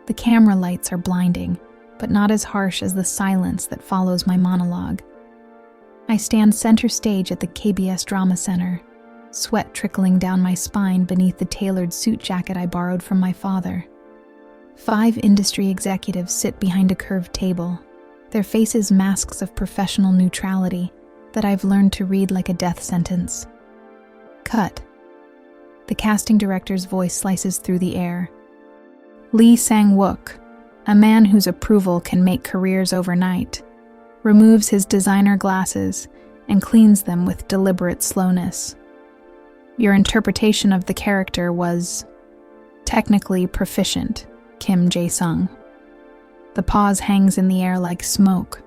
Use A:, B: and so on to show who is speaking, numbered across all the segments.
A: The camera lights are blinding, but not as harsh as the silence that follows my monologue. I stand center stage at the KBS Drama Center, sweat trickling down my spine beneath the tailored suit jacket I borrowed from my father. 5 industry executives sit behind a curved table, their faces masks of professional neutrality that I've learned to read like a death sentence. Cut. The casting director's voice slices through the air. Lee Sang-wook, a man whose approval can make careers overnight, removes his designer glasses and cleans them with deliberate slowness. Your interpretation of the character was technically proficient, Kim Jae-sung. The pause hangs in the air like smoke.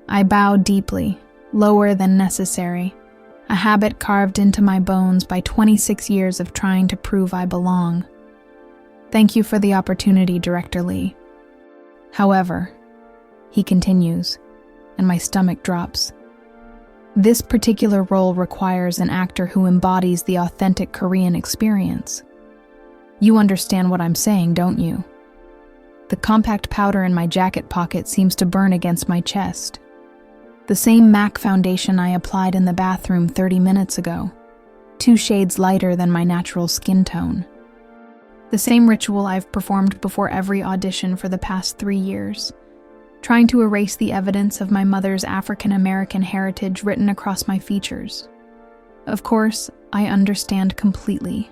A: I bow deeply, lower than necessary, a habit carved into my bones by 26 years of trying to prove I belong. Thank you for the opportunity, Director Lee. However, he continues, and my stomach drops. This particular role requires an actor who embodies the authentic Korean experience. You understand what I'm saying, don't you? The compact powder in my jacket pocket seems to burn against my chest. The same MAC foundation I applied in the bathroom 30 minutes ago, 2 shades lighter than my natural skin tone. The same ritual I've performed before every audition for the past 3 years, trying to erase the evidence of my mother's African-American heritage written across my features. Of course, I understand completely,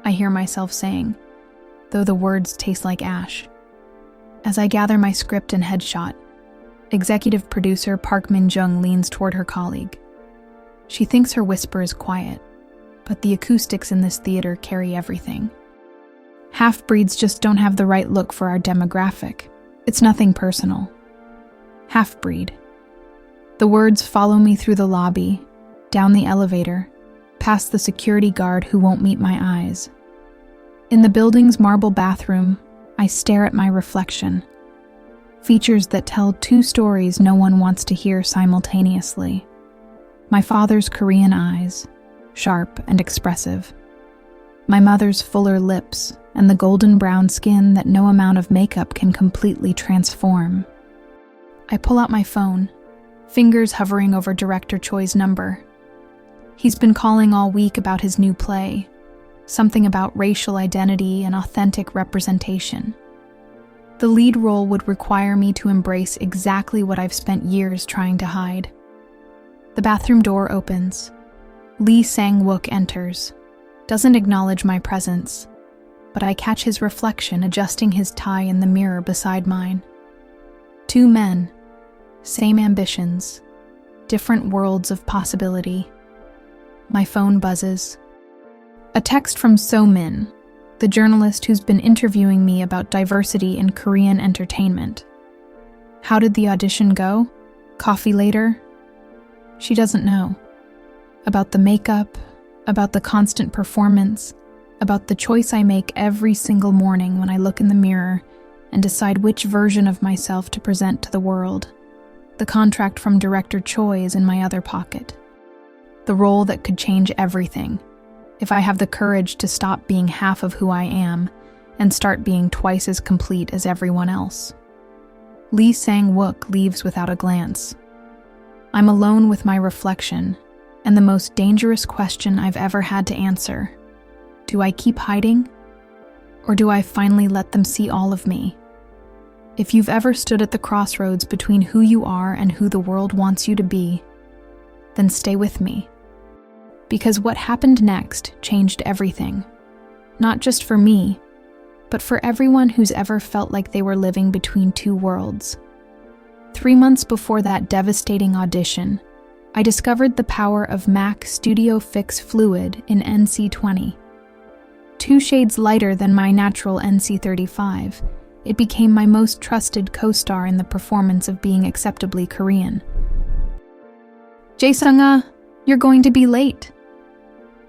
A: I hear myself saying, though the words taste like ash. As I gather my script and headshot, executive producer Park Min-jung leans toward her colleague. She thinks her whisper is quiet, but the acoustics in this theater carry everything. Half-breeds just don't have the right look for our demographic. It's nothing personal. Half-breed. The words follow me through the lobby, down the elevator, past the security guard who won't meet my eyes. In the building's marble bathroom, I stare at my reflection. Features that tell 2 stories no one wants to hear simultaneously. My father's Korean eyes, sharp and expressive. My mother's fuller lips and the golden brown skin that no amount of makeup can completely transform. I pull out my phone, fingers hovering over Director Choi's number. He's been calling all week about his new play, something about racial identity and authentic representation. The lead role would require me to embrace exactly what I've spent years trying to hide. The bathroom door opens. Lee Sang-wook enters, doesn't acknowledge my presence, but I catch his reflection adjusting his tie in the mirror beside mine. 2 men, same ambitions, different worlds of possibility. My phone buzzes. A text from So-min, the journalist who's been interviewing me about diversity in Korean entertainment. How did the audition go? Coffee later? She doesn't know. About the makeup, about the constant performance, about the choice I make every single morning when I look in the mirror and decide which version of myself to present to the world. The contract from Director Choi is in my other pocket. The role that could change everything, if I have the courage to stop being half of who I am and start being twice as complete as everyone else. Lee Sang-wook leaves without a glance. I'm alone with my reflection, and the most dangerous question I've ever had to answer. Do I keep hiding? Or do I finally let them see all of me? If you've ever stood at the crossroads between who you are and who the world wants you to be, then stay with me. Because what happened next changed everything. Not just for me, but for everyone who's ever felt like they were living between 2 worlds. 3 months before that devastating audition, I discovered the power of MAC Studio Fix Fluid in NC20. 2 shades lighter than my natural NC35, it became my most trusted co-star in the performance of being acceptably Korean. Jae-sung, you're going to be late.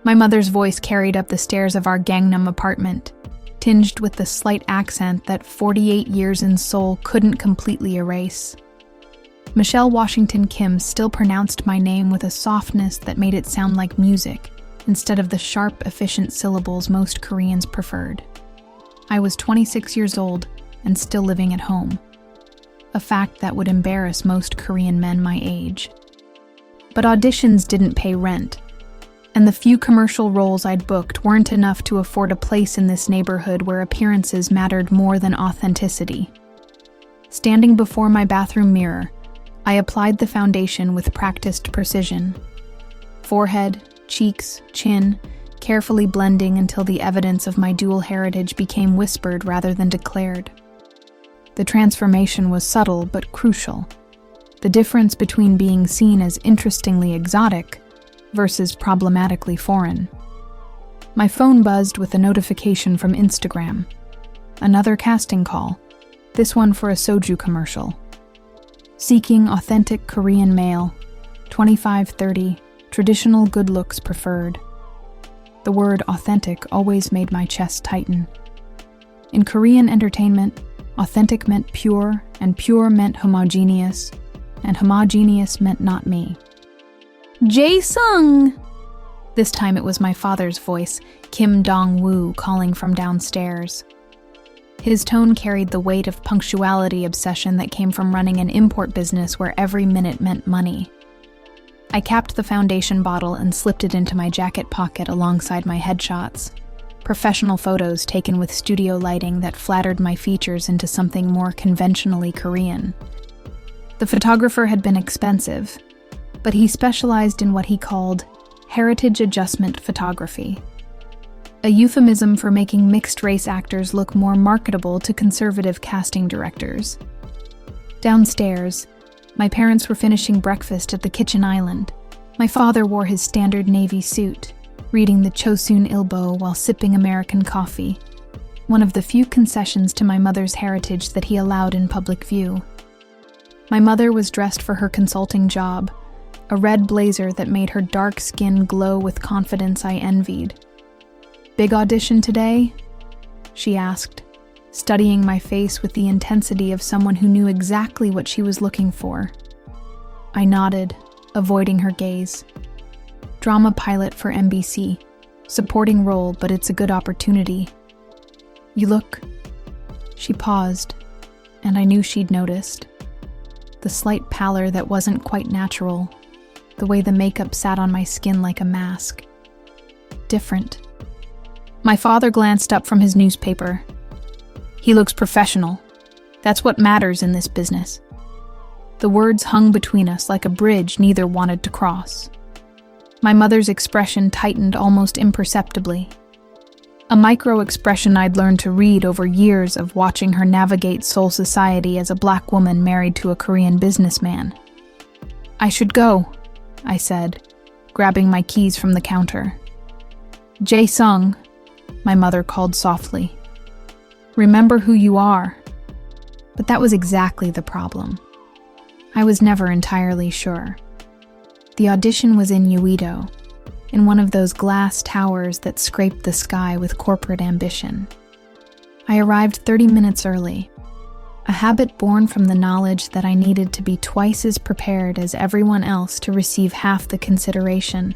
A: My mother's voice carried up the stairs of our Gangnam apartment, tinged with the slight accent that 48 years in Seoul couldn't completely erase. Michelle Washington Kim still pronounced my name with a softness that made it sound like music, instead of the sharp, efficient syllables most Koreans preferred. I was 26 years old, and still living at home, a fact that would embarrass most Korean men my age. But auditions didn't pay rent, and the few commercial roles I'd booked weren't enough to afford a place in this neighborhood where appearances mattered more than authenticity. Standing before my bathroom mirror, I applied the foundation with practiced precision. Forehead, cheeks, chin, carefully blending until the evidence of my dual heritage became whispered rather than declared. The transformation was subtle but crucial. The difference between being seen as interestingly exotic versus problematically foreign. My phone buzzed with a notification from Instagram. Another casting call, this one for a soju commercial. Seeking authentic Korean male, 25-30, traditional good looks preferred. The word authentic always made my chest tighten. In Korean entertainment, authentic meant pure, and pure meant homogeneous, and homogeneous meant not me. Jae-sung! This time it was my father's voice, Kim Dong-woo, calling from downstairs. His tone carried the weight of punctuality obsession that came from running an import business where every minute meant money. I capped the foundation bottle and slipped it into my jacket pocket alongside my headshots. Professional photos taken with studio lighting that flattered my features into something more conventionally Korean. The photographer had been expensive, but he specialized in what he called heritage adjustment photography, a euphemism for making mixed-race actors look more marketable to conservative casting directors. Downstairs, my parents were finishing breakfast at the kitchen island. My father wore his standard navy suit, reading the Chosun Ilbo while sipping American coffee, one of the few concessions to my mother's heritage that he allowed in public view. My mother was dressed for her consulting job, a red blazer that made her dark skin glow with confidence I envied. "Big audition today?" she asked, studying my face with the intensity of someone who knew exactly what she was looking for. I nodded, avoiding her gaze. "Drama pilot for MBC. Supporting role, but it's a good opportunity." "You look..." She paused, and I knew she'd noticed. The slight pallor that wasn't quite natural, the way the makeup sat on my skin like a mask. Different. My father glanced up from his newspaper. "He looks professional. That's what matters in this business." The words hung between us like a bridge neither wanted to cross. My mother's expression tightened almost imperceptibly. A micro-expression I'd learned to read over years of watching her navigate Seoul society as a black woman married to a Korean businessman. "I should go," I said, grabbing my keys from the counter. "Jae-sung," my mother called softly. "Remember who you are." But that was exactly the problem. I was never entirely sure. The audition was in Uido, in one of those glass towers that scraped the sky with corporate ambition. I arrived 30 minutes early, a habit born from the knowledge that I needed to be twice as prepared as everyone else to receive half the consideration.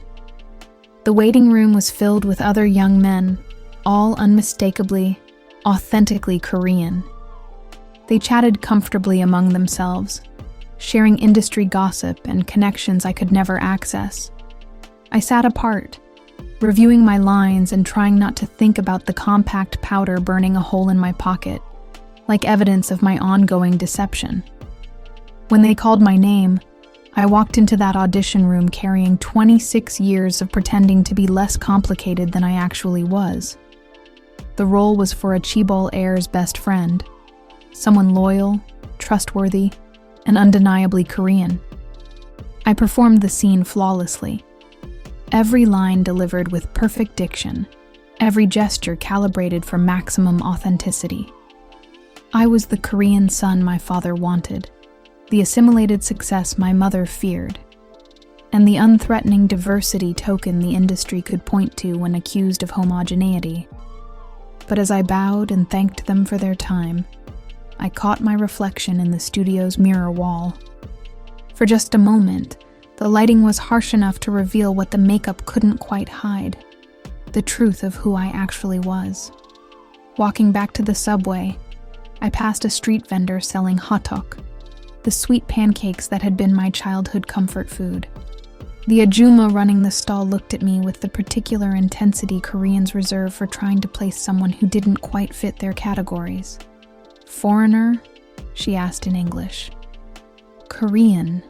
A: The waiting room was filled with other young men, all unmistakably, authentically Korean. They chatted comfortably among themselves, sharing industry gossip and connections I could never access. I sat apart, reviewing my lines and trying not to think about the compact powder burning a hole in my pocket, like evidence of my ongoing deception. When they called my name, I walked into that audition room carrying 26 years of pretending to be less complicated than I actually was. The role was for a Chaebol heir's best friend, someone loyal, trustworthy, and undeniably Korean. I performed the scene flawlessly. Every line delivered with perfect diction, every gesture calibrated for maximum authenticity. I was the Korean son my father wanted, the assimilated success my mother feared, and the unthreatening diversity token the industry could point to when accused of homogeneity. But as I bowed and thanked them for their time, I caught my reflection in the studio's mirror wall. For just a moment, the lighting was harsh enough to reveal what the makeup couldn't quite hide, the truth of who I actually was. Walking back to the subway, I passed a street vendor selling hotteok, the sweet pancakes that had been my childhood comfort food. The ajumma running the stall looked at me with the particular intensity Koreans reserve for trying to place someone who didn't quite fit their categories. "Foreigner?" she asked in English. "Korean,"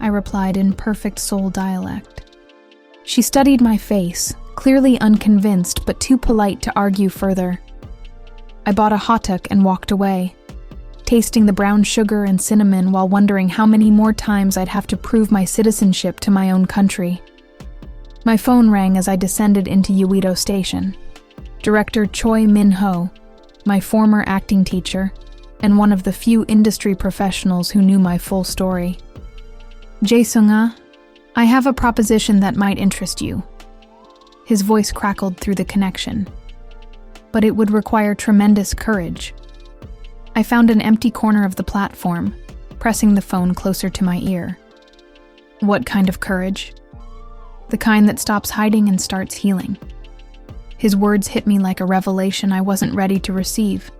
A: I replied in perfect Seoul dialect. She studied my face, clearly unconvinced but too polite to argue further. I bought a hotteok and walked away, tasting the brown sugar and cinnamon while wondering how many more times I'd have to prove my citizenship to my own country. My phone rang as I descended into Uido Station. Director Choi Min-ho, my former acting teacher, and one of the few industry professionals who knew my full story. "Jae-sung-ah, I have a proposition that might interest you." His voice crackled through the connection. "But it would require tremendous courage." I found an empty corner of the platform, pressing the phone closer to my ear. "What kind of courage?" "The kind that stops hiding and starts healing." His words hit me like a revelation I wasn't ready to receive,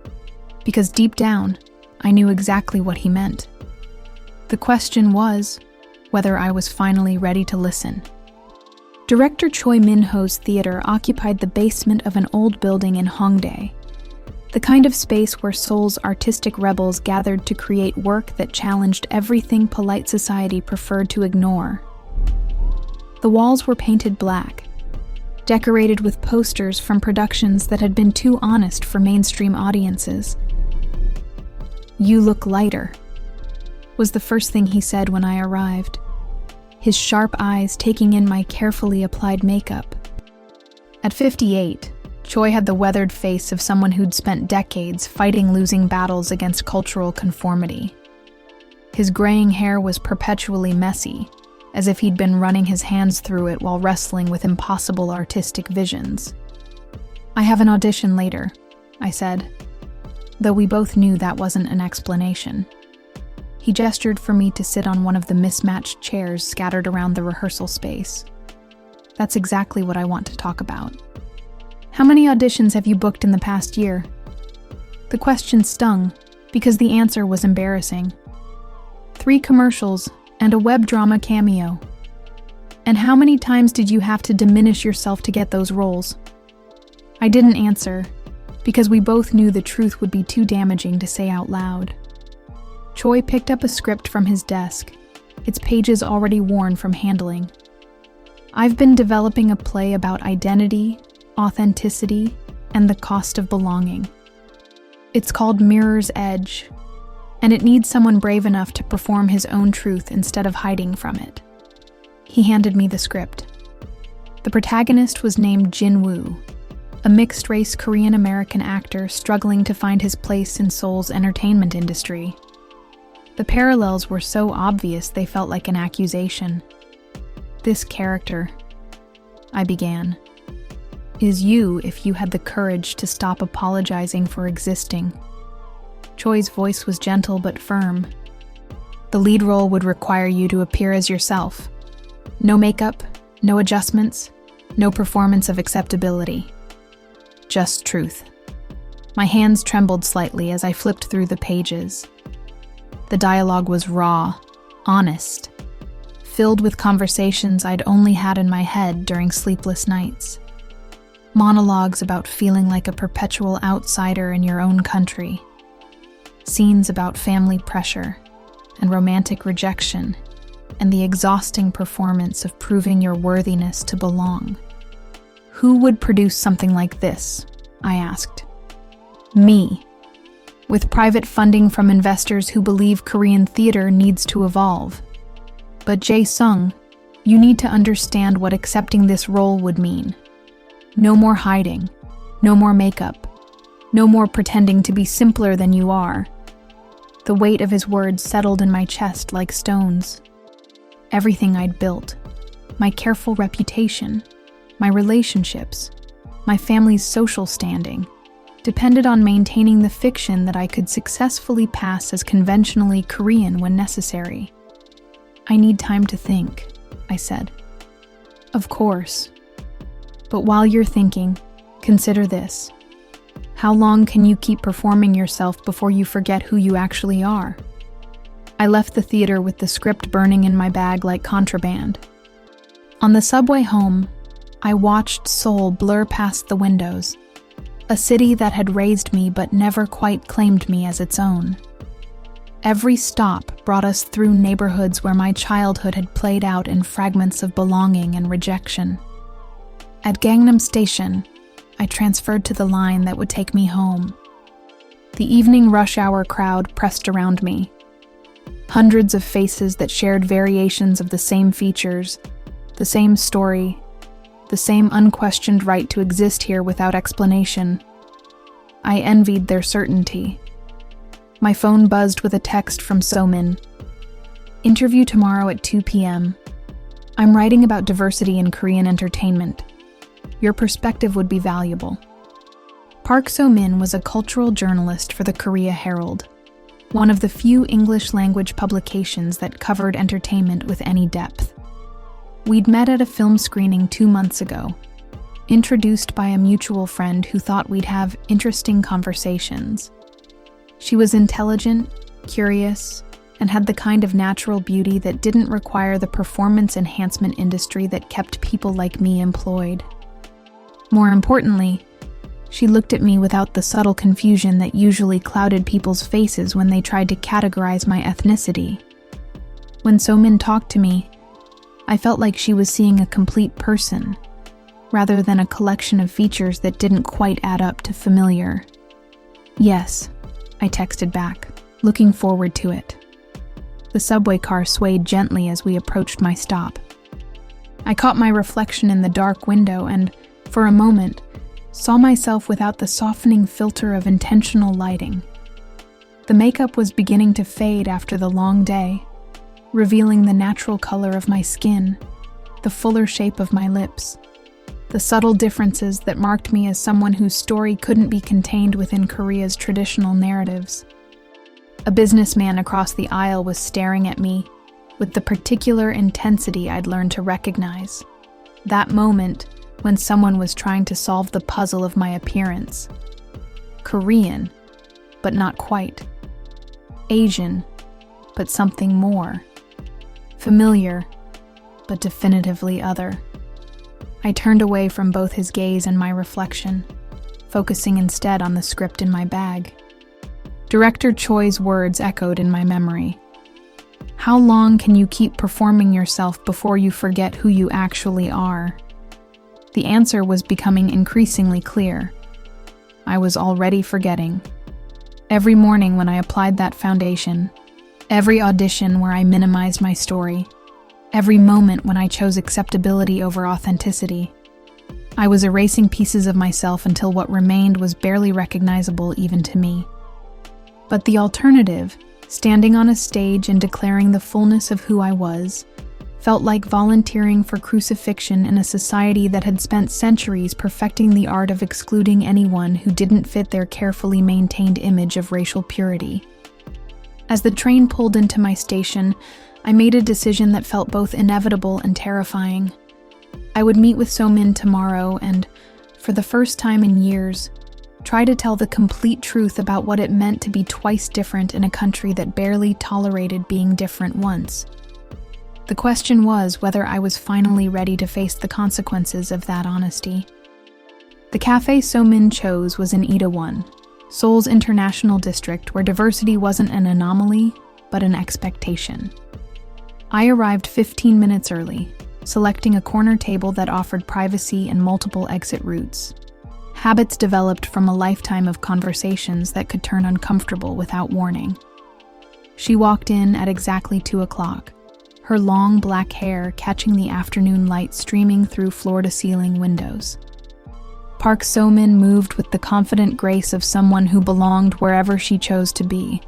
A: because deep down, I knew exactly what he meant. The question was whether I was finally ready to listen. Director Choi Min-ho's theater occupied the basement of an old building in Hongdae, the kind of space where Seoul's artistic rebels gathered to create work that challenged everything polite society preferred to ignore. The walls were painted black, decorated with posters from productions that had been too honest for mainstream audiences. "You look lighter," was the first thing he said when I arrived, his sharp eyes taking in my carefully applied makeup. At 58, Choi had the weathered face of someone who'd spent decades fighting losing battles against cultural conformity. His graying hair was perpetually messy, as if he'd been running his hands through it while wrestling with impossible artistic visions. "I have an audition later," I said, though we both knew that wasn't an explanation. He gestured for me to sit on one of the mismatched chairs scattered around the rehearsal space. "That's exactly what I want to talk about." "How many auditions have you booked in the past year?" The question stung, because the answer was embarrassing. 3 commercials and a web drama cameo. "And how many times did you have to diminish yourself to get those roles?" I didn't answer, because we both knew the truth would be too damaging to say out loud. Choi picked up a script from his desk, its pages already worn from handling. "I've been developing a play about identity, authenticity, and the cost of belonging. It's called Mirror's Edge, and it needs someone brave enough to perform his own truth instead of hiding from it." He handed me the script. The protagonist was named Jin Woo, a mixed-race Korean-American actor struggling to find his place in Seoul's entertainment industry. The parallels were so obvious they felt like an accusation. "This character," I began, "is you if you had the courage to stop apologizing for existing." Choi's voice was gentle but firm. "The lead role would require you to appear as yourself. No makeup, no adjustments, no performance of acceptability. Just truth." My hands trembled slightly as I flipped through the pages. The dialogue was raw, honest, filled with conversations I'd only had in my head during sleepless nights. Monologues about feeling like a perpetual outsider in your own country. Scenes about family pressure and romantic rejection, and the exhausting performance of proving your worthiness to belong. "Who would produce something like this?" I asked. "Me. With private funding from investors who believe Korean theater needs to evolve. But Jae-sung, you need to understand what accepting this role would mean. No more hiding, no more makeup, no more pretending to be simpler than you are." The weight of his words settled in my chest like stones. Everything I'd built, my careful reputation, my relationships, my family's social standing, depended on maintaining the fiction that I could successfully pass as conventionally Korean when necessary. "I need time to think," I said. "Of course. But while you're thinking, consider this. How long can you keep performing yourself before you forget who you actually are? I left the theater with the script burning in my bag like contraband. On the subway home, I watched Seoul blur past the windows, a city that had raised me but never quite claimed me as its own. Every stop brought us through neighborhoods where my childhood had played out in fragments of belonging and rejection. At Gangnam Station, I transferred to the line that would take me home. The evening rush hour crowd pressed around me. Hundreds of faces that shared variations of the same features, the same story, the same unquestioned right to exist here without explanation. I envied their certainty. My phone buzzed with a text from Somin. Interview tomorrow at 2 p.m. I'm writing about diversity in Korean entertainment. Your perspective would be valuable. Park So-min was a cultural journalist for the Korea Herald, one of the few English-language publications that covered entertainment with any depth. We'd met at a film screening 2 months ago, introduced by a mutual friend who thought we'd have interesting conversations. She was intelligent, curious, and had the kind of natural beauty that didn't require the performance enhancement industry that kept people like me employed. More importantly, she looked at me without the subtle confusion that usually clouded people's faces when they tried to categorize my ethnicity. When So-min talked to me, I felt like she was seeing a complete person, rather than a collection of features that didn't quite add up to familiar. Yes, I texted back, looking forward to it. The subway car swayed gently as we approached my stop. I caught my reflection in the dark window and, for a moment, saw myself without the softening filter of intentional lighting. The makeup was beginning to fade after the long day, revealing the natural color of my skin, the fuller shape of my lips, the subtle differences that marked me as someone whose story couldn't be contained within Korea's traditional narratives. A businessman across the aisle was staring at me with the particular intensity I'd learned to recognize. That moment when someone was trying to solve the puzzle of my appearance. Korean, but not quite. Asian, but something more. Familiar, but definitively other. I turned away from both his gaze and my reflection, focusing instead on the script in my bag. Director Choi's words echoed in my memory. How long can you keep performing yourself before you forget who you actually are? The answer was becoming increasingly clear. I was already forgetting. Every morning when I applied that foundation, every audition where I minimized my story, every moment when I chose acceptability over authenticity, I was erasing pieces of myself until what remained was barely recognizable even to me. But the alternative, standing on a stage and declaring the fullness of who I was, felt like volunteering for crucifixion in a society that had spent centuries perfecting the art of excluding anyone who didn't fit their carefully maintained image of racial purity. As the train pulled into my station, I made a decision that felt both inevitable and terrifying. I would meet with So-min tomorrow and, for the first time in years, try to tell the complete truth about what it meant to be twice different in a country that barely tolerated being different once. The question was whether I was finally ready to face the consequences of that honesty. The cafe So-min chose was in Itaewon, Seoul's international district where diversity wasn't an anomaly, but an expectation. I arrived 15 minutes early, selecting a corner table that offered privacy and multiple exit routes. Habits developed from a lifetime of conversations that could turn uncomfortable without warning. She walked in at exactly 2 o'clock, her long black hair catching the afternoon light streaming through floor-to-ceiling windows. Park So-min moved with the confident grace of someone who belonged wherever she chose to be,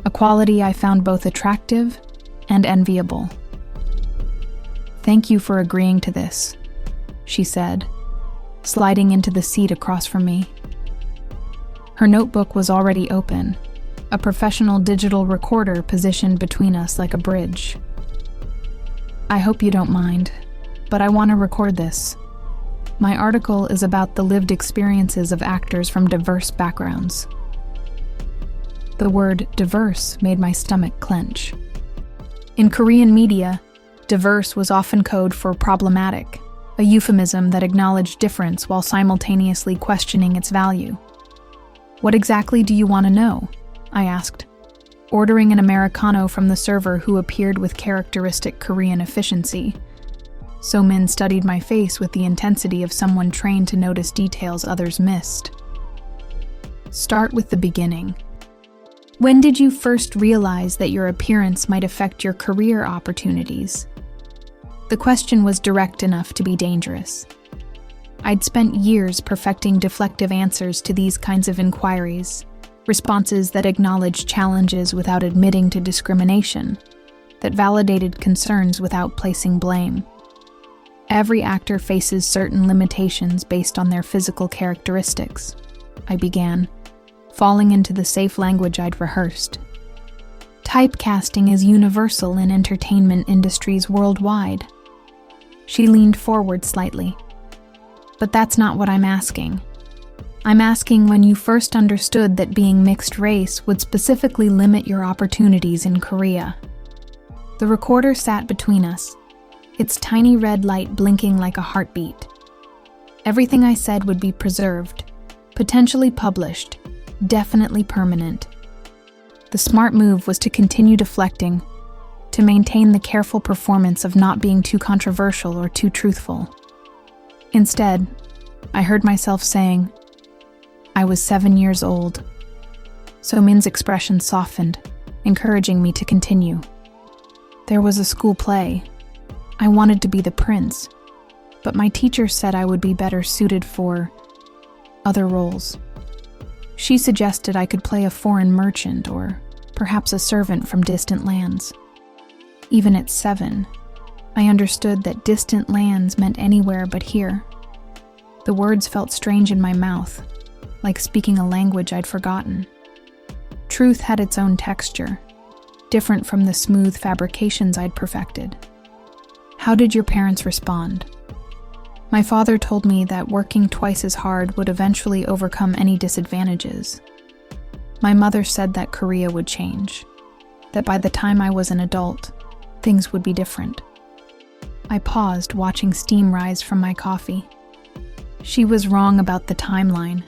A: a quality I found both attractive and enviable. "Thank you for agreeing to this," she said, sliding into the seat across from me. Her notebook was already open, a professional digital recorder positioned between us like a bridge. "I hope you don't mind, but I want to record this." My article is about the lived experiences of actors from diverse backgrounds. The word diverse made my stomach clench. In Korean media, diverse was often code for problematic, a euphemism that acknowledged difference while simultaneously questioning its value. "What exactly do you want to know?" I asked, ordering an Americano from the server who appeared with characteristic Korean efficiency. So-min studied my face with the intensity of someone trained to notice details others missed. "Start with the beginning. When did you first realize that your appearance might affect your career opportunities?" The question was direct enough to be dangerous. I'd spent years perfecting deflective answers to these kinds of inquiries, responses that acknowledged challenges without admitting to discrimination, that validated concerns without placing blame. Every actor faces certain limitations based on their physical characteristics, I began, falling into the safe language I'd rehearsed. Typecasting is universal in entertainment industries worldwide. She leaned forward slightly. But that's not what I'm asking. I'm asking when you first understood that being mixed race would specifically limit your opportunities in Korea. The recorder sat between us, its tiny red light blinking like a heartbeat. Everything I said would be preserved, potentially published, definitely permanent. The smart move was to continue deflecting, to maintain the careful performance of not being too controversial or too truthful. Instead, I heard myself saying, "I was 7 years old." So-min's expression softened, encouraging me to continue. "There was a school play. I wanted to be the prince, but my teacher said I would be better suited for other roles. She suggested I could play a foreign merchant or perhaps a servant from distant lands. Even at 7, I understood that distant lands meant anywhere but here. The words felt strange in my mouth, like speaking a language I'd forgotten. Truth had its own texture, different from the smooth fabrications I'd perfected. "How did your parents respond?" My father told me that working twice as hard would eventually overcome any disadvantages. My mother said that Korea would change, that by the time I was an adult, things would be different. I paused, watching steam rise from my coffee. She was wrong about the timeline.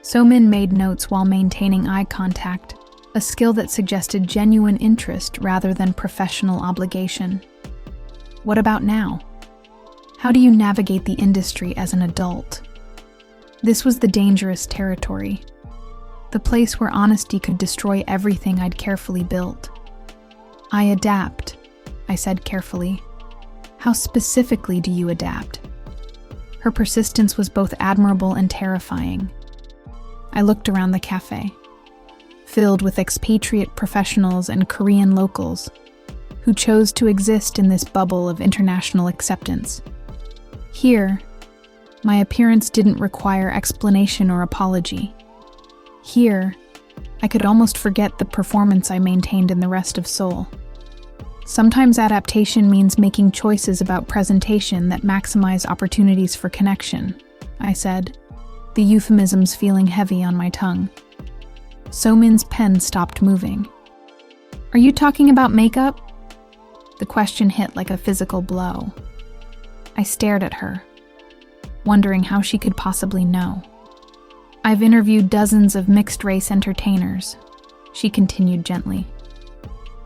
A: So-min made notes while maintaining eye contact, a skill that suggested genuine interest rather than professional obligation. "What about now? How do you navigate the industry as an adult?" This was the dangerous territory, the place where honesty could destroy everything I'd carefully built. "I adapt," I said carefully. "How specifically do you adapt?" Her persistence was both admirable and terrifying. I looked around the cafe, filled with expatriate professionals and Korean locals who chose to exist in this bubble of international acceptance. Here, my appearance didn't require explanation or apology. Here, I could almost forget the performance I maintained in the rest of Seoul. Sometimes adaptation means making choices about presentation that maximize opportunities for connection, I said, the euphemisms feeling heavy on my tongue. So-min's pen stopped moving. "Are you talking about makeup?" The question hit like a physical blow. I stared at her, wondering how she could possibly know. "I've interviewed dozens of mixed-race entertainers," she continued gently.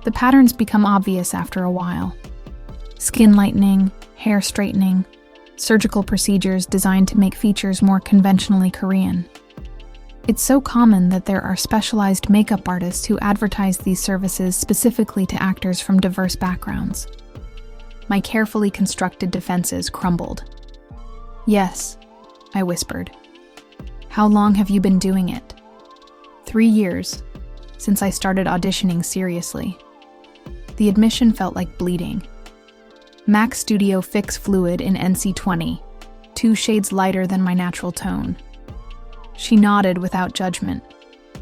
A: "The patterns become obvious after a while. Skin lightening, hair straightening, surgical procedures designed to make features more conventionally Korean. It's so common that there are specialized makeup artists who advertise these services specifically to actors from diverse backgrounds." My carefully constructed defenses crumbled. "Yes," I whispered. "How long have you been doing it?" 3 years, since I started auditioning seriously. The admission felt like bleeding. MAC Studio Fix Fluid in NC20, 2 shades lighter than my natural tone. She nodded without judgment,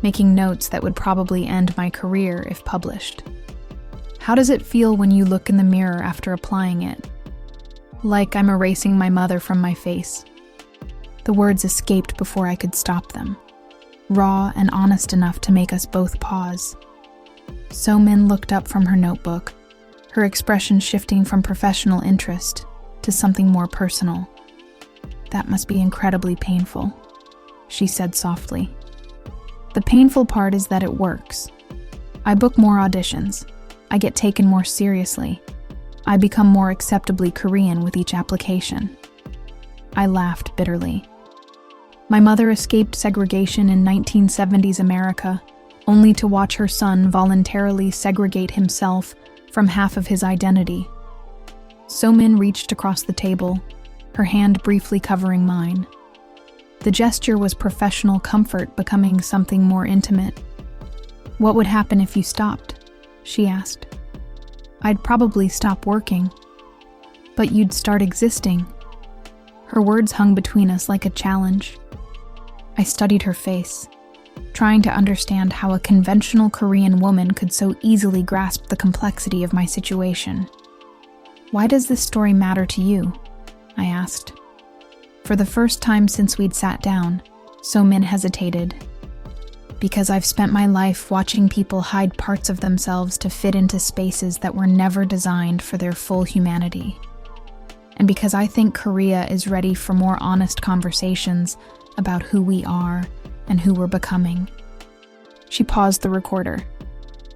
A: making notes that would probably end my career if published. "How does it feel when you look in the mirror after applying it?" like I'm erasing my mother from my face. The words escaped before I could stop them, raw and honest enough to make us both pause. So-min looked up from her notebook, her expression shifting from professional interest to something more personal. "That must be incredibly painful," she said softly. "The painful part is that it works. I book more auditions. I get taken more seriously. I become more acceptably Korean with each application." I laughed bitterly. My mother escaped segregation in 1970s America, only to watch her son voluntarily segregate himself from half of his identity. So-min reached across the table, her hand briefly covering mine. The gesture was professional comfort becoming something more intimate. "What would happen if you stopped?" she asked. "I'd probably stop working. But you'd start existing." Her words hung between us like a challenge. I studied her face, trying to understand how a conventional Korean woman could so easily grasp the complexity of my situation. "Why does this story matter to you?" I asked. For the first time since we'd sat down, So-min hesitated. "Because I've spent my life watching people hide parts of themselves to fit into spaces that were never designed for their full humanity. And because I think Korea is ready for more honest conversations about who we are and who we're becoming." She paused the recorder.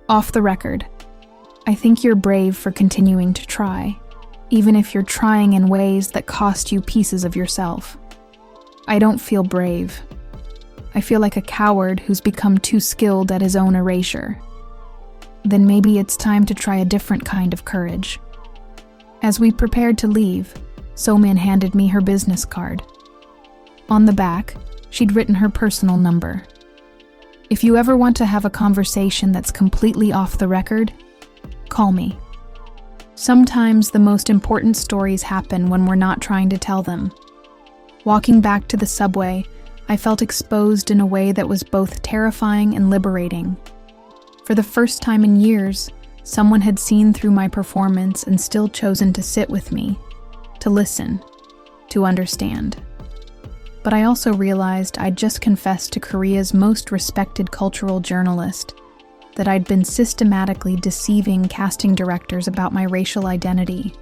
A: "Off the record, I think you're brave for continuing to try, even if you're trying in ways that cost you pieces of yourself. I don't feel brave. I feel like a coward who's become too skilled at his own erasure. Then maybe it's time to try a different kind of courage." As we prepared to leave, So-min handed me her business card. On the back, she'd written her personal number. "If you ever want to have a conversation that's completely off the record, call me." Sometimes the most important stories happen when we're not trying to tell them. Walking back to the subway, I felt exposed in a way that was both terrifying and liberating. For the first time in years, someone had seen through my performance and still chosen to sit with me, to listen, to understand. But I also realized I'd just confessed to Korea's most respected cultural journalist that I'd been systematically deceiving casting directors about my racial identity.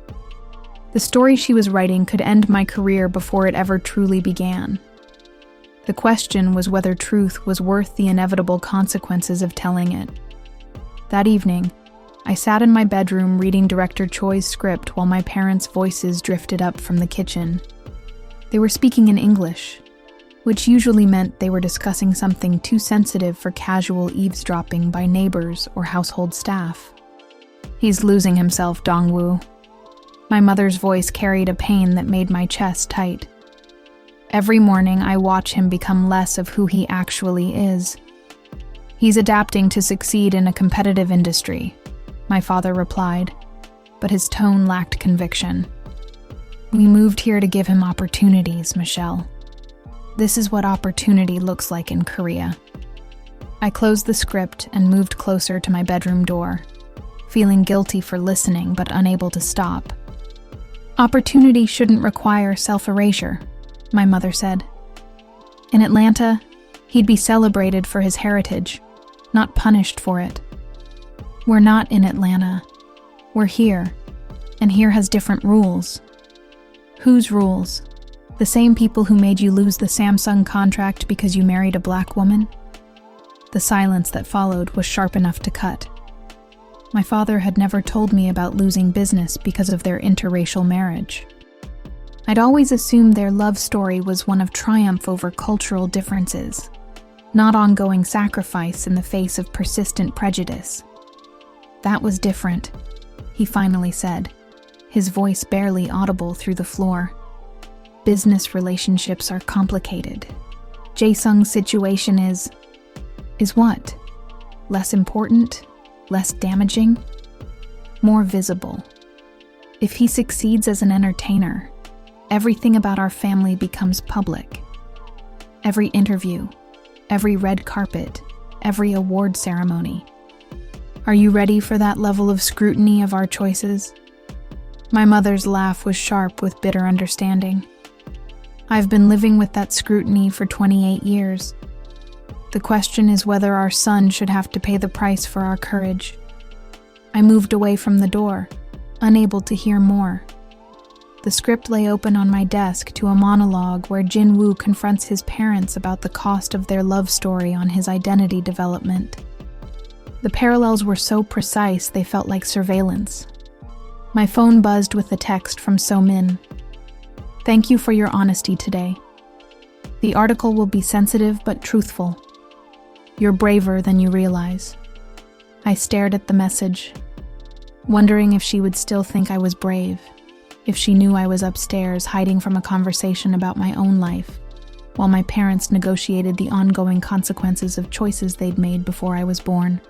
A: The story she was writing could end my career before it ever truly began. The question was whether truth was worth the inevitable consequences of telling it. That evening, I sat in my bedroom reading director Choi's script while my parents' voices drifted up from the kitchen. They were speaking in English, which usually meant they were discussing something too sensitive for casual eavesdropping by neighbors or household staff. "He's losing himself, Dongwoo." My mother's voice carried a pain that made my chest tight. "Every morning I watch him become less of who he actually is. He's adapting to succeed in a competitive industry," my father replied, but his tone lacked conviction. "We moved here to give him opportunities, Michelle. This is what opportunity looks like in Korea." I closed the script and moved closer to my bedroom door, feeling guilty for listening but unable to stop. "Opportunity shouldn't require self-erasure," my mother said. "In Atlanta, he'd be celebrated for his heritage, not punished for it. We're not in Atlanta. We're here, and here has different rules." "Whose rules? The same people who made you lose the Samsung contract because you married a black woman?" The silence that followed was sharp enough to cut. My father had never told me about losing business because of their interracial marriage. I'd always assumed their love story was one of triumph over cultural differences, not ongoing sacrifice in the face of persistent prejudice. "That was different," he finally said, his voice barely audible through the floor. "Business relationships are complicated. Jae-sung's situation is what? Less important? Less damaging? More visible. If he succeeds as an entertainer, everything about our family becomes public. Every interview, every red carpet, every award ceremony. Are you ready for that level of scrutiny of our choices?" My mother's laugh was sharp with bitter understanding. I've been living with that scrutiny for 28 years. The question is whether our son should have to pay the price for our courage. I moved away from the door, unable to hear more. The script lay open on my desk to a monologue where Jin Woo confronts his parents about the cost of their love story on his identity development. The parallels were so precise they felt like surveillance. My phone buzzed with a text from So Min. "Thank you for your honesty today. The article will be sensitive but truthful. You're braver than you realize." I stared at the message, wondering if she would still think I was brave, if she knew I was upstairs hiding from a conversation about my own life, while my parents negotiated the ongoing consequences of choices they'd made before I was born.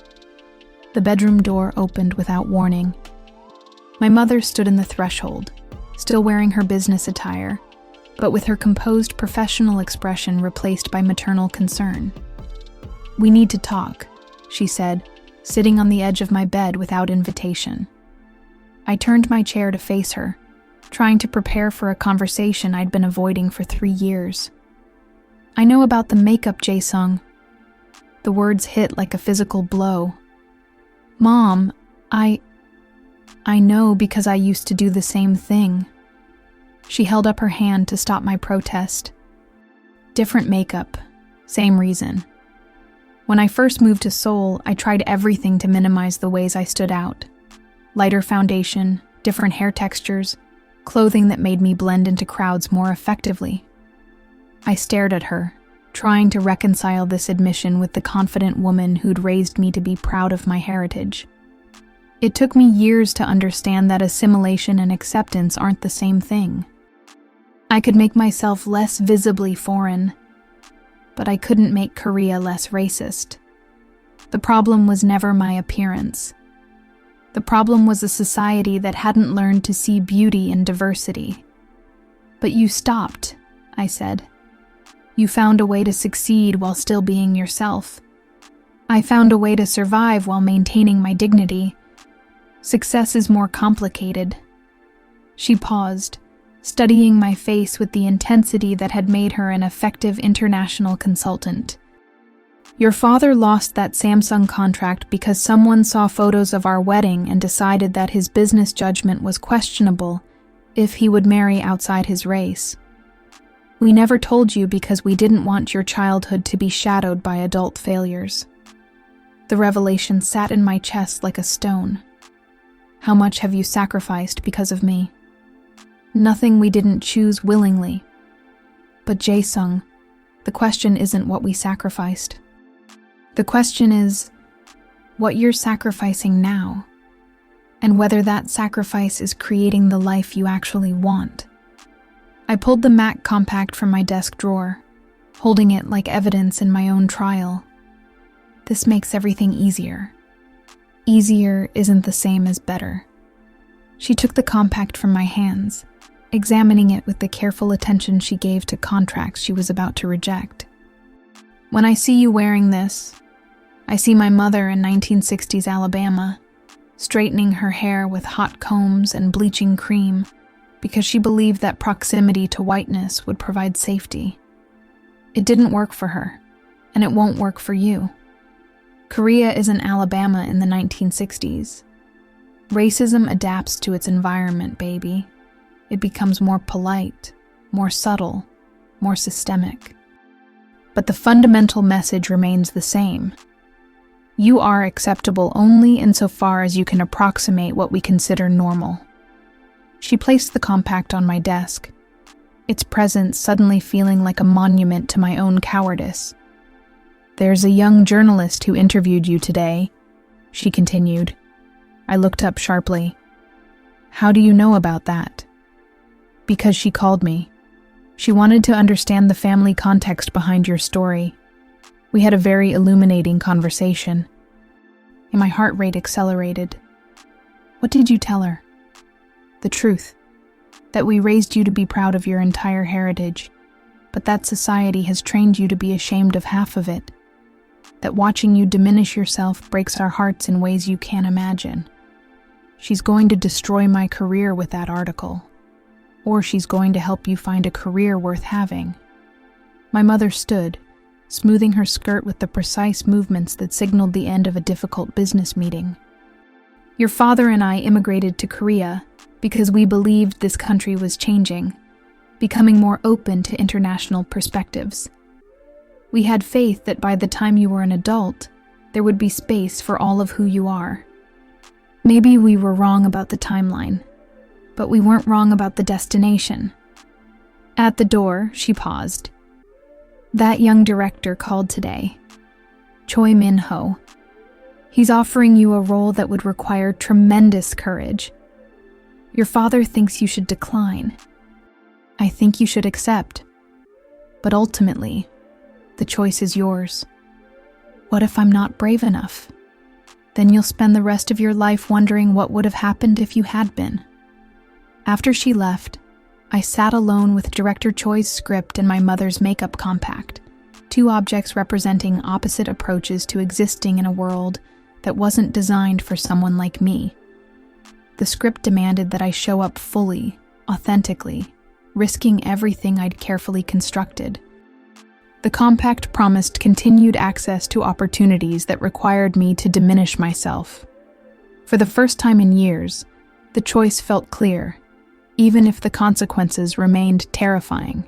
A: The bedroom door opened without warning. My mother stood in the threshold, still wearing her business attire, but with her composed professional expression replaced by maternal concern. "We need to talk," she said, sitting on the edge of my bed without invitation. I turned my chair to face her, trying to prepare for a conversation I'd been avoiding for 3 years. "I know about the makeup, Jae-sung." The words hit like a physical blow. "Mom, I know because I used to do the same thing." She held up her hand to stop my protest. "Different makeup, same reason. When I first moved to Seoul, I tried everything to minimize the ways I stood out. Lighter foundation, different hair textures, clothing that made me blend into crowds more effectively." I stared at her, trying to reconcile this admission with the confident woman who'd raised me to be proud of my heritage. It took me years to understand that assimilation and acceptance aren't the same thing. I could make myself less visibly foreign, but I couldn't make Korea less racist. The problem was never my appearance. The problem was a society that hadn't learned to see beauty in diversity. "But you stopped," I said. "You found a way to succeed while still being yourself. I found a way to survive while maintaining my dignity. Success is more complicated." She paused, studying my face with the intensity that had made her an effective international consultant. "Your father lost that Samsung contract because someone saw photos of our wedding and decided that his business judgment was questionable if he would marry outside his race. We never told you because we didn't want your childhood to be shadowed by adult failures." The revelation sat in my chest like a stone. "How much have you sacrificed because of me?" "Nothing we didn't choose willingly." "But Jae-sung, the question isn't what we sacrificed. The question is what you're sacrificing now, and whether that sacrifice is creating the life you actually want." I pulled the Mac compact from my desk drawer, holding it like evidence in my own trial. This makes everything easier. Easier isn't the same as better. She took the compact from my hands, examining it with the careful attention she gave to contracts she was about to reject. "When I see you wearing this, I see my mother in 1960s Alabama, straightening her hair with hot combs and bleaching cream because she believed that proximity to whiteness would provide safety. It didn't work for her, and it won't work for you. Korea isn't Alabama in the 1960s. Racism adapts to its environment, baby. It becomes more polite, more subtle, more systemic. But the fundamental message remains the same. You are acceptable only insofar as you can approximate what we consider normal." She placed the compact on my desk, its presence suddenly feeling like a monument to my own cowardice. "There's a young journalist who interviewed you today," she continued. I looked up sharply. "How do you know about that?" "Because she called me. She wanted to understand the family context behind your story. We had a very illuminating conversation." And my heart rate accelerated. "What did you tell her?" "The truth. That we raised you to be proud of your entire heritage, but that society has trained you to be ashamed of half of it. That watching you diminish yourself breaks our hearts in ways you can't imagine." She's going to destroy my career with that article. Or she's going to help you find a career worth having. My mother stood, smoothing her skirt with the precise movements that signaled the end of a difficult business meeting. Your father and I immigrated to Korea because we believed this country was changing, becoming more open to international perspectives. We had faith that by the time you were an adult, there would be space for all of who you are. Maybe we were wrong about the timeline, but we weren't wrong about the destination. At the door, she paused. That young director called today, Choi Min-ho. He's offering you a role that would require tremendous courage. Your father thinks you should decline. I think you should accept. But ultimately, the choice is yours. What if I'm not brave enough? Then you'll spend the rest of your life wondering what would have happened if you had been. After she left, I sat alone with Director Choi's script and my mother's makeup compact, two objects representing opposite approaches to existing in a world that wasn't designed for someone like me. The script demanded that I show up fully, authentically, risking everything I'd carefully constructed. The compact promised continued access to opportunities that required me to diminish myself. For the first time in years, the choice felt clear, even if the consequences remained terrifying.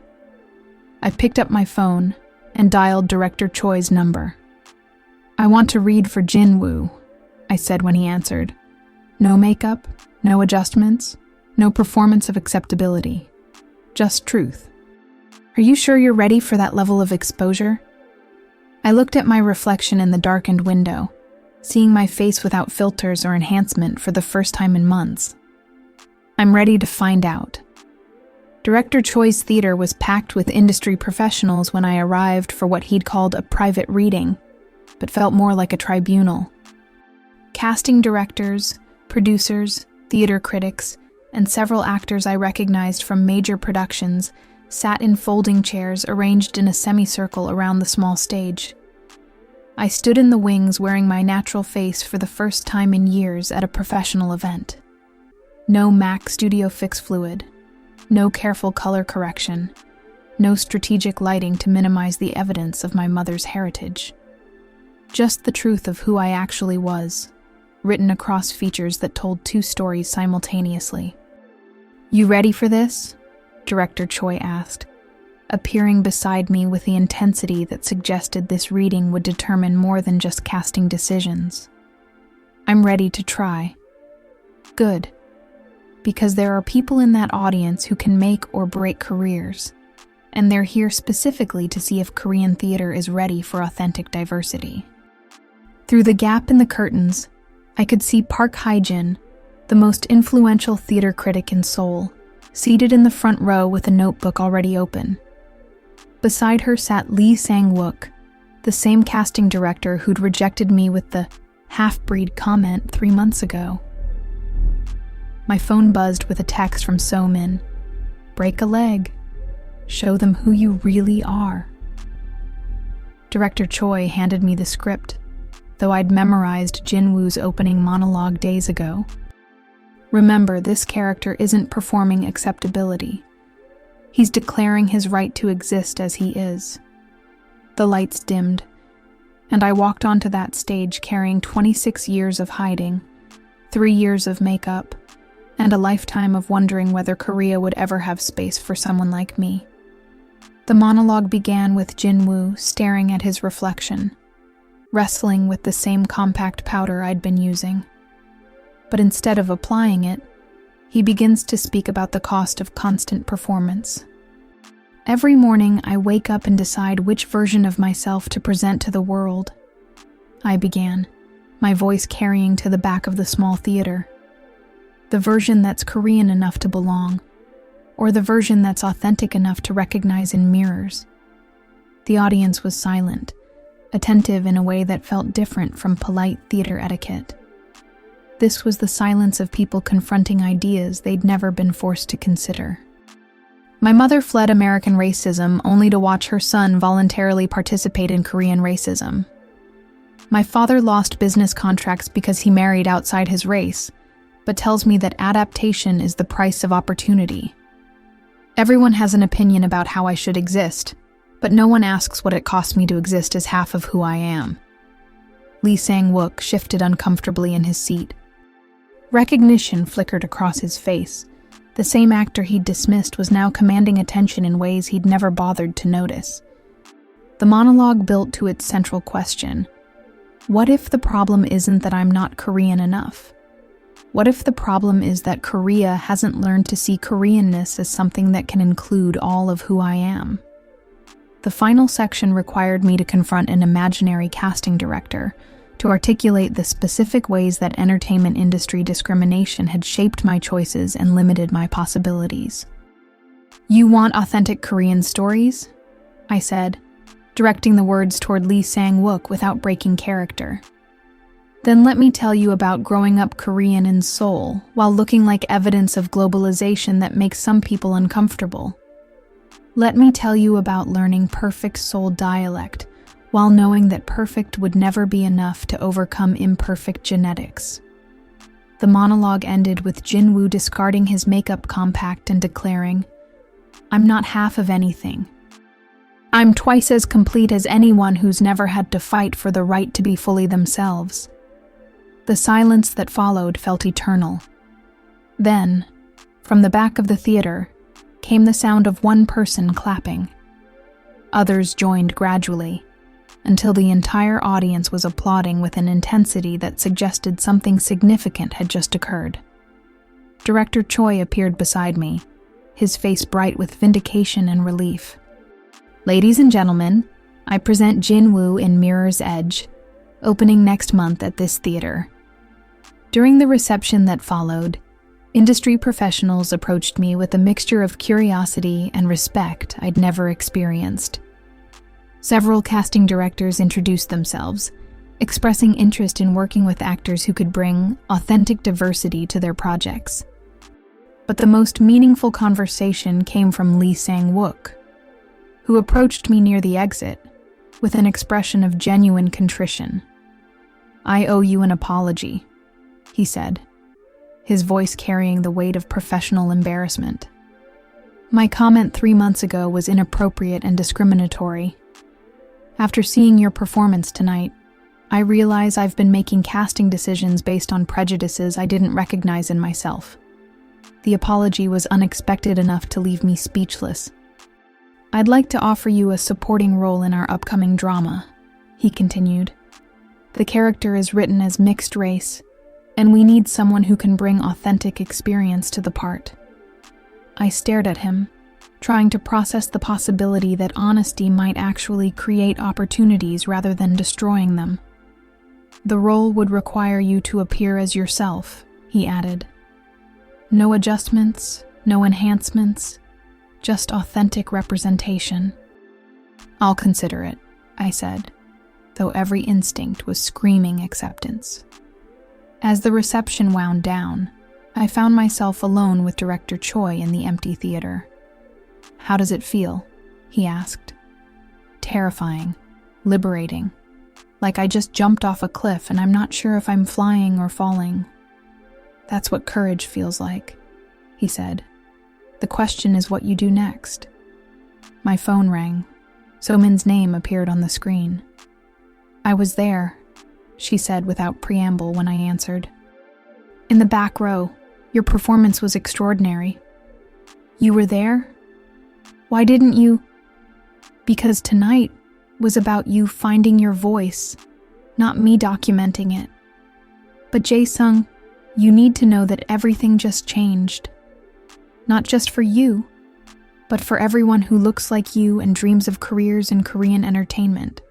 A: I picked up my phone and dialed Director Choi's number. I want to read for Jin-woo, I said when he answered. No makeup, no adjustments, no performance of acceptability. Just truth. Are you sure you're ready for that level of exposure? I looked at my reflection in the darkened window, seeing my face without filters or enhancement for the first time in months. I'm ready to find out. Director Choi's theater was packed with industry professionals when I arrived for what he'd called a private reading, but felt more like a tribunal. Casting directors, producers, theater critics, and several actors I recognized from major productions sat in folding chairs arranged in a semicircle around the small stage. I stood in the wings wearing my natural face for the first time in years at a professional event. No MAC Studio Fix fluid, no careful color correction, no strategic lighting to minimize the evidence of my mother's heritage. Just the truth of who I actually was, written across features that told two stories simultaneously. You ready for this? Director Choi asked, appearing beside me with the intensity that suggested this reading would determine more than just casting decisions. I'm ready to try. Good. Because there are people in that audience who can make or break careers, and they're here specifically to see if Korean theater is ready for authentic diversity. Through the gap in the curtains, I could see Park Hae-jin, the most influential theater critic in Seoul, seated in the front row with a notebook already open. Beside her sat Lee Sang-wook, the same casting director who'd rejected me with the half-breed comment 3 months ago. My phone buzzed with a text from So-min. Break a leg. Show them who you really are. Director Choi handed me the script, though I'd memorized Jin-woo's opening monologue days ago. Remember, this character isn't performing acceptability. He's declaring his right to exist as he is. The lights dimmed, and I walked onto that stage carrying 26 years of hiding, 3 years of makeup, and a lifetime of wondering whether Korea would ever have space for someone like me. The monologue began with Jin-woo staring at his reflection, wrestling with the same compact powder I'd been using. But instead of applying it, he begins to speak about the cost of constant performance. Every morning, I wake up and decide which version of myself to present to the world. I began, my voice carrying to the back of the small theater. The version that's Korean enough to belong, or the version that's authentic enough to recognize in mirrors. The audience was silent, attentive in a way that felt different from polite theater etiquette. This was the silence of people confronting ideas they'd never been forced to consider. My mother fled American racism only to watch her son voluntarily participate in Korean racism. My father lost business contracts because he married outside his race, but tells me that adaptation is the price of opportunity. Everyone has an opinion about how I should exist, but no one asks what it costs me to exist as half of who I am. Lee Sang-wook shifted uncomfortably in his seat. Recognition flickered across his face. The same actor he'd dismissed was now commanding attention in ways he'd never bothered to notice. The monologue built to its central question. What if the problem isn't that I'm not Korean enough? What if the problem is that Korea hasn't learned to see Koreanness as something that can include all of who I am? The final section required me to confront an imaginary casting director, to articulate the specific ways that entertainment industry discrimination had shaped my choices and limited my possibilities. You want authentic Korean stories? I said, directing the words toward Lee Sang-wook without breaking character. Then let me tell you about growing up Korean in Seoul while looking like evidence of globalization that makes some people uncomfortable. Let me tell you about learning perfect Seoul dialect while knowing that perfect would never be enough to overcome imperfect genetics. The monologue ended with Jin-woo discarding his makeup compact and declaring, I'm not half of anything. I'm twice as complete as anyone who's never had to fight for the right to be fully themselves. The silence that followed felt eternal. Then, from the back of the theater, came the sound of one person clapping. Others joined gradually, until the entire audience was applauding with an intensity that suggested something significant had just occurred. Director Choi appeared beside me, his face bright with vindication and relief. Ladies and gentlemen, I present Jin-woo in Mirror's Edge, opening next month at this theater. During the reception that followed, industry professionals approached me with a mixture of curiosity and respect I'd never experienced. Several casting directors introduced themselves, expressing interest in working with actors who could bring authentic diversity to their projects. But the most meaningful conversation came from Lee Sang-wook, who approached me near the exit with an expression of genuine contrition. I owe you an apology, he said, his voice carrying the weight of professional embarrassment. My comment 3 months ago was inappropriate and discriminatory. After seeing your performance tonight, I realize I've been making casting decisions based on prejudices I didn't recognize in myself. The apology was unexpected enough to leave me speechless. I'd like to offer you a supporting role in our upcoming drama, he continued. The character is written as mixed race, and we need someone who can bring authentic experience to the part. I stared at him, trying to process the possibility that honesty might actually create opportunities rather than destroying them. The role would require you to appear as yourself, he added. No adjustments, no enhancements, just authentic representation. I'll consider it, I said, though every instinct was screaming acceptance. As the reception wound down, I found myself alone with Director Choi in the empty theater. How does it feel? He asked. Terrifying, liberating, like I just jumped off a cliff and I'm not sure if I'm flying or falling. That's what courage feels like, he said. The question is what you do next. My phone rang. So-min's name appeared on the screen. I was there, she said without preamble when I answered. In the back row, your performance was extraordinary. You were there? Why didn't you? Because tonight was about you finding your voice, not me documenting it. But Jae-sung, you need to know that everything just changed. Not just for you, but for everyone who looks like you and dreams of careers in Korean entertainment.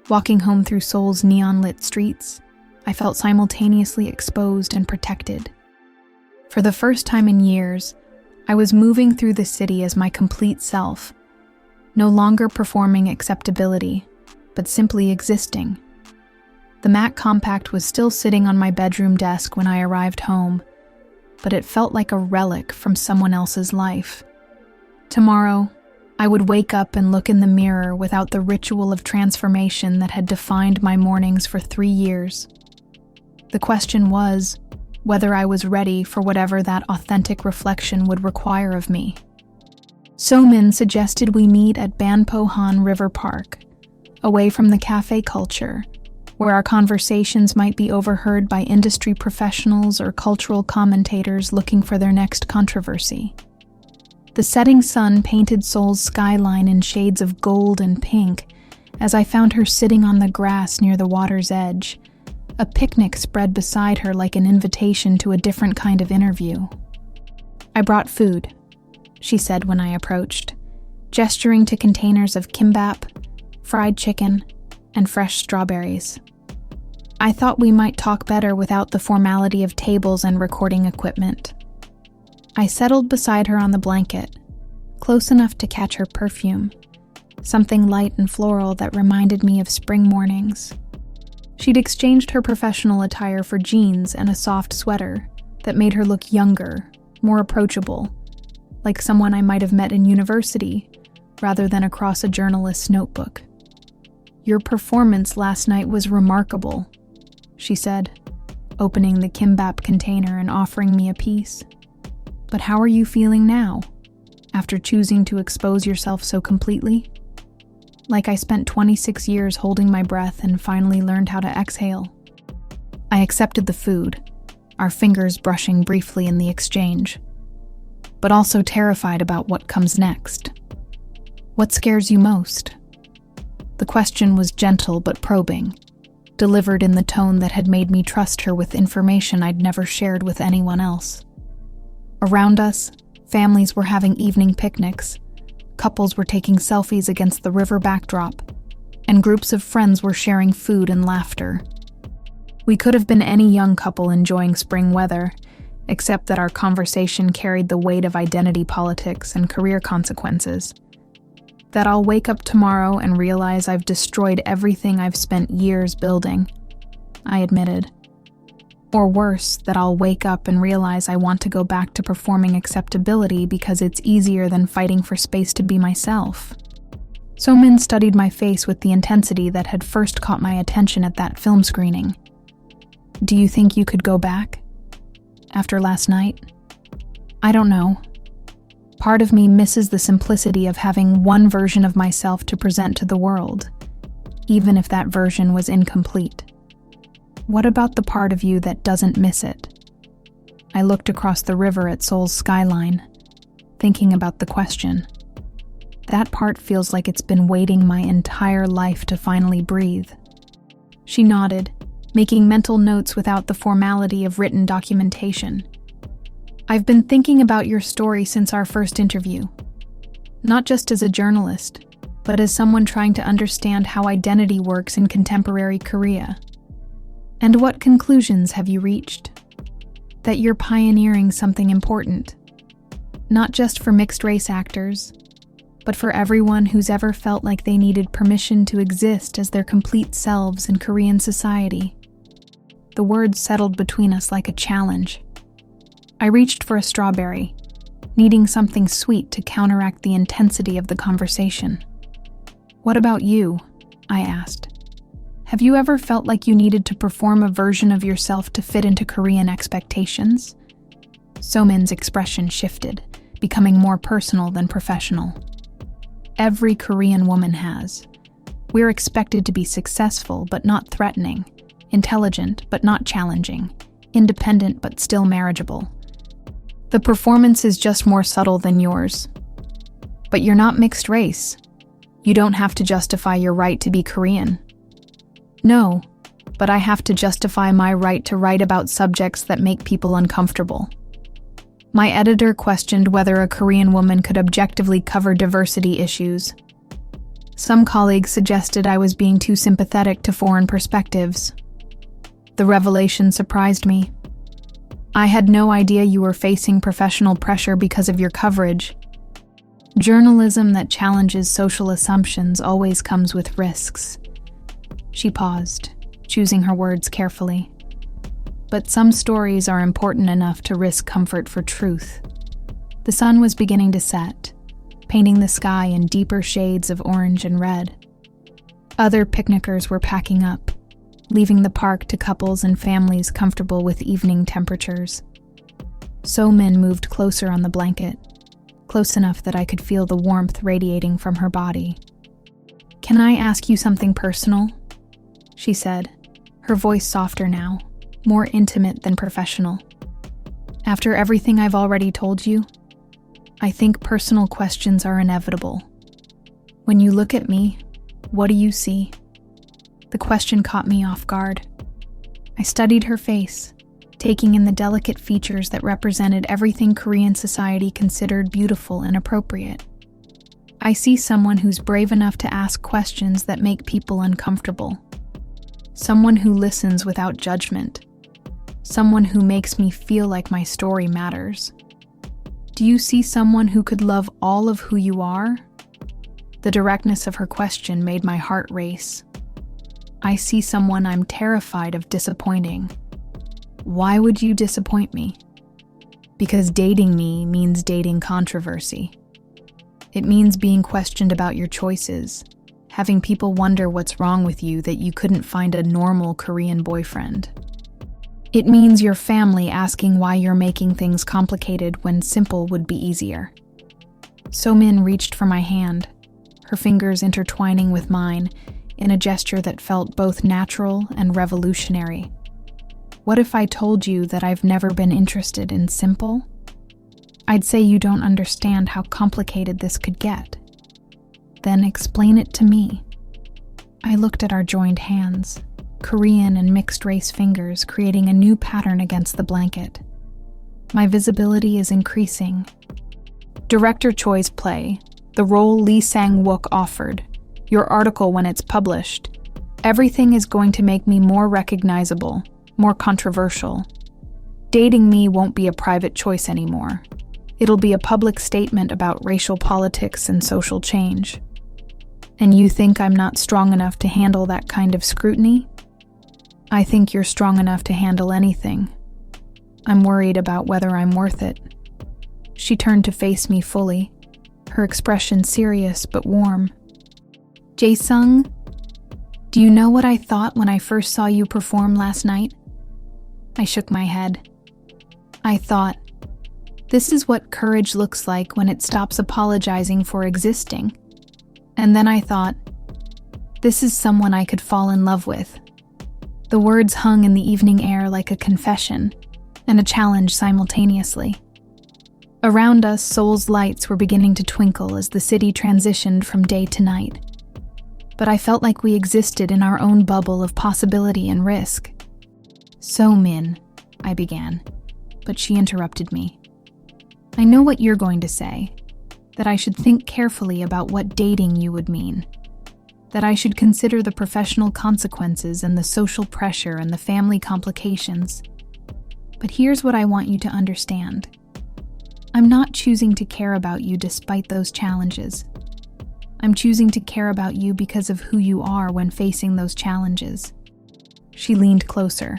A: Walking home through Seoul's neon-lit streets, I felt simultaneously exposed and protected. For the first time in years, I was moving through the city as my complete self, no longer performing acceptability, but simply existing. The Mac Compact was still sitting on my bedroom desk when I arrived home, but it felt like a relic from someone else's life. Tomorrow, I would wake up and look in the mirror without the ritual of transformation that had defined my mornings for 3 years. The question was, whether I was ready for whatever that authentic reflection would require of me. So-min suggested we meet at Banpo-han River Park, away from the cafe culture, where our conversations might be overheard by industry professionals or cultural commentators looking for their next controversy. The setting sun painted Seoul's skyline in shades of gold and pink as I found her sitting on the grass near the water's edge, a picnic spread beside her like an invitation to a different kind of interview. "I brought food," she said when I approached, gesturing to containers of kimbap, fried chicken, and fresh strawberries. I thought we might talk better without the formality of tables and recording equipment. I settled beside her on the blanket, close enough to catch her perfume, something light and floral that reminded me of spring mornings. She'd exchanged her professional attire for jeans and a soft sweater that made her look younger, more approachable, like someone I might have met in university rather than across a journalist's notebook. "Your performance last night was remarkable," she said, opening the kimbap container and offering me a piece. "But how are you feeling now, after choosing to expose yourself so completely?" Like I spent 26 years holding my breath and finally learned how to exhale. I accepted the food, our fingers brushing briefly in the exchange, but also terrified about what comes next. "What scares you most?" The question was gentle but probing, delivered in the tone that had made me trust her with information I'd never shared with anyone else. Around us, families were having evening picnics, couples were taking selfies against the river backdrop, and groups of friends were sharing food and laughter. We could have been any young couple enjoying spring weather, except that our conversation carried the weight of identity politics and career consequences. That I'll wake up tomorrow and realize I've destroyed everything I've spent years building, I admitted. Or worse, that I'll wake up and realize I want to go back to performing acceptability because it's easier than fighting for space to be myself. So-min studied my face with the intensity that had first caught my attention at that film screening. "Do you think you could go back? After last night?" "I don't know. Part of me misses the simplicity of having one version of myself to present to the world, even if that version was incomplete. What about the part of you that doesn't miss it?" I looked across the river at Seoul's skyline, thinking about the question. That part feels like it's been waiting my entire life to finally breathe. She nodded, making mental notes without the formality of written documentation. "I've been thinking about your story since our first interview. Not just as a journalist, but as someone trying to understand how identity works in contemporary Korea. And what conclusions have you reached? That you're pioneering something important, not just for mixed-race actors, but for everyone who's ever felt like they needed permission to exist as their complete selves in Korean society." The words settled between us like a challenge. I reached for a strawberry, needing something sweet to counteract the intensity of the conversation. "What about you?" I asked. "Have you ever felt like you needed to perform a version of yourself to fit into Korean expectations?" So-min's expression shifted, becoming more personal than professional. "Every Korean woman has. We're expected to be successful but not threatening, intelligent but not challenging, independent but still marriageable. The performance is just more subtle than yours. But you're not mixed race. You don't have to justify your right to be Korean." "No, but I have to justify my right to write about subjects that make people uncomfortable." My editor questioned whether a Korean woman could objectively cover diversity issues. Some colleagues suggested I was being too sympathetic to foreign perspectives. The revelation surprised me. "I had no idea you were facing professional pressure because of your coverage. Journalism that challenges social assumptions always comes with risks." She paused, choosing her words carefully. "But some stories are important enough to risk comfort for truth." The sun was beginning to set, painting the sky in deeper shades of orange and red. Other picnickers were packing up, leaving the park to couples and families comfortable with evening temperatures. So-min moved closer on the blanket, close enough that I could feel the warmth radiating from her body. "Can I ask you something personal?" she said, her voice softer now, more intimate than professional. "After everything I've already told you, I think personal questions are inevitable. When you look at me, what do you see?" The question caught me off guard. I studied her face, taking in the delicate features that represented everything Korean society considered beautiful and appropriate. I see someone who's brave enough to ask questions that make people uncomfortable. Someone who listens without judgment. Someone who makes me feel like my story matters. Do you see someone who could love all of who you are? The directness of her question made my heart race. I see someone I'm terrified of disappointing. Why would you disappoint me? Because dating me means dating controversy. It means being questioned about your choices, having people wonder what's wrong with you that you couldn't find a normal Korean boyfriend. It means your family asking why you're making things complicated when simple would be easier. So-min reached for my hand, her fingers intertwining with mine in a gesture that felt both natural and revolutionary. What if I told you that I've never been interested in simple? I'd say you don't understand how complicated this could get. Then explain it to me. I looked at our joined hands, Korean and mixed-race fingers creating a new pattern against the blanket. My visibility is increasing. Director Choi's play, the role Lee Sang-wook offered, your article when it's published, everything is going to make me more recognizable, more controversial. Dating me won't be a private choice anymore. It'll be a public statement about racial politics and social change. And you think I'm not strong enough to handle that kind of scrutiny? I think you're strong enough to handle anything. I'm worried about whether I'm worth it. She turned to face me fully, her expression serious but warm. "Jae-sung, do you know what I thought when I first saw you perform last night?" I shook my head. I thought, this is what courage looks like when it stops apologizing for existing. And then I thought, this is someone I could fall in love with. The words hung in the evening air like a confession and a challenge simultaneously. Around us, Seoul's lights were beginning to twinkle as the city transitioned from day to night. But I felt like we existed in our own bubble of possibility and risk. "So-min," I began, but she interrupted me. "I know what you're going to say, that I should think carefully about what dating you would mean, that I should consider the professional consequences and the social pressure and the family complications. But here's what I want you to understand. I'm not choosing to care about you despite those challenges. I'm choosing to care about you because of who you are when facing those challenges." She leaned closer,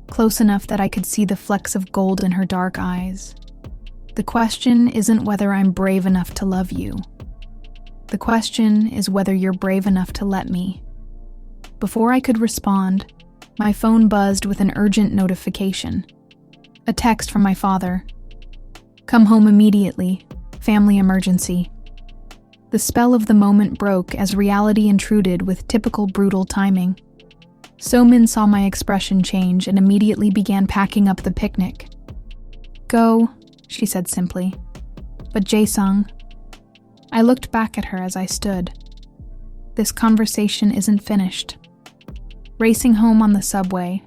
A: close enough that I could see the flecks of gold in her dark eyes. "The question isn't whether I'm brave enough to love you. The question is whether you're brave enough to let me." Before I could respond, my phone buzzed with an urgent notification. A text from my father. "Come home immediately. Family emergency." The spell of the moment broke as reality intruded with typical brutal timing. So-min saw my expression change and immediately began packing up the picnic. "Go," she said simply. "But Jae-sung." I looked back at her as I stood. This conversation isn't finished. Racing home on the subway,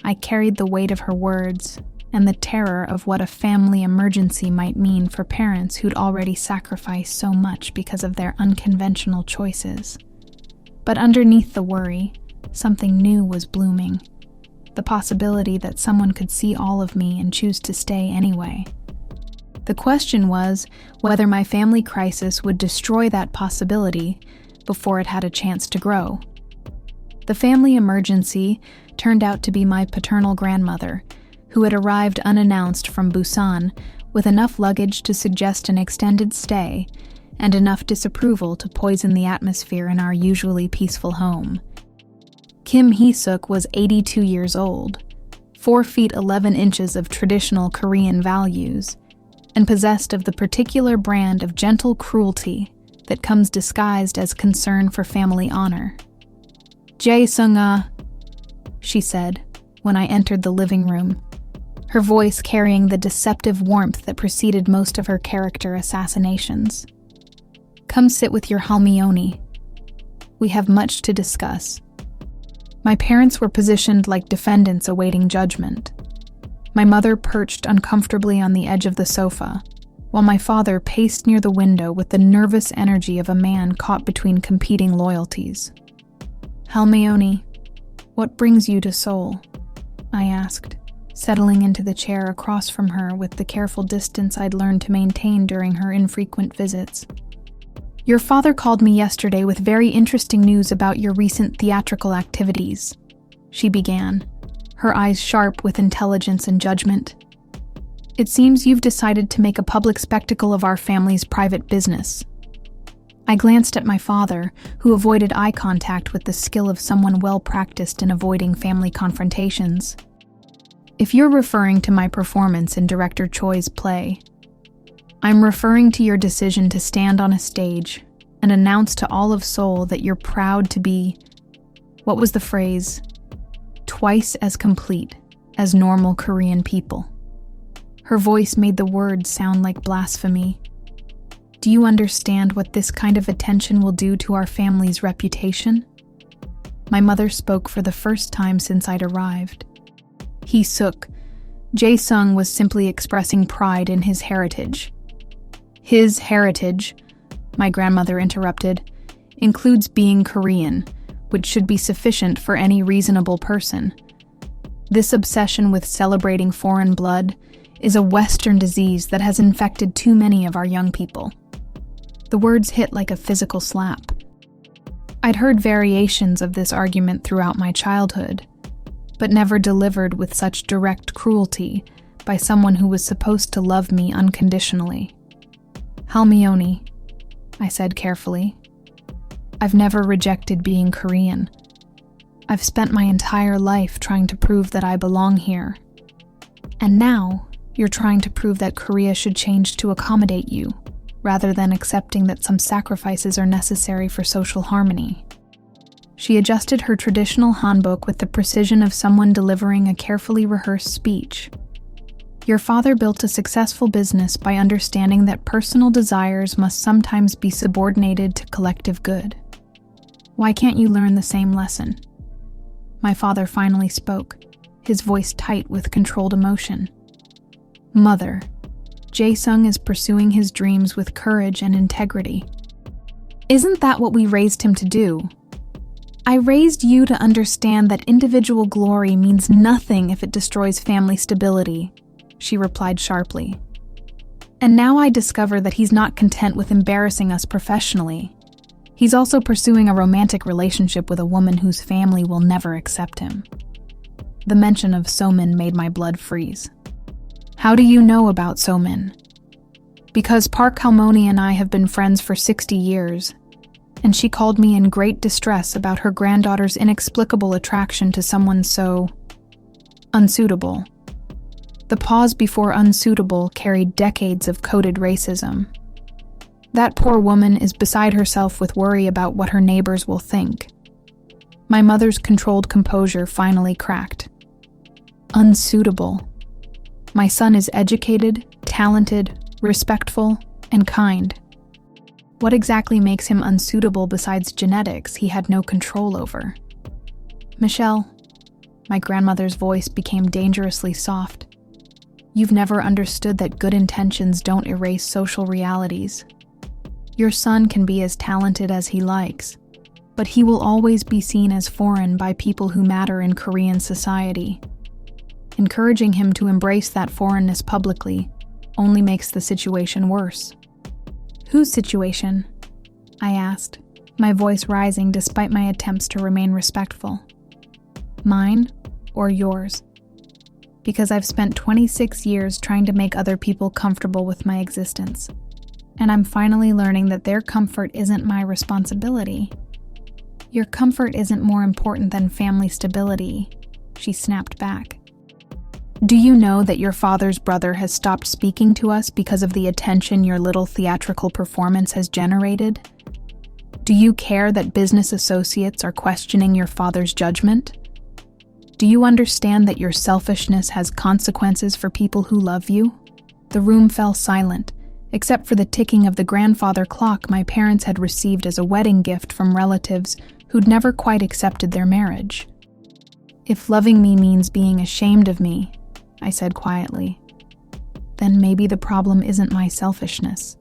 A: I carried the weight of her words and the terror of what a family emergency might mean for parents who'd already sacrificed so much because of their unconventional choices. But underneath the worry, something new was blooming. The possibility that someone could see all of me and choose to stay anyway. The question was whether my family crisis would destroy that possibility before it had a chance to grow. The family emergency turned out to be my paternal grandmother, who had arrived unannounced from Busan with enough luggage to suggest an extended stay and enough disapproval to poison the atmosphere in our usually peaceful home. Kim Hee-suk was 82 years old, 4 feet 11 inches of traditional Korean values, and possessed of the particular brand of gentle cruelty that comes disguised as concern for family honor. "Jae-sung-ah," she said when I entered the living room, her voice carrying the deceptive warmth that preceded most of her character assassinations. "Come sit with your Halmioni. We have much to discuss." My parents were positioned like defendants awaiting judgment. My mother perched uncomfortably on the edge of the sofa, while my father paced near the window with the nervous energy of a man caught between competing loyalties. "Halmioni, what brings you to Seoul?" I asked, settling into the chair across from her with the careful distance I'd learned to maintain during her infrequent visits. "Your father called me yesterday with very interesting news about your recent theatrical activities," she began, her eyes sharp with intelligence and judgment. "It seems you've decided to make a public spectacle of our family's private business." I glanced at my father, who avoided eye contact with the skill of someone well-practiced in avoiding family confrontations. "If you're referring to my performance in Director Choi's play, I'm referring to your decision to stand on a stage and announce to all of Seoul that you're proud to be, what was the phrase, twice as complete as normal Korean people." Her voice made the words sound like blasphemy. "Do you understand what this kind of attention will do to our family's reputation?" My mother spoke for the first time since I'd arrived. Hee-suk, Jae-sung was simply expressing pride in his heritage. "His heritage," my grandmother interrupted, "includes being Korean, which should be sufficient for any reasonable person. This obsession with celebrating foreign blood is a Western disease that has infected too many of our young people." The words hit like a physical slap. I'd heard variations of this argument throughout my childhood, but never delivered with such direct cruelty by someone who was supposed to love me unconditionally. "Halmioni," I said carefully, "I've never rejected being Korean. I've spent my entire life trying to prove that I belong here. And now, you're trying to prove that Korea should change to accommodate you, rather than accepting that some sacrifices are necessary for social harmony." She adjusted her traditional hanbok with the precision of someone delivering a carefully rehearsed speech. "Your father built a successful business by understanding that personal desires must sometimes be subordinated to collective good. Why can't you learn the same lesson?" My father finally spoke, his voice tight with controlled emotion. "Mother, Jae-sung is pursuing his dreams with courage and integrity. Isn't that what we raised him to do? I raised you to understand that individual glory means nothing if it destroys family stability," she replied sharply. "And now I discover that he's not content with embarrassing us professionally. He's also pursuing a romantic relationship with a woman whose family will never accept him." The mention of Somin made my blood freeze. "How do you know about Somin?" "Because Park Halmoni and I have been friends for 60 years, and she called me in great distress about her granddaughter's inexplicable attraction to someone so unsuitable." The pause before unsuitable carried decades of coded racism. "That poor woman is beside herself with worry about what her neighbors will think." My mother's controlled composure finally cracked. "Unsuitable. My son is educated, talented, respectful, and kind. What exactly makes him unsuitable besides genetics he had no control over?" "Michelle," my grandmother's voice became dangerously soft, "you've never understood that good intentions don't erase social realities. Your son can be as talented as he likes, but he will always be seen as foreign by people who matter in Korean society. Encouraging him to embrace that foreignness publicly only makes the situation worse." "Whose situation?" I asked, my voice rising despite my attempts to remain respectful. "Mine or yours? Because I've spent 26 years trying to make other people comfortable with my existence, and I'm finally learning that their comfort isn't my responsibility. Your comfort isn't more important than family stability, she snapped back. Do you know that your father's brother has stopped speaking to us because of the attention your little theatrical performance has generated? Do you care that business associates are questioning your father's judgment? Do you understand that your selfishness has consequences for people who love you? The room fell silent, except for the ticking of the grandfather clock my parents had received as a wedding gift from relatives who'd never quite accepted their marriage. If loving me means being ashamed of me, I said quietly, then maybe the problem isn't my selfishness.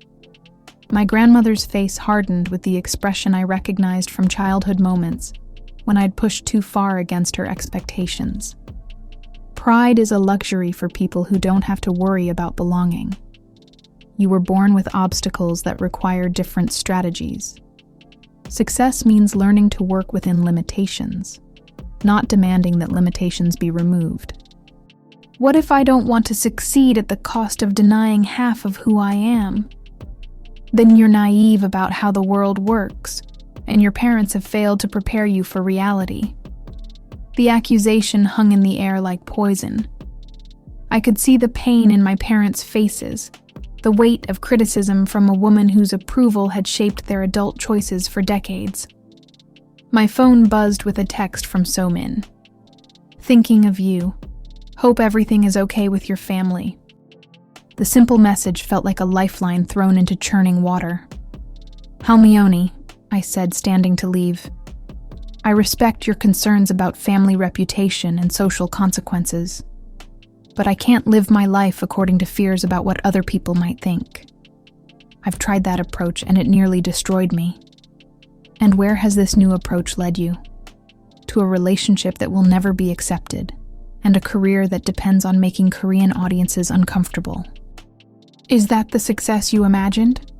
A: My grandmother's face hardened with the expression I recognized from childhood moments when I'd pushed too far against her expectations. Pride is a luxury for people who don't have to worry about belonging. You were born with obstacles that require different strategies. Success means learning to work within limitations, not demanding that limitations be removed. What if I don't want to succeed at the cost of denying half of who I am? Then you're naive about how the world works, and your parents have failed to prepare you for reality. The accusation hung in the air like poison. I could see the pain in my parents' faces, the weight of criticism from a woman whose approval had shaped their adult choices for decades. My phone buzzed with a text from So-min. Thinking of you. Hope everything is okay with your family. The simple message felt like a lifeline thrown into churning water. Halmione, I said, standing to leave. I respect your concerns about family reputation and social consequences, but I can't live my life according to fears about what other people might think. I've tried that approach and it nearly destroyed me. And where has this new approach led you? To a relationship that will never be accepted, and a career that depends on making Korean audiences uncomfortable. Is that the success you imagined?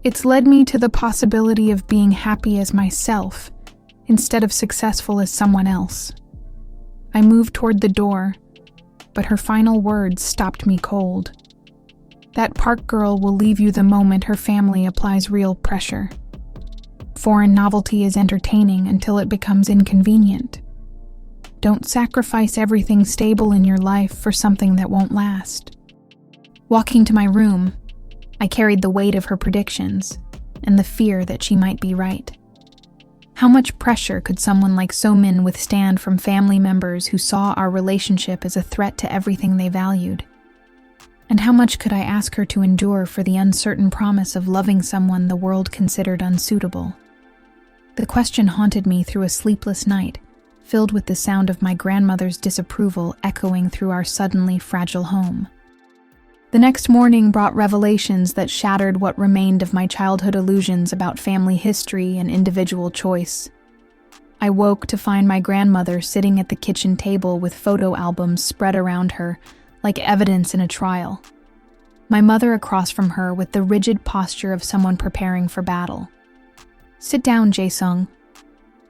A: It's led me to the possibility of being happy as myself, instead of successful as someone else. I moved toward the door, but her final words stopped me cold. That park girl will leave you the moment her family applies real pressure. Foreign novelty is entertaining until it becomes inconvenient. Don't sacrifice everything stable in your life for something that won't last. Walking to my room, I carried the weight of her predictions and the fear that she might be right. How much pressure could someone like So-min withstand from family members who saw our relationship as a threat to everything they valued? And how much could I ask her to endure for the uncertain promise of loving someone the world considered unsuitable? The question haunted me through a sleepless night, filled with the sound of my grandmother's disapproval echoing through our suddenly fragile home. The next morning brought revelations that shattered what remained of my childhood illusions about family history and individual choice. I woke to find my grandmother sitting at the kitchen table with photo albums spread around her, like evidence in a trial. My mother across from her with the rigid posture of someone preparing for battle. "Sit down, Jae-sung,"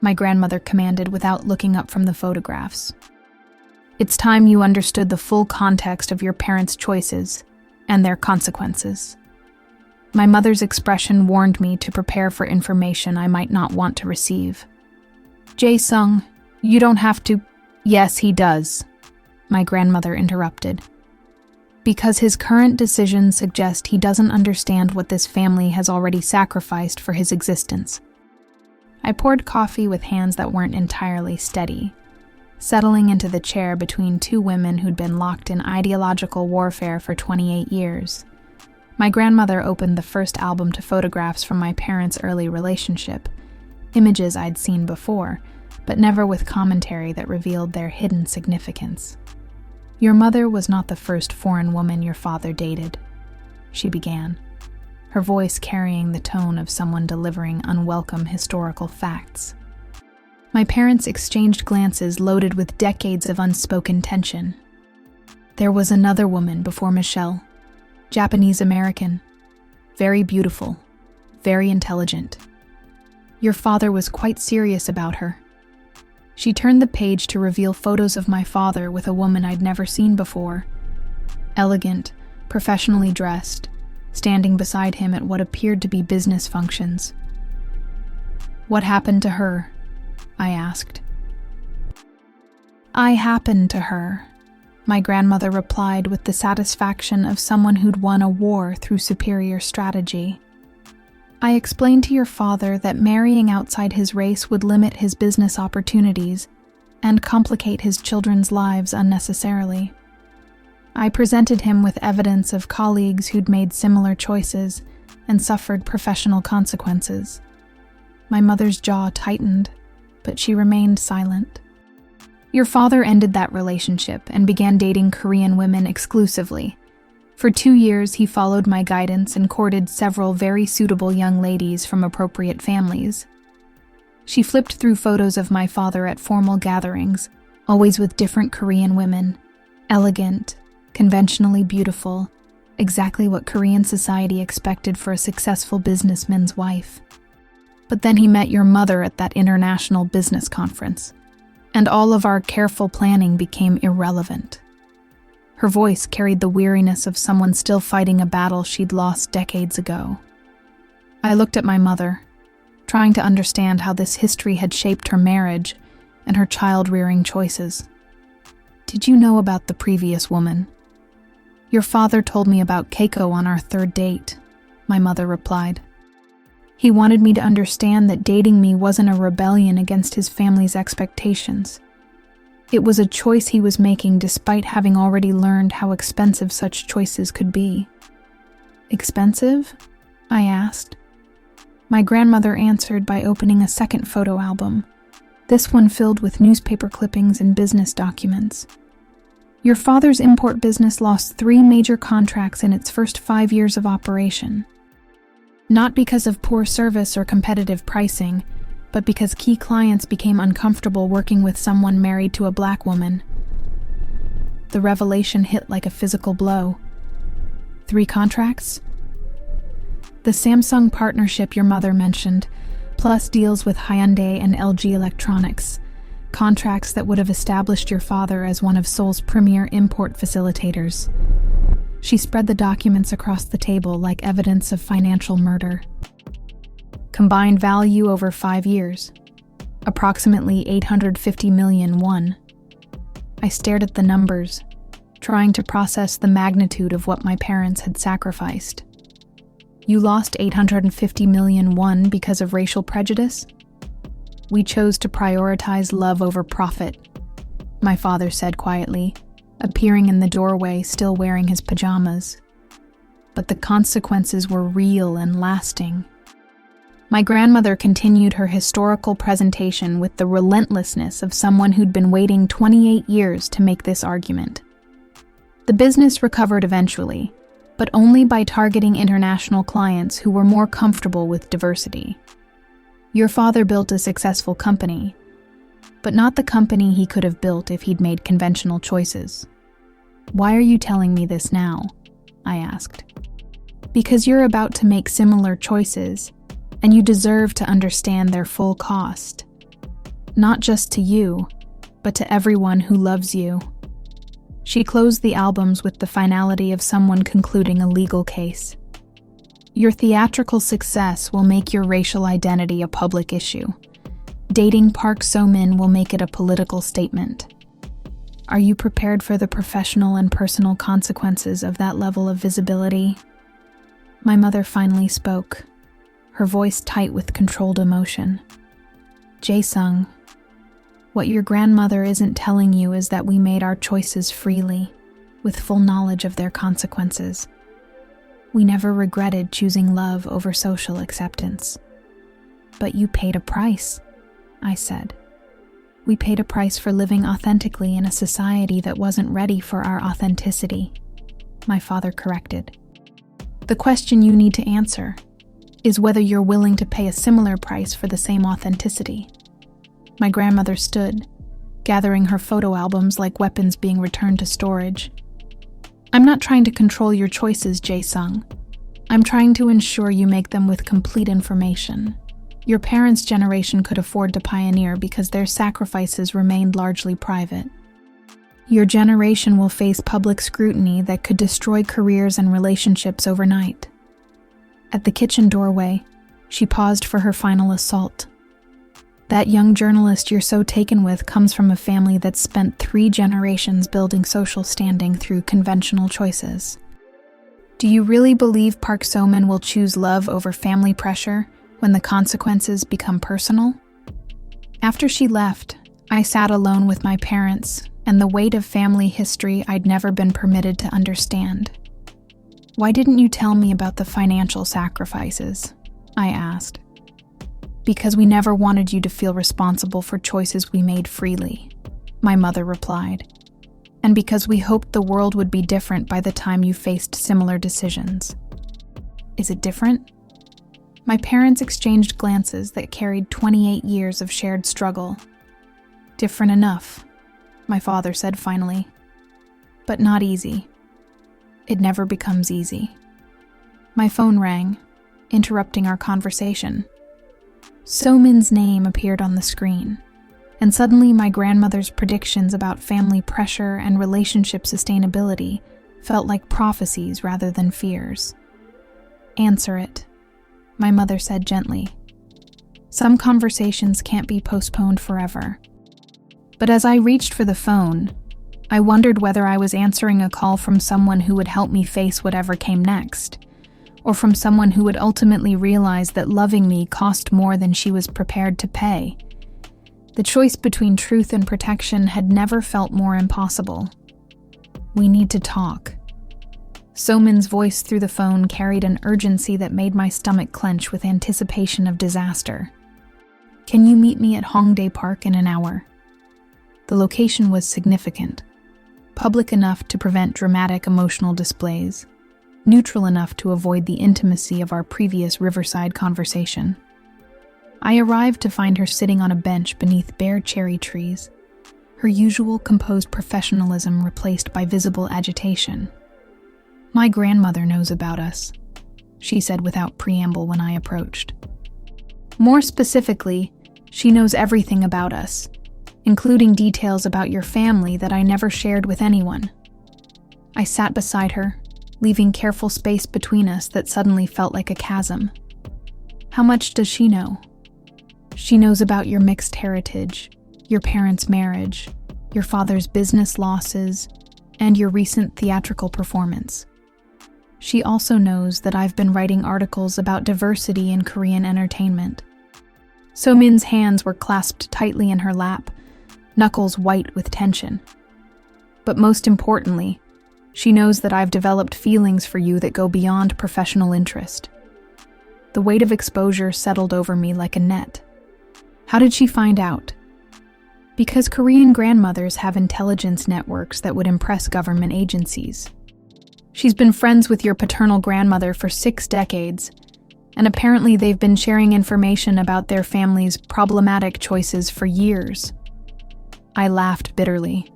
A: my grandmother commanded without looking up from the photographs. "It's time you understood the full context of your parents' choices and their consequences." My mother's expression warned me to prepare for information I might not want to receive. "Jae-sung, you don't have to—" "Yes, he does," my grandmother interrupted. "Because his current decisions suggest he doesn't understand what this family has already sacrificed for his existence." I poured coffee with hands that weren't entirely steady, settling into the chair between two women who'd been locked in ideological warfare for 28 years. My grandmother opened the first album to photographs from my parents' early relationship, images I'd seen before, but never with commentary that revealed their hidden significance. "Your mother was not the first foreign woman your father dated," she began, her voice carrying the tone of someone delivering unwelcome historical facts. My parents exchanged glances loaded with decades of unspoken tension. "There was another woman before Michelle, Japanese-American, very beautiful, very intelligent. Your father was quite serious about her." She turned the page to reveal photos of my father with a woman I'd never seen before. Elegant, professionally dressed, standing beside him at what appeared to be business functions. "What happened to her?" I asked. I happened to her, my grandmother replied with the satisfaction of someone who'd won a war through superior strategy. I explained to your father that marrying outside his race would limit his business opportunities and complicate his children's lives unnecessarily. I presented him with evidence of colleagues who'd made similar choices and suffered professional consequences. My mother's jaw tightened, but she remained silent. Your father ended that relationship and began dating Korean women exclusively. For 2 years, he followed my guidance and courted several very suitable young ladies from appropriate families. She flipped through photos of my father at formal gatherings, always with different Korean women, elegant, conventionally beautiful, exactly what Korean society expected for a successful businessman's wife. But then he met your mother at that international business conference, and all of our careful planning became irrelevant. Her voice carried the weariness of someone still fighting a battle she'd lost decades ago. I looked at my mother, trying to understand how this history had shaped her marriage and her child-rearing choices. Did you know about the previous woman? Your father told me about Keiko on our 3rd date, my mother replied. He wanted me to understand that dating me wasn't a rebellion against his family's expectations. It was a choice he was making despite having already learned how expensive such choices could be. Expensive? I asked. My grandmother answered by opening a second photo album, this one filled with newspaper clippings and business documents. Your father's import business lost 3 major contracts in its first 5 years of operation. Not because of poor service or competitive pricing, but because key clients became uncomfortable working with someone married to a black woman. The revelation hit like a physical blow. 3 contracts? The Samsung partnership your mother mentioned, plus deals with Hyundai and LG Electronics, contracts that would have established your father as one of Seoul's premier import facilitators. She spread the documents across the table like evidence of financial murder. Combined value over 5 years, approximately 850 million won. I stared at the numbers, trying to process the magnitude of what my parents had sacrificed. You lost 850 million won because of racial prejudice? We chose to prioritize love over profit, my father said quietly, appearing in the doorway still wearing his pajamas. But the consequences were real and lasting. My grandmother continued her historical presentation with the relentlessness of someone who'd been waiting 28 years to make this argument. The business recovered eventually, but only by targeting international clients who were more comfortable with diversity. Your father built a successful company, but not the company he could have built if he'd made conventional choices. Why are you telling me this now? I asked. Because you're about to make similar choices, and you deserve to understand their full cost. Not just to you, but to everyone who loves you. She closed the albums with the finality of someone concluding a legal case. Your theatrical success will make your racial identity a public issue. Dating Park So-min will make it a political statement. Are you prepared for the professional and personal consequences of that level of visibility? My mother finally spoke, her voice tight with controlled emotion. Jae-sung, what your grandmother isn't telling you is that we made our choices freely, with full knowledge of their consequences. We never regretted choosing love over social acceptance. But you paid a price, I said. We paid a price for living authentically in a society that wasn't ready for our authenticity, my father corrected. The question you need to answer is whether you're willing to pay a similar price for the same authenticity. My grandmother stood, gathering her photo albums like weapons being returned to storage. I'm not trying to control your choices, Jae-sung. I'm trying to ensure you make them with complete information. Your parents' generation could afford to pioneer because their sacrifices remained largely private. Your generation will face public scrutiny that could destroy careers and relationships overnight. At the kitchen doorway, she paused for her final assault. That young journalist you're so taken with comes from a family that's spent 3 generations building social standing through conventional choices. Do you really believe Park So-min will choose love over family pressure when the consequences become personal? After she left, I sat alone with my parents and the weight of family history I'd never been permitted to understand. "Why didn't you tell me about the financial sacrifices?" I asked. "Because we never wanted you to feel responsible for choices we made freely," my mother replied. "And because we hoped the world would be different by the time you faced similar decisions." "Is it different?" My parents exchanged glances that carried 28 years of shared struggle. "Different enough," my father said finally. "But not easy. It never becomes easy." My phone rang, interrupting our conversation. So-min's name appeared on the screen, and suddenly my grandmother's predictions about family pressure and relationship sustainability felt like prophecies rather than fears. "Answer it," my mother said gently. "Some conversations can't be postponed forever." But as I reached for the phone, I wondered whether I was answering a call from someone who would help me face whatever came next, or from someone who would ultimately realize that loving me cost more than she was prepared to pay. The choice between truth and protection had never felt more impossible. "We need to talk." So-min's voice through the phone carried an urgency that made my stomach clench with anticipation of disaster. "Can you meet me at Hongdae Park in an hour?" The location was significant, public enough to prevent dramatic emotional displays, neutral enough to avoid the intimacy of our previous riverside conversation. I arrived to find her sitting on a bench beneath bare cherry trees, her usual composed professionalism replaced by visible agitation. "My grandmother knows about us," she said without preamble when I approached. "More specifically, she knows everything about us, including details about your family that I never shared with anyone." I sat beside her, leaving careful space between us that suddenly felt like a chasm. "How much does she know?" "She knows about your mixed heritage, your parents' marriage, your father's business losses, and your recent theatrical performance. She also knows that I've been writing articles about diversity in Korean entertainment." So-min's hands were clasped tightly in her lap, knuckles white with tension. "But most importantly, she knows that I've developed feelings for you that go beyond professional interest." The weight of exposure settled over me like a net. How did she find out? Because Korean grandmothers have intelligence networks that would impress government agencies. She's been friends with your paternal grandmother for 6 decades, and apparently they've been sharing information about their family's problematic choices for years. I laughed bitterly.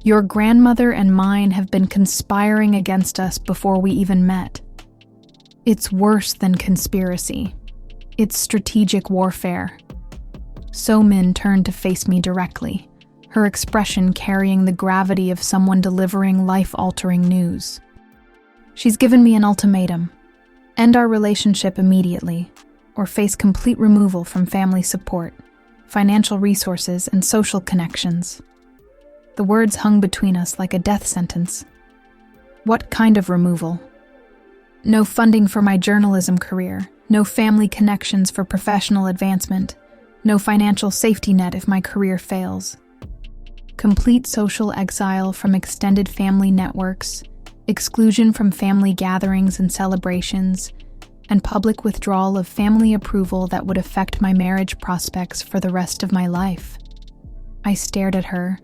A: "Your grandmother and mine have been conspiring against us before we even met. It's worse than conspiracy. It's strategic warfare." So-min turned to face me directly, her expression carrying the gravity of someone delivering life-altering news. "She's given me an ultimatum. End our relationship immediately, or face complete removal from family support, financial resources, and social connections." The words hung between us like a death sentence. "What kind of removal?" "No funding for my journalism career, no family connections for professional advancement, no financial safety net if my career fails. Complete social exile from extended family networks, exclusion from family gatherings and celebrations, and public withdrawal of family approval that would affect my marriage prospects for the rest of my life." I stared at her,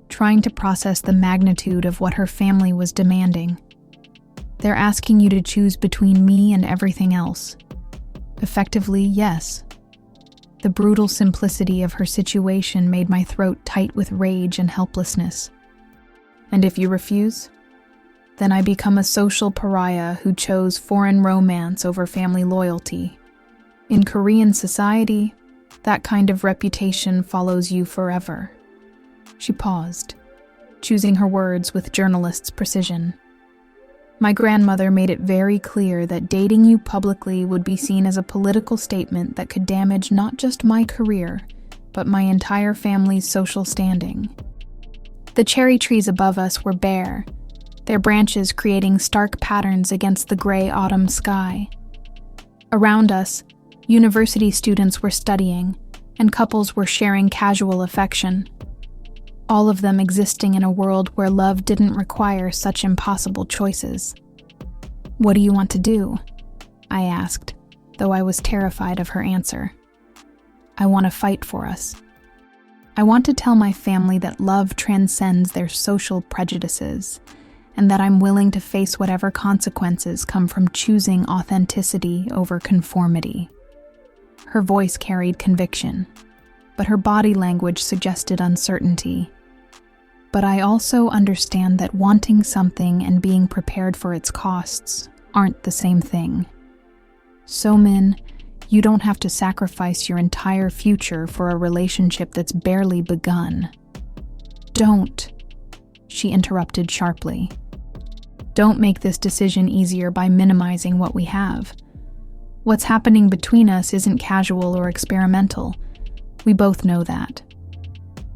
A: trying to process the magnitude of what her family was demanding. "They're asking you to choose between me and everything else." Effectively, yes. The brutal simplicity of her situation made my throat tight with rage and helplessness. "And if you refuse? Then I become a social pariah who chose foreign romance over family loyalty. In Korean society, that kind of reputation follows you forever." She paused, choosing her words with journalist's precision. My grandmother made it very clear that dating you publicly would be seen as a political statement that could damage not just my career, but my entire family's social standing. The cherry trees above us were bare, their branches creating stark patterns against the gray autumn sky. Around us, university students were studying, and couples were sharing casual affection, all of them existing in a world where love didn't require such impossible choices. "What do you want to do?" I asked, though I was terrified of her answer. "I want to fight for us. I want to tell my family that love transcends their social prejudices, and that I'm willing to face whatever consequences come from choosing authenticity over conformity." Her voice carried conviction, but her body language suggested uncertainty. "But I also understand that wanting something and being prepared for its costs aren't the same thing. So-min, you don't have to sacrifice your entire future for a relationship that's barely begun." "Don't," she interrupted sharply. "Don't make this decision easier by minimizing what we have. What's happening between us isn't casual or experimental. We both know that."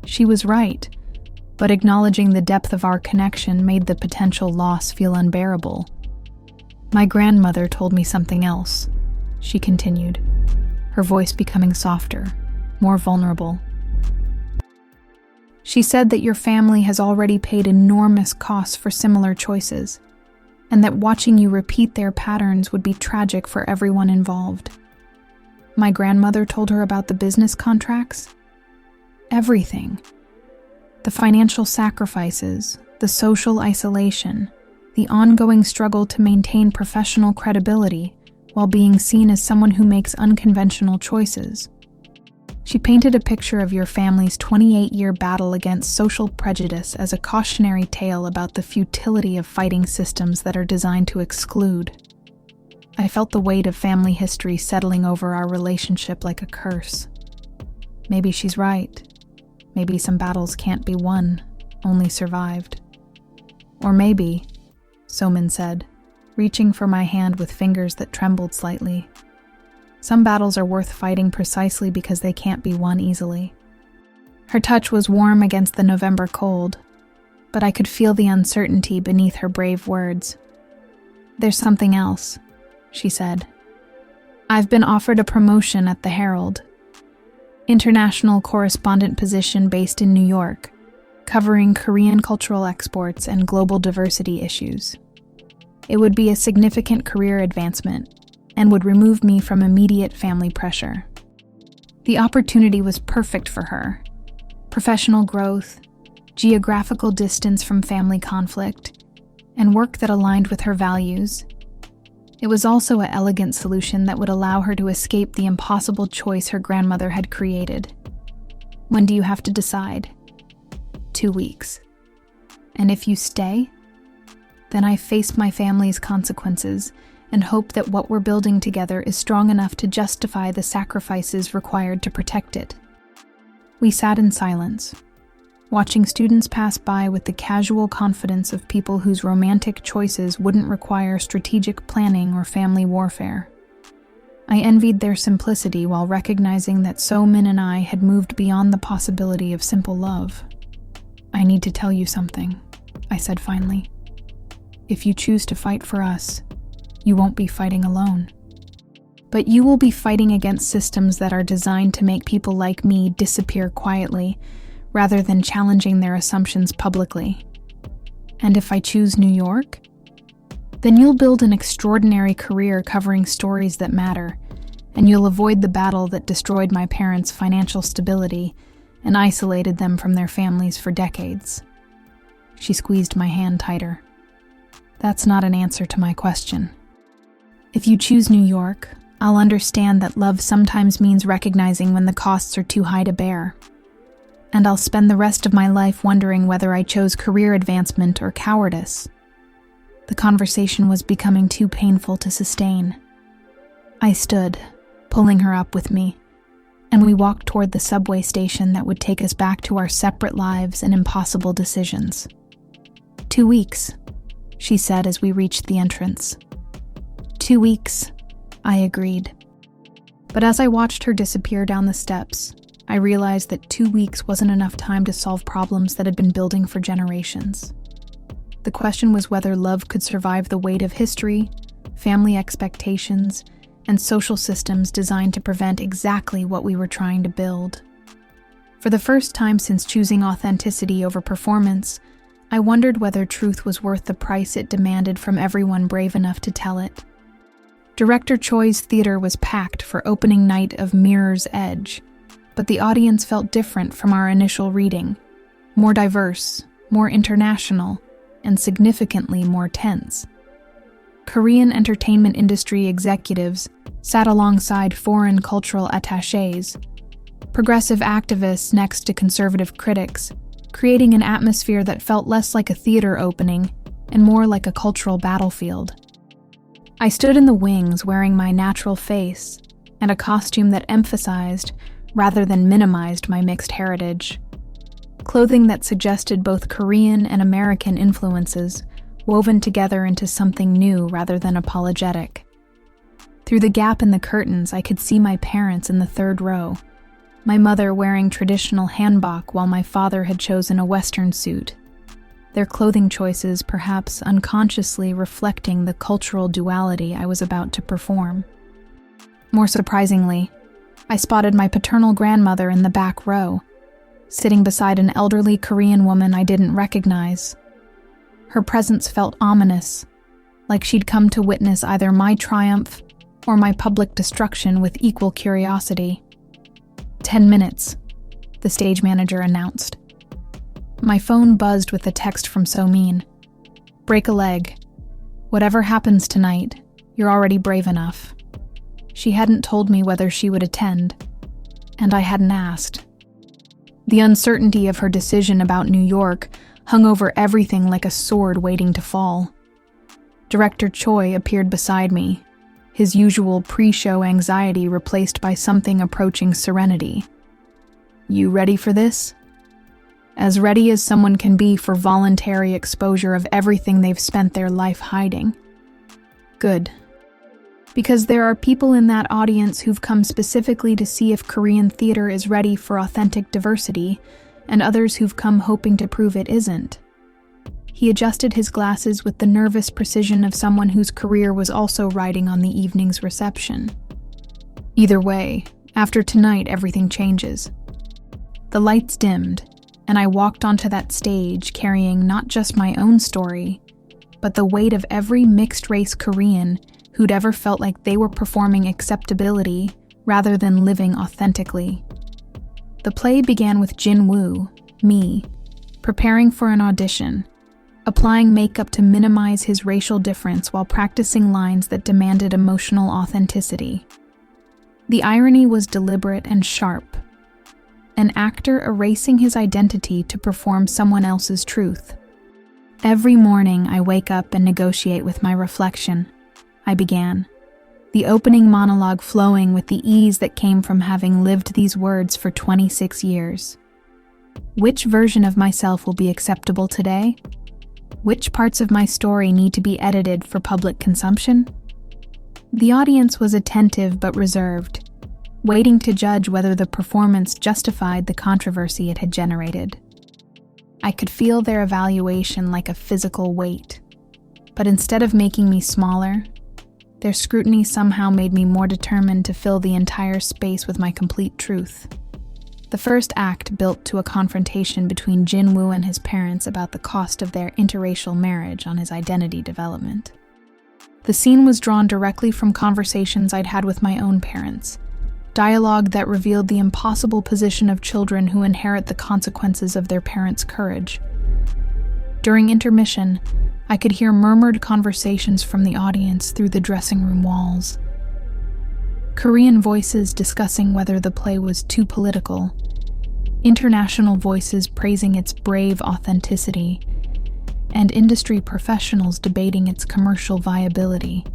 A: She was right, but acknowledging the depth of our connection made the potential loss feel unbearable. "My grandmother told me something else," she continued, her voice becoming softer, more vulnerable. "She said that your family has already paid enormous costs for similar choices, and that watching you repeat their patterns would be tragic for everyone involved." My grandmother told her about the business contracts? Everything. The financial sacrifices, the social isolation, the ongoing struggle to maintain professional credibility while being seen as someone who makes unconventional choices. She painted a picture of your family's 28-year battle against social prejudice as a cautionary tale about the futility of fighting systems that are designed to exclude. I felt the weight of family history settling over our relationship like a curse. Maybe she's right. Maybe some battles can't be won, only survived. Or maybe, So-min said, reaching for my hand with fingers that trembled slightly, some battles are worth fighting precisely because they can't be won easily. Her touch was warm against the November cold, but I could feel the uncertainty beneath her brave words. "There's something else," she said. "I've been offered a promotion at the Herald. International correspondent position based in New York, covering Korean cultural exports and global diversity issues. It would be a significant career advancement and would remove me from immediate family pressure." The opportunity was perfect for her. Professional growth, geographical distance from family conflict, and work that aligned with her values. It was also an elegant solution that would allow her to escape the impossible choice her grandmother had created. "When do you have to decide?" 2 weeks. "And if you stay?" "Then I face my family's consequences and hope that what we're building together is strong enough to justify the sacrifices required to protect it." We sat in silence, watching students pass by with the casual confidence of people whose romantic choices wouldn't require strategic planning or family warfare. I envied their simplicity while recognizing that So-min and I had moved beyond the possibility of simple love. "I need to tell you something," I said finally. "If you choose to fight for us, you won't be fighting alone. But you will be fighting against systems that are designed to make people like me disappear quietly, rather than challenging their assumptions publicly. And if I choose New York, then you'll build an extraordinary career covering stories that matter, and you'll avoid the battle that destroyed my parents' financial stability and isolated them from their families for decades." She squeezed my hand tighter. "That's not an answer to my question. If you choose New York, I'll understand that love sometimes means recognizing when the costs are too high to bear. And I'll spend the rest of my life wondering whether I chose career advancement or cowardice." The conversation was becoming too painful to sustain. I stood, pulling her up with me, and we walked toward the subway station that would take us back to our separate lives and impossible decisions. 2 weeks, she said as we reached the entrance. 2 weeks, I agreed. But as I watched her disappear down the steps, I realized that 2 weeks wasn't enough time to solve problems that had been building for generations. The question was whether love could survive the weight of history, family expectations, and social systems designed to prevent exactly what we were trying to build. For the first time since choosing authenticity over performance, I wondered whether truth was worth the price it demanded from everyone brave enough to tell it. Director Choi's theater was packed for opening night of Mirror's Edge, but the audience felt different from our initial reading, more diverse, more international, and significantly more tense. Korean entertainment industry executives sat alongside foreign cultural attachés, progressive activists next to conservative critics, creating an atmosphere that felt less like a theater opening and more like a cultural battlefield. I stood in the wings wearing my natural face and a costume that emphasized, rather than minimized, my mixed heritage. Clothing that suggested both Korean and American influences, woven together into something new rather than apologetic. Through the gap in the curtains, I could see my parents in the third row, my mother wearing traditional hanbok while my father had chosen a Western suit, their clothing choices perhaps unconsciously reflecting the cultural duality I was about to perform. More surprisingly, I spotted my paternal grandmother in the back row, sitting beside an elderly Korean woman I didn't recognize. Her presence felt ominous, like she'd come to witness either my triumph or my public destruction with equal curiosity. 10 minutes, the stage manager announced. My phone buzzed with a text from So-min. Break a leg. Whatever happens tonight, you're already brave enough. She hadn't told me whether she would attend, and I hadn't asked. The uncertainty of her decision about New York hung over everything like a sword waiting to fall. Director Choi appeared beside me, his usual pre-show anxiety replaced by something approaching serenity. You ready for this? As ready as someone can be for voluntary exposure of everything they've spent their life hiding. Good. Because there are people in that audience who've come specifically to see if Korean theater is ready for authentic diversity, and others who've come hoping to prove it isn't. He adjusted his glasses with the nervous precision of someone whose career was also riding on the evening's reception. Either way, after tonight everything changes. The lights dimmed, and I walked onto that stage carrying not just my own story, but the weight of every mixed-race Korean who'd ever felt like they were performing acceptability rather than living authentically. The play began with Jin-woo, me, preparing for an audition, applying makeup to minimize his racial difference while practicing lines that demanded emotional authenticity. The irony was deliberate and sharp. An actor erasing his identity to perform someone else's truth. Every morning I wake up and negotiate with my reflection, I began, the opening monologue flowing with the ease that came from having lived these words for 26 years. Which version of myself will be acceptable today? Which parts of my story need to be edited for public consumption? The audience was attentive but reserved, waiting to judge whether the performance justified the controversy it had generated. I could feel their evaluation like a physical weight, but instead of making me smaller, their scrutiny somehow made me more determined to fill the entire space with my complete truth. The first act built to a confrontation between Jin-woo and his parents about the cost of their interracial marriage on his identity development. The scene was drawn directly from conversations I'd had with my own parents, dialogue that revealed the impossible position of children who inherit the consequences of their parents' courage. During intermission, I could hear murmured conversations from the audience through the dressing room walls. Korean voices discussing whether the play was too political, international voices praising its brave authenticity, and industry professionals debating its commercial viability.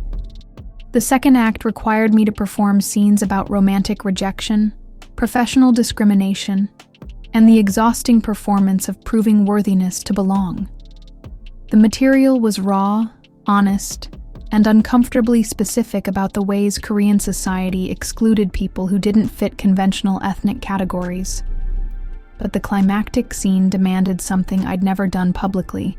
A: The second act required me to perform scenes about romantic rejection, professional discrimination, and the exhausting performance of proving worthiness to belong. The material was raw, honest, and uncomfortably specific about the ways Korean society excluded people who didn't fit conventional ethnic categories. But the climactic scene demanded something I'd never done publicly,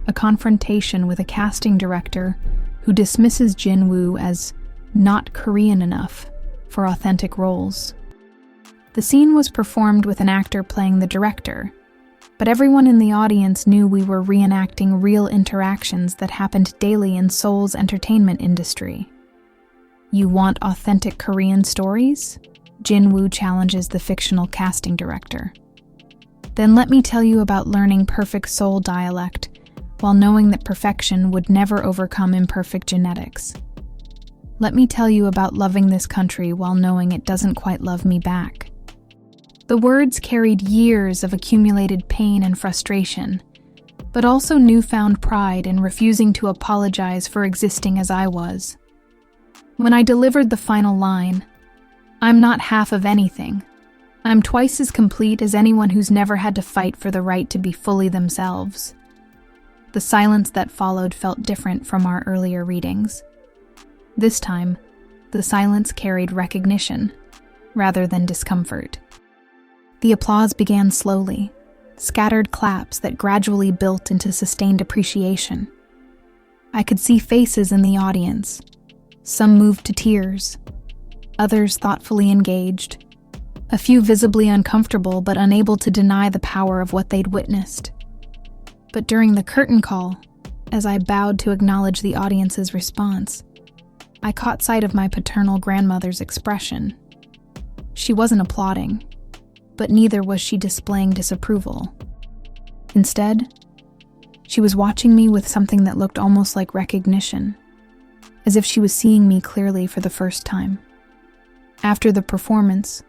A: a confrontation with a casting director who dismisses Jin-woo as not Korean enough for authentic roles. The scene was performed with an actor playing the director, but everyone in the audience knew we were reenacting real interactions that happened daily in Seoul's entertainment industry. You want authentic Korean stories? Jin-woo challenges the fictional casting director. Then let me tell you about learning perfect Seoul dialect while knowing that perfection would never overcome imperfect genetics. Let me tell you about loving this country while knowing it doesn't quite love me back. The words carried years of accumulated pain and frustration, but also newfound pride in refusing to apologize for existing as I was. When I delivered the final line, "I'm not half of anything. I'm twice as complete as anyone who's never had to fight for the right to be fully themselves," the silence that followed felt different from our earlier readings. This time, the silence carried recognition rather than discomfort. The applause began slowly, scattered claps that gradually built into sustained appreciation. I could see faces in the audience, some moved to tears, others thoughtfully engaged, a few visibly uncomfortable but unable to deny the power of what they'd witnessed. But during the curtain call, as I bowed to acknowledge the audience's response, I caught sight of my paternal grandmother's expression. She wasn't applauding, but neither was she displaying disapproval. Instead, she was watching me with something that looked almost like recognition, as if she was seeing me clearly for the first time. After the performance,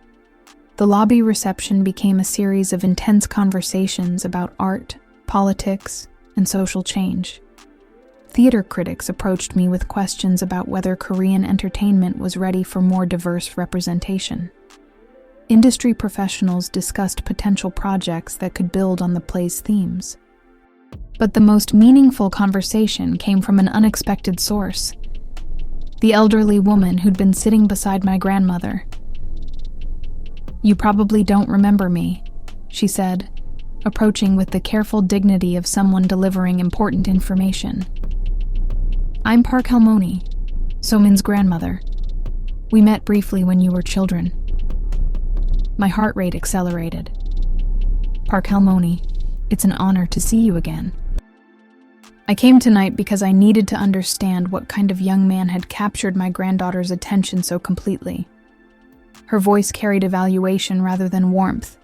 A: the lobby reception became a series of intense conversations about art, politics, and social change. Theater critics approached me with questions about whether Korean entertainment was ready for more diverse representation. Industry professionals discussed potential projects that could build on the play's themes. But the most meaningful conversation came from an unexpected source: the elderly woman who'd been sitting beside my grandmother. "You probably don't remember me," she said, approaching with the careful dignity of someone delivering important information. "I'm Park Halmoni, Somin's grandmother. We met briefly when you were children." My heart rate accelerated. "Park Halmoni, it's an honor to see you again. I came tonight because I needed to understand what kind of young man had captured my granddaughter's attention so completely." Her voice carried evaluation rather than warmth,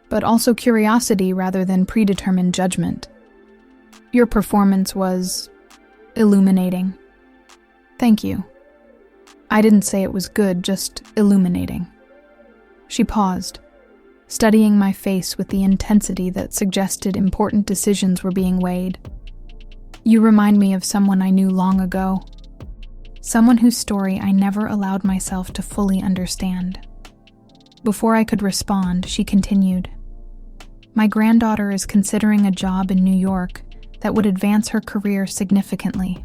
A: but also curiosity rather than predetermined judgment. "Your performance was illuminating." "Thank you. I didn't say it was good, just illuminating." She paused, studying my face with the intensity that suggested important decisions were being weighed. "You remind me of someone I knew long ago, someone whose story I never allowed myself to fully understand." Before I could respond, she continued, "My granddaughter is considering a job in New York that would advance her career significantly.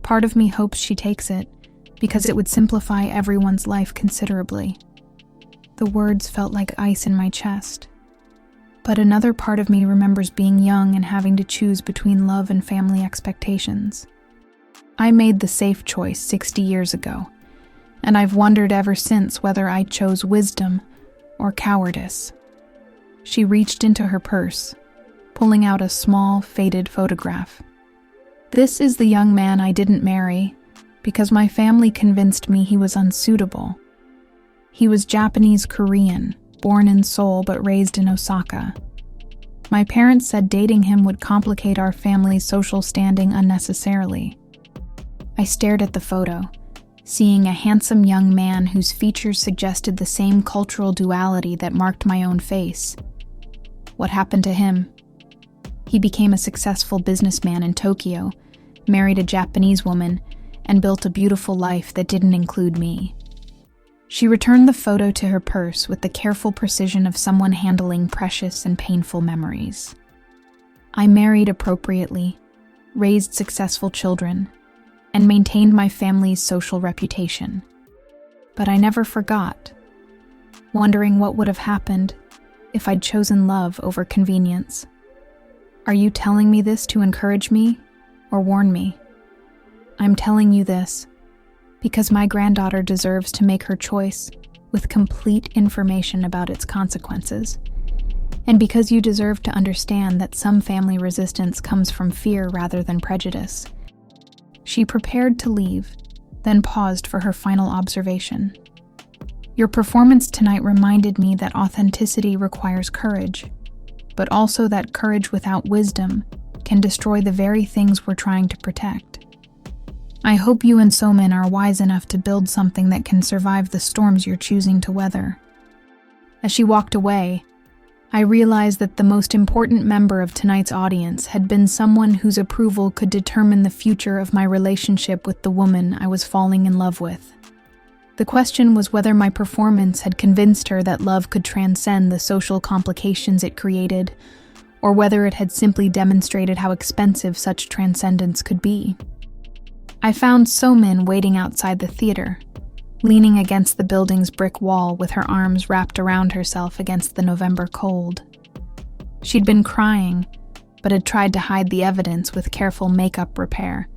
A: Part of me hopes she takes it because it would simplify everyone's life considerably." The words felt like ice in my chest. But another part of me remembers being young and having to choose between love and family expectations. I made the safe choice 60 years ago, and I've wondered ever since whether I chose wisdom or cowardice. She reached into her purse, pulling out a small, faded photograph. "This is the young man I didn't marry because my family convinced me he was unsuitable. He was Japanese Korean, born in Seoul but raised in Osaka. My parents said dating him would complicate our family's social standing unnecessarily." I stared at the photo, seeing a handsome young man whose features suggested the same cultural duality that marked my own face. What happened to him? He became a successful businessman in Tokyo, married a Japanese woman, and built a beautiful life that didn't include me. She returned the photo to her purse with the careful precision of someone handling precious and painful memories. I married appropriately, raised successful children, and maintained my family's social reputation. But I never forgot, wondering what would have happened if I'd chosen love over convenience. Are you telling me this to encourage me or warn me? I'm telling you this because my granddaughter deserves to make her choice with complete information about its consequences, and because you deserve to understand that some family resistance comes from fear rather than prejudice. She prepared to leave, then paused for her final observation. Your performance tonight reminded me that authenticity requires courage, but also that courage without wisdom can destroy the very things we're trying to protect. I hope you and Somin are wise enough to build something that can survive the storms you're choosing to weather. As she walked away, I realized that the most important member of tonight's audience had been someone whose approval could determine the future of my relationship with the woman I was falling in love with. The question was whether my performance had convinced her that love could transcend the social complications it created, or whether it had simply demonstrated how expensive such transcendence could be. I found Somin waiting outside the theater, leaning against the building's brick wall with her arms wrapped around herself against the November cold. She'd been crying, but had tried to hide the evidence with careful makeup repair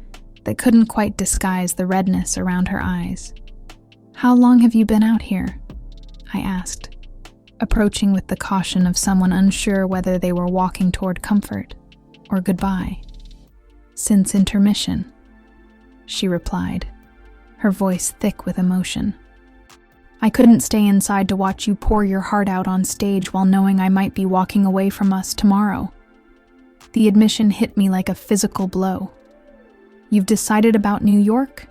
A: that couldn't quite disguise the redness around her eyes. "How long have you been out here?" I asked, approaching with the caution of someone unsure whether they were walking toward comfort or goodbye. "Since intermission," she replied, her voice thick with emotion. "I couldn't stay inside to watch you pour your heart out on stage while knowing I might be walking away from us tomorrow." The admission hit me like a physical blow. "You've decided about New York?"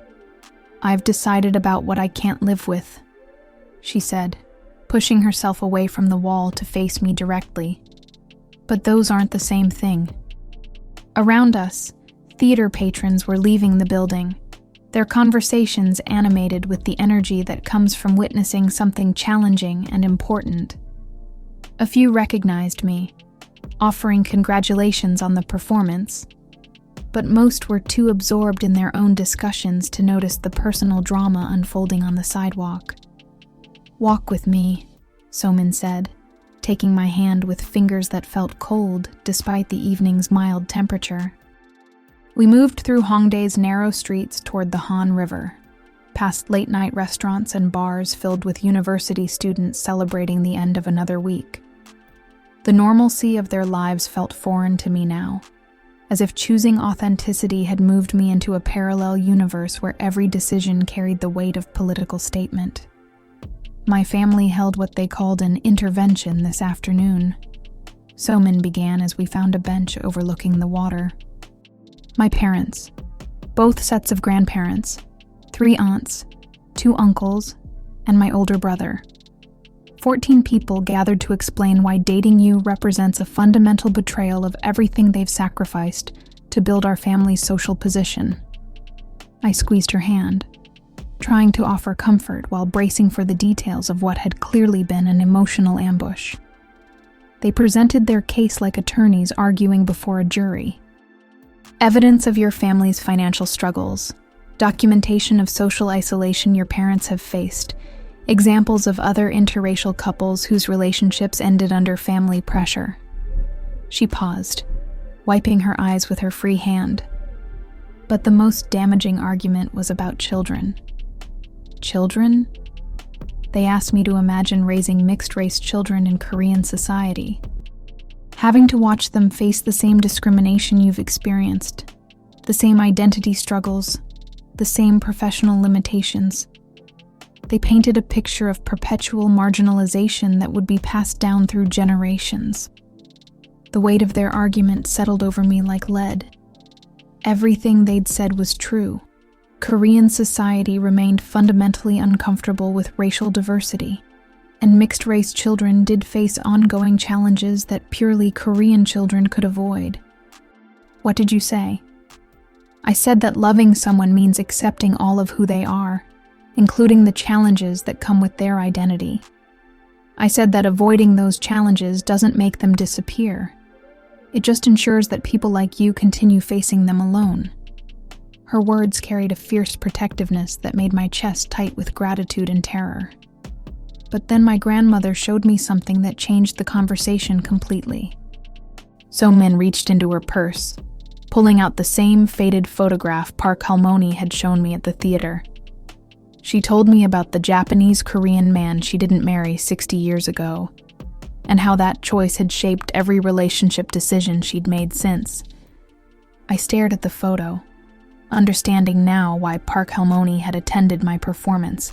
A: "I've decided about what I can't live with," she said, pushing herself away from the wall to face me directly. "But those aren't the same thing." Around us, theater patrons were leaving the building, their conversations animated with the energy that comes from witnessing something challenging and important. A few recognized me, offering congratulations on the performance, but most were too absorbed in their own discussions to notice the personal drama unfolding on the sidewalk. "Walk with me," Somin said, taking my hand with fingers that felt cold despite the evening's mild temperature. We moved through Hongdae's narrow streets toward the Han River, past late-night restaurants and bars filled with university students celebrating the end of another week. The normalcy of their lives felt foreign to me now, as if choosing authenticity had moved me into a parallel universe where every decision carried the weight of political statement. My family held what they called an intervention this afternoon. Somin began as we found a bench overlooking the water. My parents, both sets of grandparents, 3 aunts, 2 uncles, and my older brother. 14 people gathered to explain why dating you represents a fundamental betrayal of everything they've sacrificed to build our family's social position. I squeezed her hand, trying to offer comfort while bracing for the details of what had clearly been an emotional ambush. They presented their case like attorneys arguing before a jury. Evidence of your family's financial struggles, documentation of social isolation your parents have faced, examples of other interracial couples whose relationships ended under family pressure. She paused, wiping her eyes with her free hand. But the most damaging argument was about children. Children? They asked me to imagine raising mixed-race children in Korean society, having to watch them face the same discrimination you've experienced, the same identity struggles, the same professional limitations. They painted a picture of perpetual marginalization that would be passed down through generations. The weight of their argument settled over me like lead. Everything they'd said was true. Korean society remained fundamentally uncomfortable with racial diversity, and mixed-race children did face ongoing challenges that purely Korean children could avoid. What did you say? I said that loving someone means accepting all of who they are, including the challenges that come with their identity. I said that avoiding those challenges doesn't make them disappear. It just ensures that people like you continue facing them alone." Her words carried a fierce protectiveness that made my chest tight with gratitude and terror. But then my grandmother showed me something that changed the conversation completely. So-min reached into her purse, pulling out the same faded photograph Park Halmoni had shown me at the theater. She told me about the Japanese-Korean man she didn't marry 60 years ago, and how that choice had shaped every relationship decision she'd made since. I stared at the photo, understanding now why Park Halmoni had attended my performance,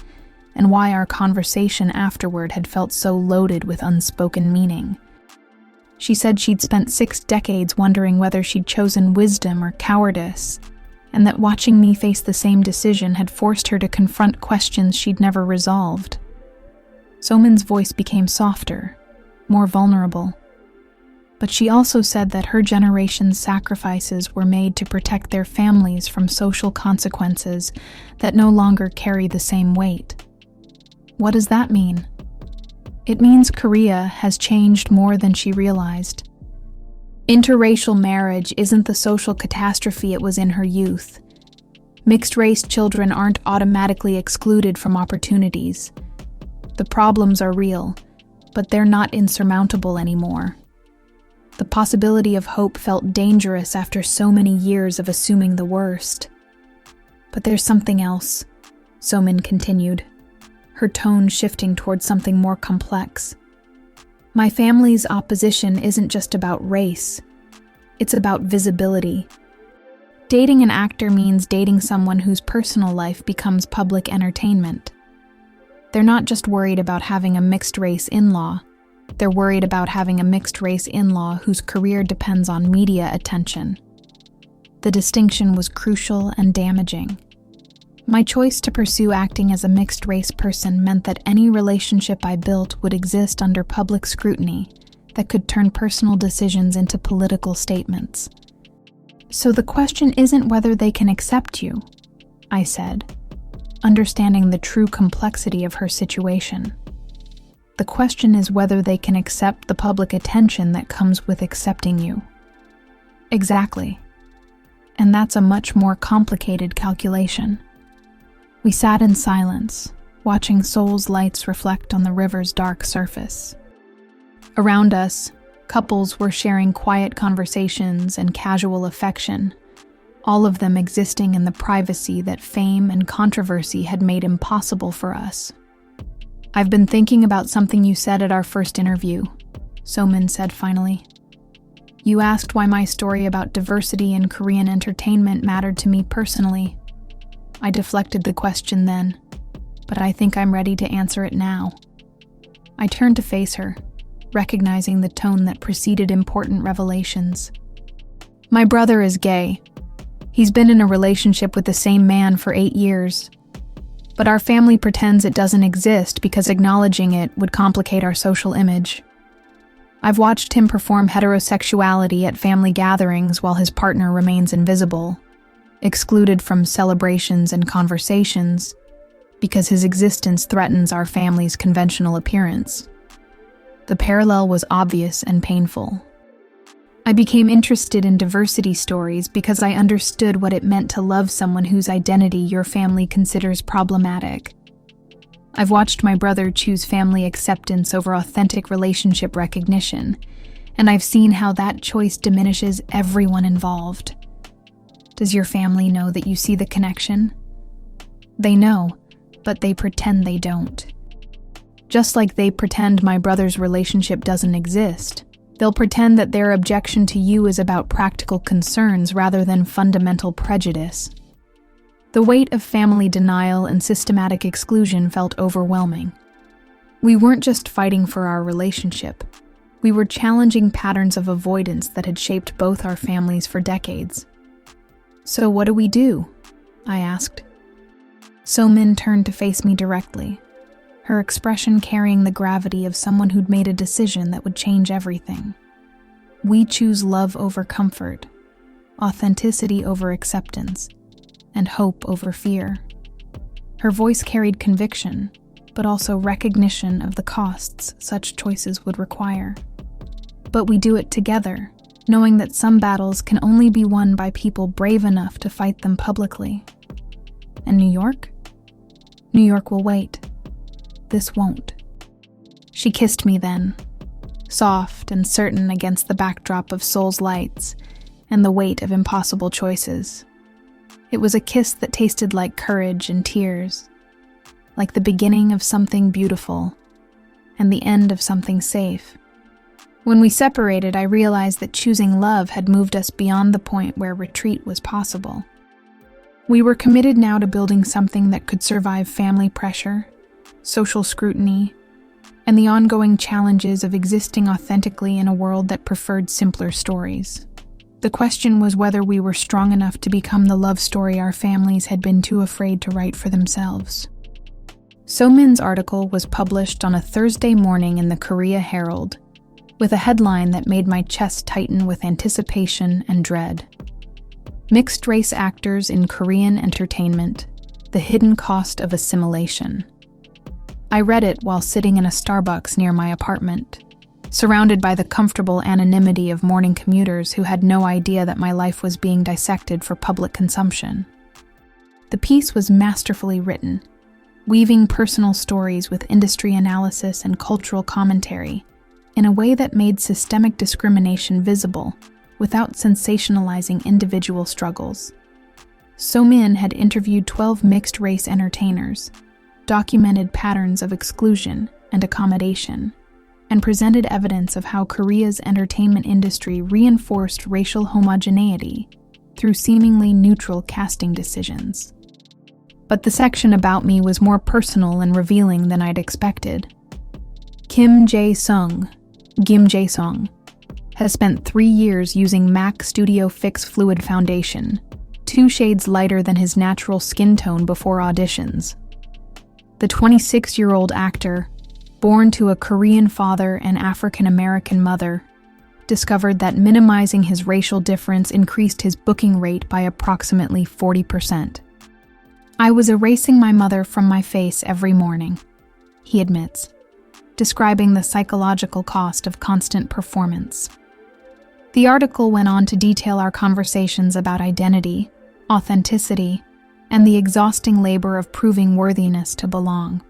A: and why our conversation afterward had felt so loaded with unspoken meaning. She said she'd spent 6 decades wondering whether she'd chosen wisdom or cowardice, and that watching me face the same decision had forced her to confront questions she'd never resolved. So-min's voice became softer, more vulnerable. But she also said that her generation's sacrifices were made to protect their families from social consequences that no longer carry the same weight. What does that mean? It means Korea has changed more than she realized. Interracial marriage isn't the social catastrophe it was in her youth. Mixed-race children aren't automatically excluded from opportunities. The problems are real, but they're not insurmountable anymore. The possibility of hope felt dangerous after so many years of assuming the worst. But there's something else, So-min continued, her tone shifting towards something more complex. My family's opposition isn't just about race. It's about visibility. Dating an actor means dating someone whose personal life becomes public entertainment. They're not just worried about having a mixed-race in-law. They're worried about having a mixed-race in-law whose career depends on media attention. The distinction was crucial and damaging. My choice to pursue acting as a mixed-race person meant that any relationship I built would exist under public scrutiny that could turn personal decisions into political statements. So the question isn't whether they can accept you, I said, understanding the true complexity of her situation. The question is whether they can accept the public attention that comes with accepting you. Exactly. And that's a much more complicated calculation. We sat in silence, watching Seoul's lights reflect on the river's dark surface. Around us, couples were sharing quiet conversations and casual affection, all of them existing in the privacy that fame and controversy had made impossible for us. "I've been thinking about something you said at our first interview," So-min said finally. "You asked why my story about diversity in Korean entertainment mattered to me personally. I deflected the question then, but I think I'm ready to answer it now." I turned to face her, recognizing the tone that preceded important revelations. "My brother is gay. He's been in a relationship with the same man for 8 years. But our family pretends it doesn't exist because acknowledging it would complicate our social image. I've watched him perform heterosexuality at family gatherings while his partner remains invisible, excluded from celebrations and conversations, because his existence threatens our family's conventional appearance." The parallel was obvious and painful. I became interested in diversity stories because I understood what it meant to love someone whose identity your family considers problematic. I've watched my brother choose family acceptance over authentic relationship recognition, and I've seen how that choice diminishes everyone involved. Does your family know that you see the connection? They know, but they pretend they don't. Just like they pretend my brother's relationship doesn't exist, they'll pretend that their objection to you is about practical concerns rather than fundamental prejudice. The weight of family denial and systematic exclusion felt overwhelming. We weren't just fighting for our relationship. We were challenging patterns of avoidance that had shaped both our families for decades. "So what do we do?" I asked. So-min turned to face me directly, her expression carrying the gravity of someone who'd made a decision that would change everything. "We choose love over comfort, authenticity over acceptance, and hope over fear." Her voice carried conviction, but also recognition of the costs such choices would require. "But we do it together," knowing that some battles can only be won by people brave enough to fight them publicly. And New York? New York will wait. This won't. She kissed me then, soft and certain against the backdrop of Seoul's lights and the weight of impossible choices. It was a kiss that tasted like courage and tears, like the beginning of something beautiful and the end of something safe. When we separated, I realized that choosing love had moved us beyond the point where retreat was possible. We were committed now to building something that could survive family pressure, social scrutiny, and the ongoing challenges of existing authentically in a world that preferred simpler stories. The question was whether we were strong enough to become the love story our families had been too afraid to write for themselves. So-min's article was published on a Thursday morning in the Korea Herald, with a headline that made my chest tighten with anticipation and dread. Mixed-race actors in Korean entertainment, the hidden cost of assimilation. I read it while sitting in a Starbucks near my apartment, surrounded by the comfortable anonymity of morning commuters who had no idea that my life was being dissected for public consumption. The piece was masterfully written, weaving personal stories with industry analysis and cultural commentary in a way that made systemic discrimination visible without sensationalizing individual struggles. So-min had interviewed 12 mixed-race entertainers, documented patterns of exclusion and accommodation, and presented evidence of how Korea's entertainment industry reinforced racial homogeneity through seemingly neutral casting decisions. But the section about me was more personal and revealing than I'd expected. Kim Jae-sung, has spent 3 years using MAC Studio Fix Fluid Foundation, 2 shades lighter than his natural skin tone before auditions. The 26-year-old actor, born to a Korean father and African-American mother, discovered that minimizing his racial difference increased his booking rate by approximately 40%. I was erasing my mother from my face every morning, he admits, describing the psychological cost of constant performance. The article went on to detail our conversations about identity, authenticity, and the exhausting labor of proving worthiness to belong.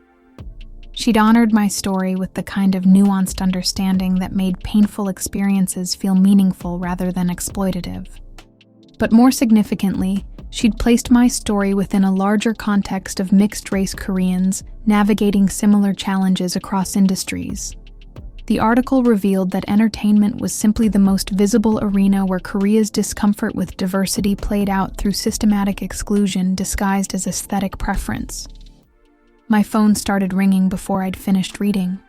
A: She'd honored my story with the kind of nuanced understanding that made painful experiences feel meaningful rather than exploitative. But more significantly, she'd placed my story within a larger context of mixed-race Koreans navigating similar challenges across industries. The article revealed that entertainment was simply the most visible arena where Korea's discomfort with diversity played out through systematic exclusion disguised as aesthetic preference. My phone started ringing before I'd finished reading.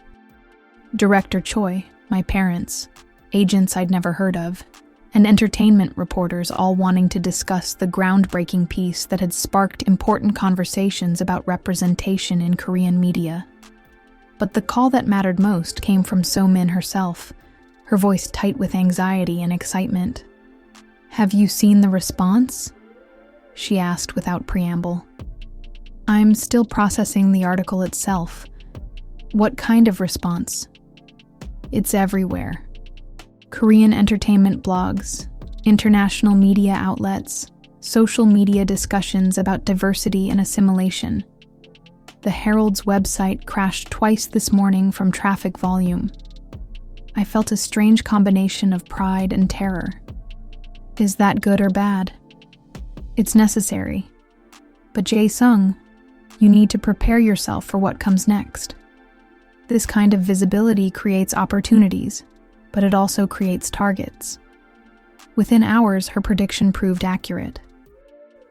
A: Director Choi, my parents, agents I'd never heard of, and entertainment reporters all wanting to discuss the groundbreaking piece that had sparked important conversations about representation in Korean media. But the call that mattered most came from So-min herself, her voice tight with anxiety and excitement. "Have you seen the response?" she asked without preamble. "I'm still processing the article itself. What kind of response?" "It's everywhere. Korean entertainment blogs, international media outlets, social media discussions about diversity and assimilation. The Herald's website crashed twice this morning from traffic volume. I felt a strange combination of pride and terror. Is that good or bad? It's necessary. But Jae-sung, you need to prepare yourself for what comes next. This kind of visibility creates opportunities, but it also creates targets." Within hours, her prediction proved accurate.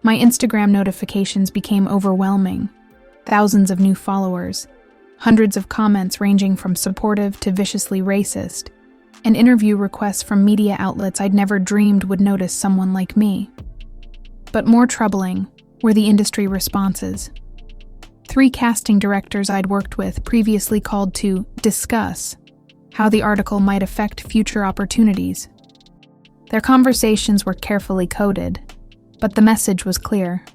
A: My Instagram notifications became overwhelming. Thousands of new followers, hundreds of comments ranging from supportive to viciously racist, and interview requests from media outlets I'd never dreamed would notice someone like me. But more troubling were the industry responses. 3 casting directors I'd worked with previously called to discuss how the article might affect future opportunities. Their conversations were carefully coded, but the message was clear.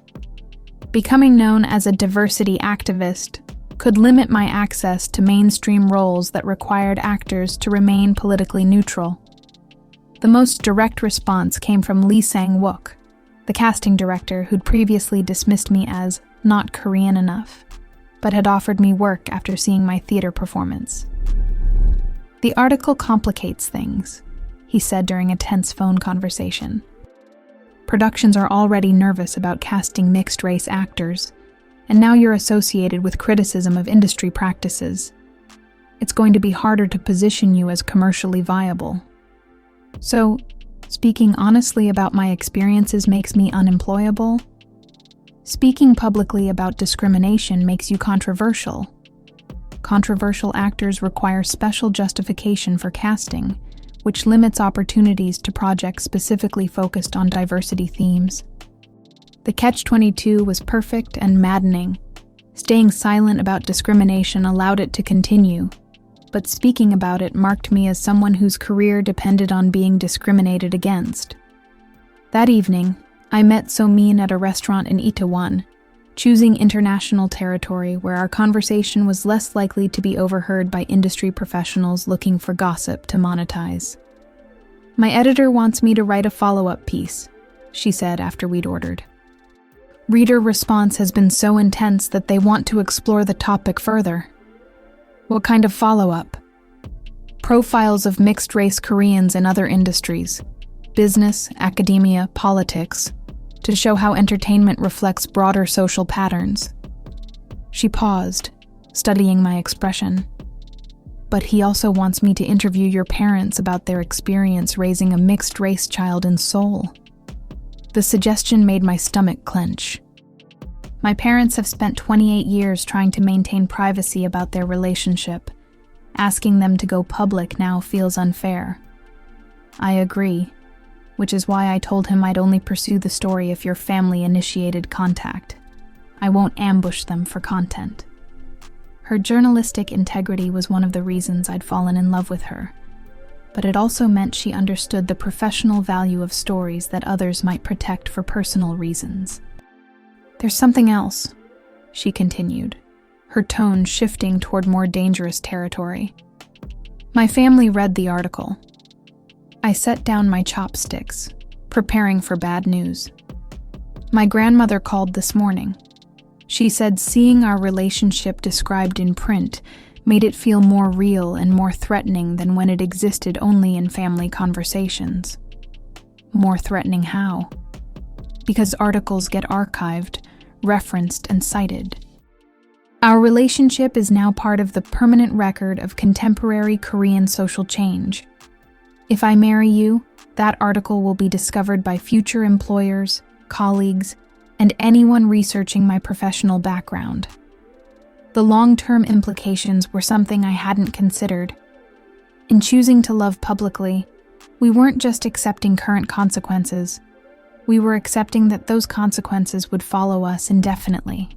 A: Becoming known as a diversity activist could limit my access to mainstream roles that required actors to remain politically neutral. The most direct response came from Lee Sang-wook, the casting director who'd previously dismissed me as not Korean enough, but had offered me work after seeing my theater performance. "The article complicates things," he said during a tense phone conversation. "Productions are already nervous about casting mixed-race actors, and now you're associated with criticism of industry practices. It's going to be harder to position you as commercially viable. So, speaking honestly about my experiences makes me unemployable? Speaking publicly about discrimination makes you controversial. Controversial actors require special justification for casting, which limits opportunities to projects specifically focused on diversity themes." The Catch-22 was perfect and maddening. Staying silent about discrimination allowed it to continue, but speaking about it marked me as someone whose career depended on being discriminated against. That evening, I met So-min at a restaurant in Itaewon, choosing international territory where our conversation was less likely to be overheard by industry professionals looking for gossip to monetize. "My editor wants me to write a follow-up piece," she said after we'd ordered. "Reader response has been so intense that they want to explore the topic further." "What kind of follow-up?" "Profiles of mixed-race Koreans in other industries, business, academia, politics, to show how entertainment reflects broader social patterns." She paused, studying my expression. "But he also wants me to interview your parents about their experience raising a mixed-race child in Seoul." The suggestion made my stomach clench. My parents have spent 28 years trying to maintain privacy about their relationship. Asking them to go public now feels unfair. I agree, which is why I told him I'd only pursue the story if your family initiated contact. I won't ambush them for content. Her journalistic integrity was one of the reasons I'd fallen in love with her, but it also meant she understood the professional value of stories that others might protect for personal reasons. "There's something else," she continued, her tone shifting toward more dangerous territory. "My family read the article." I set down my chopsticks, preparing for bad news. "My grandmother called this morning. She said seeing our relationship described in print made it feel more real and more threatening than when it existed only in family conversations." "More threatening how?" "Because articles get archived, referenced, and cited. Our relationship is now part of the permanent record of contemporary Korean social change. If I marry you, that article will be discovered by future employers, colleagues, and anyone researching my professional background." The long-term implications were something I hadn't considered. In choosing to love publicly, we weren't just accepting current consequences. We were accepting that those consequences would follow us indefinitely.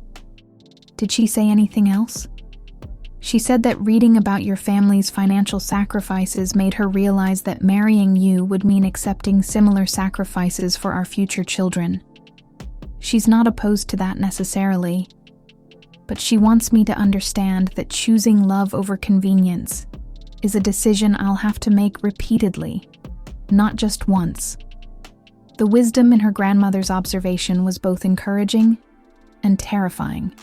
A: Did she say anything else? She said that reading about your family's financial sacrifices made her realize that marrying you would mean accepting similar sacrifices for our future children. She's not opposed to that necessarily, but she wants me to understand that choosing love over convenience is a decision I'll have to make repeatedly, not just once. The wisdom in her grandmother's observation was both encouraging and terrifying.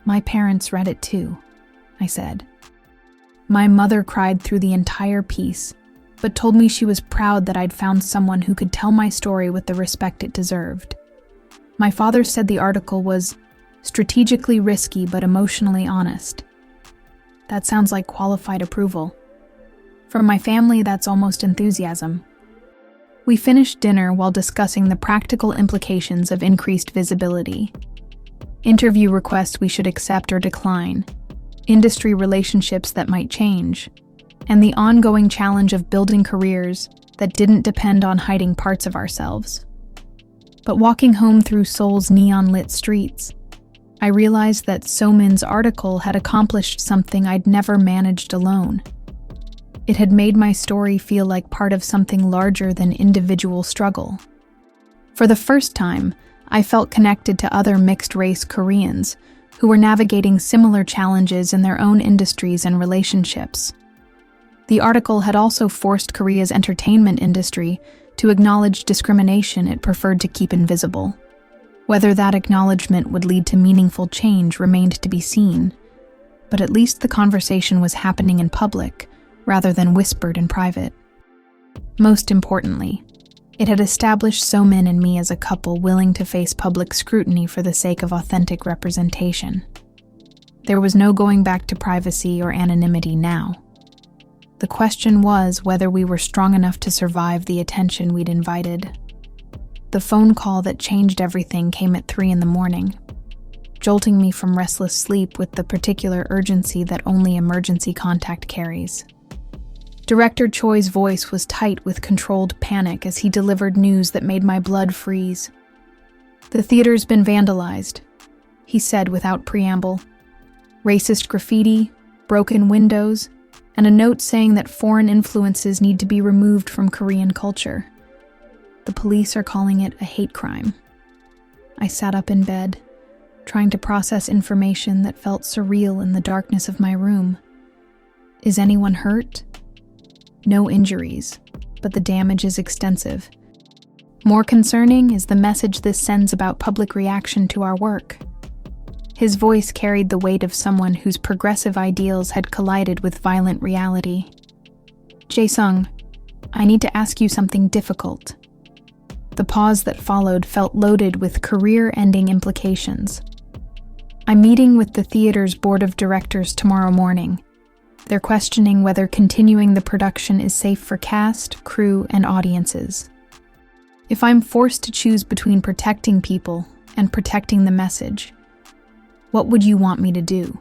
A: "My parents read it too," I said. "My mother cried through the entire piece, but told me she was proud that I'd found someone who could tell my story with the respect it deserved. My father said the article was strategically risky but emotionally honest." That sounds like qualified approval. From my family, that's almost enthusiasm. We finished dinner while discussing the practical implications of increased visibility. Interview requests we should accept or decline, industry relationships that might change, and the ongoing challenge of building careers that didn't depend on hiding parts of ourselves. But walking home through Seoul's neon-lit streets, I realized that So-min's article had accomplished something I'd never managed alone. It had made my story feel like part of something larger than individual struggle. For the first time, I felt connected to other mixed-race Koreans who were navigating similar challenges in their own industries and relationships. The article had also forced Korea's entertainment industry to acknowledge discrimination it preferred to keep invisible. Whether that acknowledgement would lead to meaningful change remained to be seen, but at least the conversation was happening in public rather than whispered in private. Most importantly, it had established Somin and me as a couple willing to face public scrutiny for the sake of authentic representation. There was no going back to privacy or anonymity now. The question was whether we were strong enough to survive the attention we'd invited. The phone call that changed everything came at 3 a.m, jolting me from restless sleep with the particular urgency that only emergency contact carries. Director Choi's voice was tight with controlled panic as he delivered news that made my blood freeze. "The theater's been vandalized," he said without preamble. "Racist graffiti, broken windows, and a note saying that foreign influences need to be removed from Korean culture. The police are calling it a hate crime." I sat up in bed, trying to process information that felt surreal in the darkness of my room. Is anyone hurt? No injuries, but the damage is extensive. More concerning is the message this sends about public reaction to our work. His voice carried the weight of someone whose progressive ideals had collided with violent reality. "Jae-sung, I need to ask you something difficult." The pause that followed felt loaded with career-ending implications. "I'm meeting with the theater's board of directors tomorrow morning. They're questioning whether continuing the production is safe for cast, crew, and audiences. If I'm forced to choose between protecting people and protecting the message, what would you want me to do?"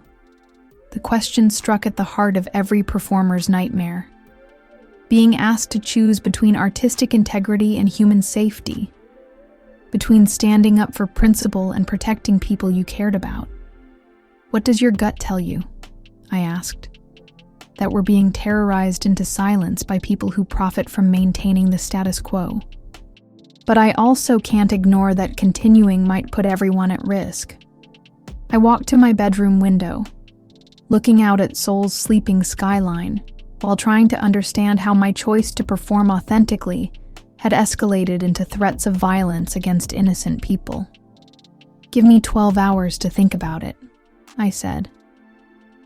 A: The question struck at the heart of every performer's nightmare. Being asked to choose between artistic integrity and human safety, between standing up for principle and protecting people you cared about. "What does your gut tell you?" I asked. "That we're being terrorized into silence by people who profit from maintaining the status quo. But I also can't ignore that continuing might put everyone at risk." I walked to my bedroom window, looking out at Seoul's sleeping skyline, while trying to understand how my choice to perform authentically had escalated into threats of violence against innocent people. "Give me 12 hours to think about it," I said.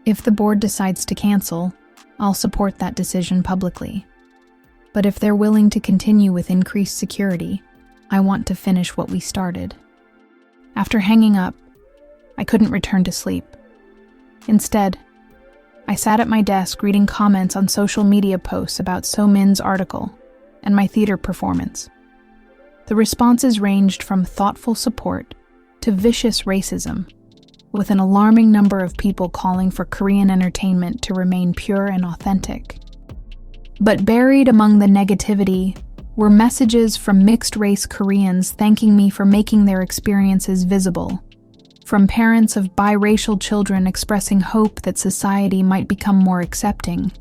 A: "If the board decides to cancel, I'll support that decision publicly. But if they're willing to continue with increased security, I want to finish what we started." After hanging up, I couldn't return to sleep. Instead, I sat at my desk reading comments on social media posts about Somin's article and my theater performance. The responses ranged from thoughtful support to vicious racism, with an alarming number of people calling for Korean entertainment to remain pure and authentic. But buried among the negativity were messages from mixed-race Koreans thanking me for making their experiences visible, from parents of biracial children expressing hope that society might become more accepting,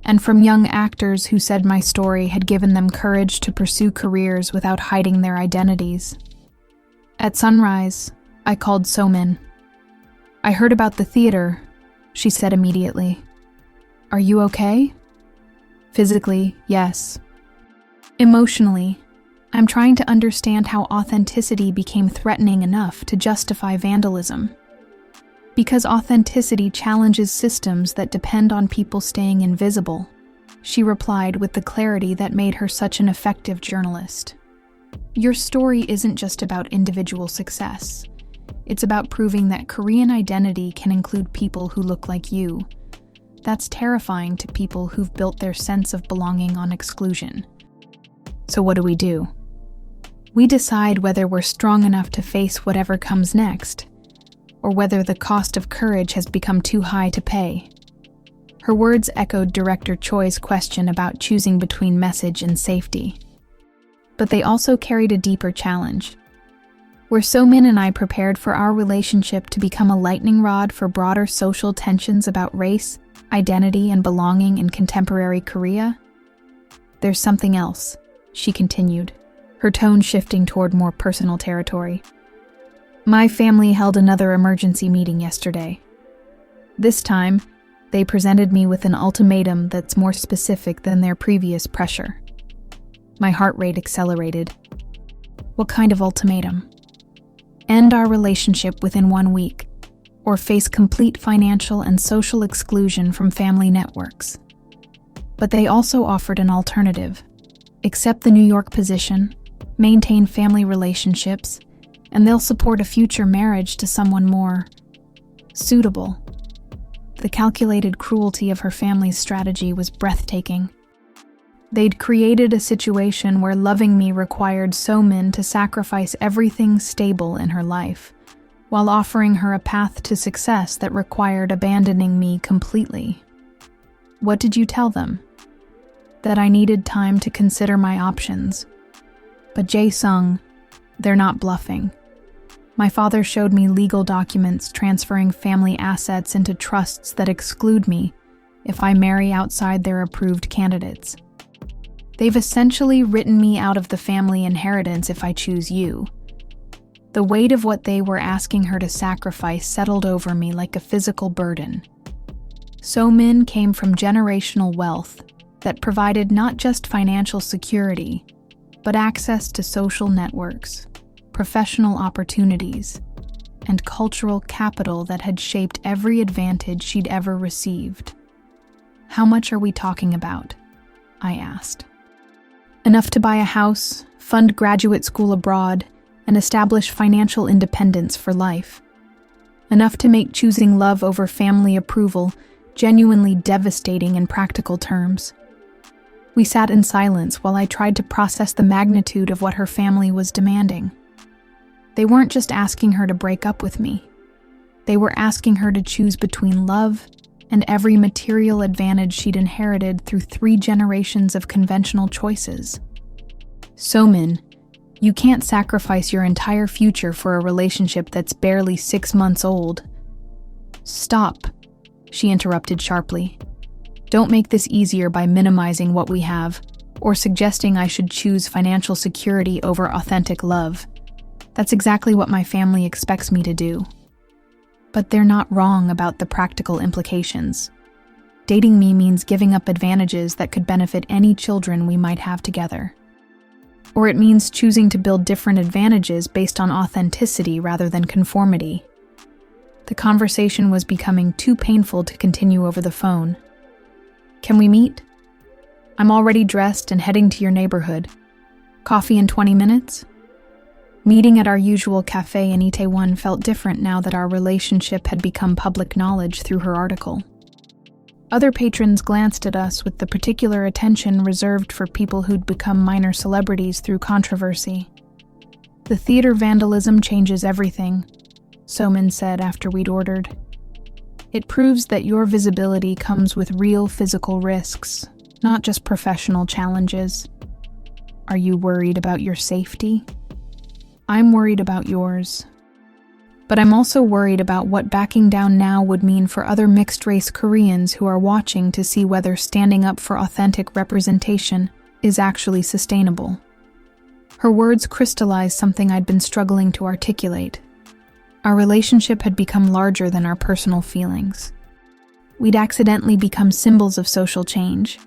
A: and from young actors who said my story had given them courage to pursue careers without hiding their identities. At sunrise, I called Somin. "I heard about the theater," she said immediately. "Are you okay?" "Physically, yes. Emotionally, I'm trying to understand how authenticity became threatening enough to justify vandalism. Because authenticity challenges systems that depend on people staying invisible," she replied with the clarity that made her such an effective journalist. "Your story isn't just about individual success. It's about proving that Korean identity can include people who look like you. That's terrifying to people who've built their sense of belonging on exclusion. So what do? We decide whether we're strong enough to face whatever comes next, or whether the cost of courage has become too high to pay." Her words echoed Director Choi's question about choosing between message and safety. But they also carried a deeper challenge. Were Somin and I prepared for our relationship to become a lightning rod for broader social tensions about race, identity, and belonging in contemporary Korea? "There's something else," she continued, her tone shifting toward more personal territory. "My family held another emergency meeting yesterday. This time, They presented me with an ultimatum that's more specific than their previous pressure. My heart rate accelerated. What kind of ultimatum? End our relationship within 1 week, or face complete financial and social exclusion from family networks. But they also offered an alternative. Accept the New York position, maintain family relationships, and they'll support a future marriage to someone more suitable. The calculated cruelty of her family's strategy was breathtaking. They'd created a situation where loving me required So-min to sacrifice everything stable in her life, while offering her a path to success that required abandoning me completely. What did you tell them? That I needed time to consider my options. But Jae-sung, they're not bluffing. My father showed me legal documents transferring family assets into trusts that exclude me if I marry outside their approved candidates. They've essentially written me out of the family inheritance if I choose you. The weight of what they were asking her to sacrifice settled over me like a physical burden. So-min came from generational wealth that provided not just financial security, but access to social networks, professional opportunities, and cultural capital that had shaped every advantage she'd ever received. How much are we talking about? I asked. Enough to buy a house, fund graduate school abroad, and establish financial independence for life. Enough to make choosing love over family approval genuinely devastating in practical terms. We sat in silence while I tried to process the magnitude of what her family was demanding. They weren't just asking her to break up with me. They were asking her to choose between love and every material advantage she'd inherited through 3 generations of conventional choices. So-min, you can't sacrifice your entire future for a relationship that's barely 6 months old. Stop, she interrupted sharply. Don't make this easier by minimizing what we have, or suggesting I should choose financial security over authentic love. That's exactly what my family expects me to do. But they're not wrong about the practical implications. Dating me means giving up advantages that could benefit any children we might have together. Or it means choosing to build different advantages based on authenticity rather than conformity. The conversation was becoming too painful to continue over the phone. Can we meet? I'm already dressed and heading to your neighborhood. Coffee in 20 minutes? Meeting at our usual cafe in Itaewon felt different now that our relationship had become public knowledge through her article. Other patrons glanced at us with the particular attention reserved for people who'd become minor celebrities through controversy. The theater vandalism changes everything, So-min said after we'd ordered. It proves that your visibility comes with real physical risks, not just professional challenges. Are you worried about your safety? I'm worried about yours. But I'm also worried about what backing down now would mean for other mixed-race Koreans who are watching to see whether standing up for authentic representation is actually sustainable. Her words crystallized something I'd been struggling to articulate. Our relationship had become larger than our personal feelings. We'd accidentally become symbols of social change,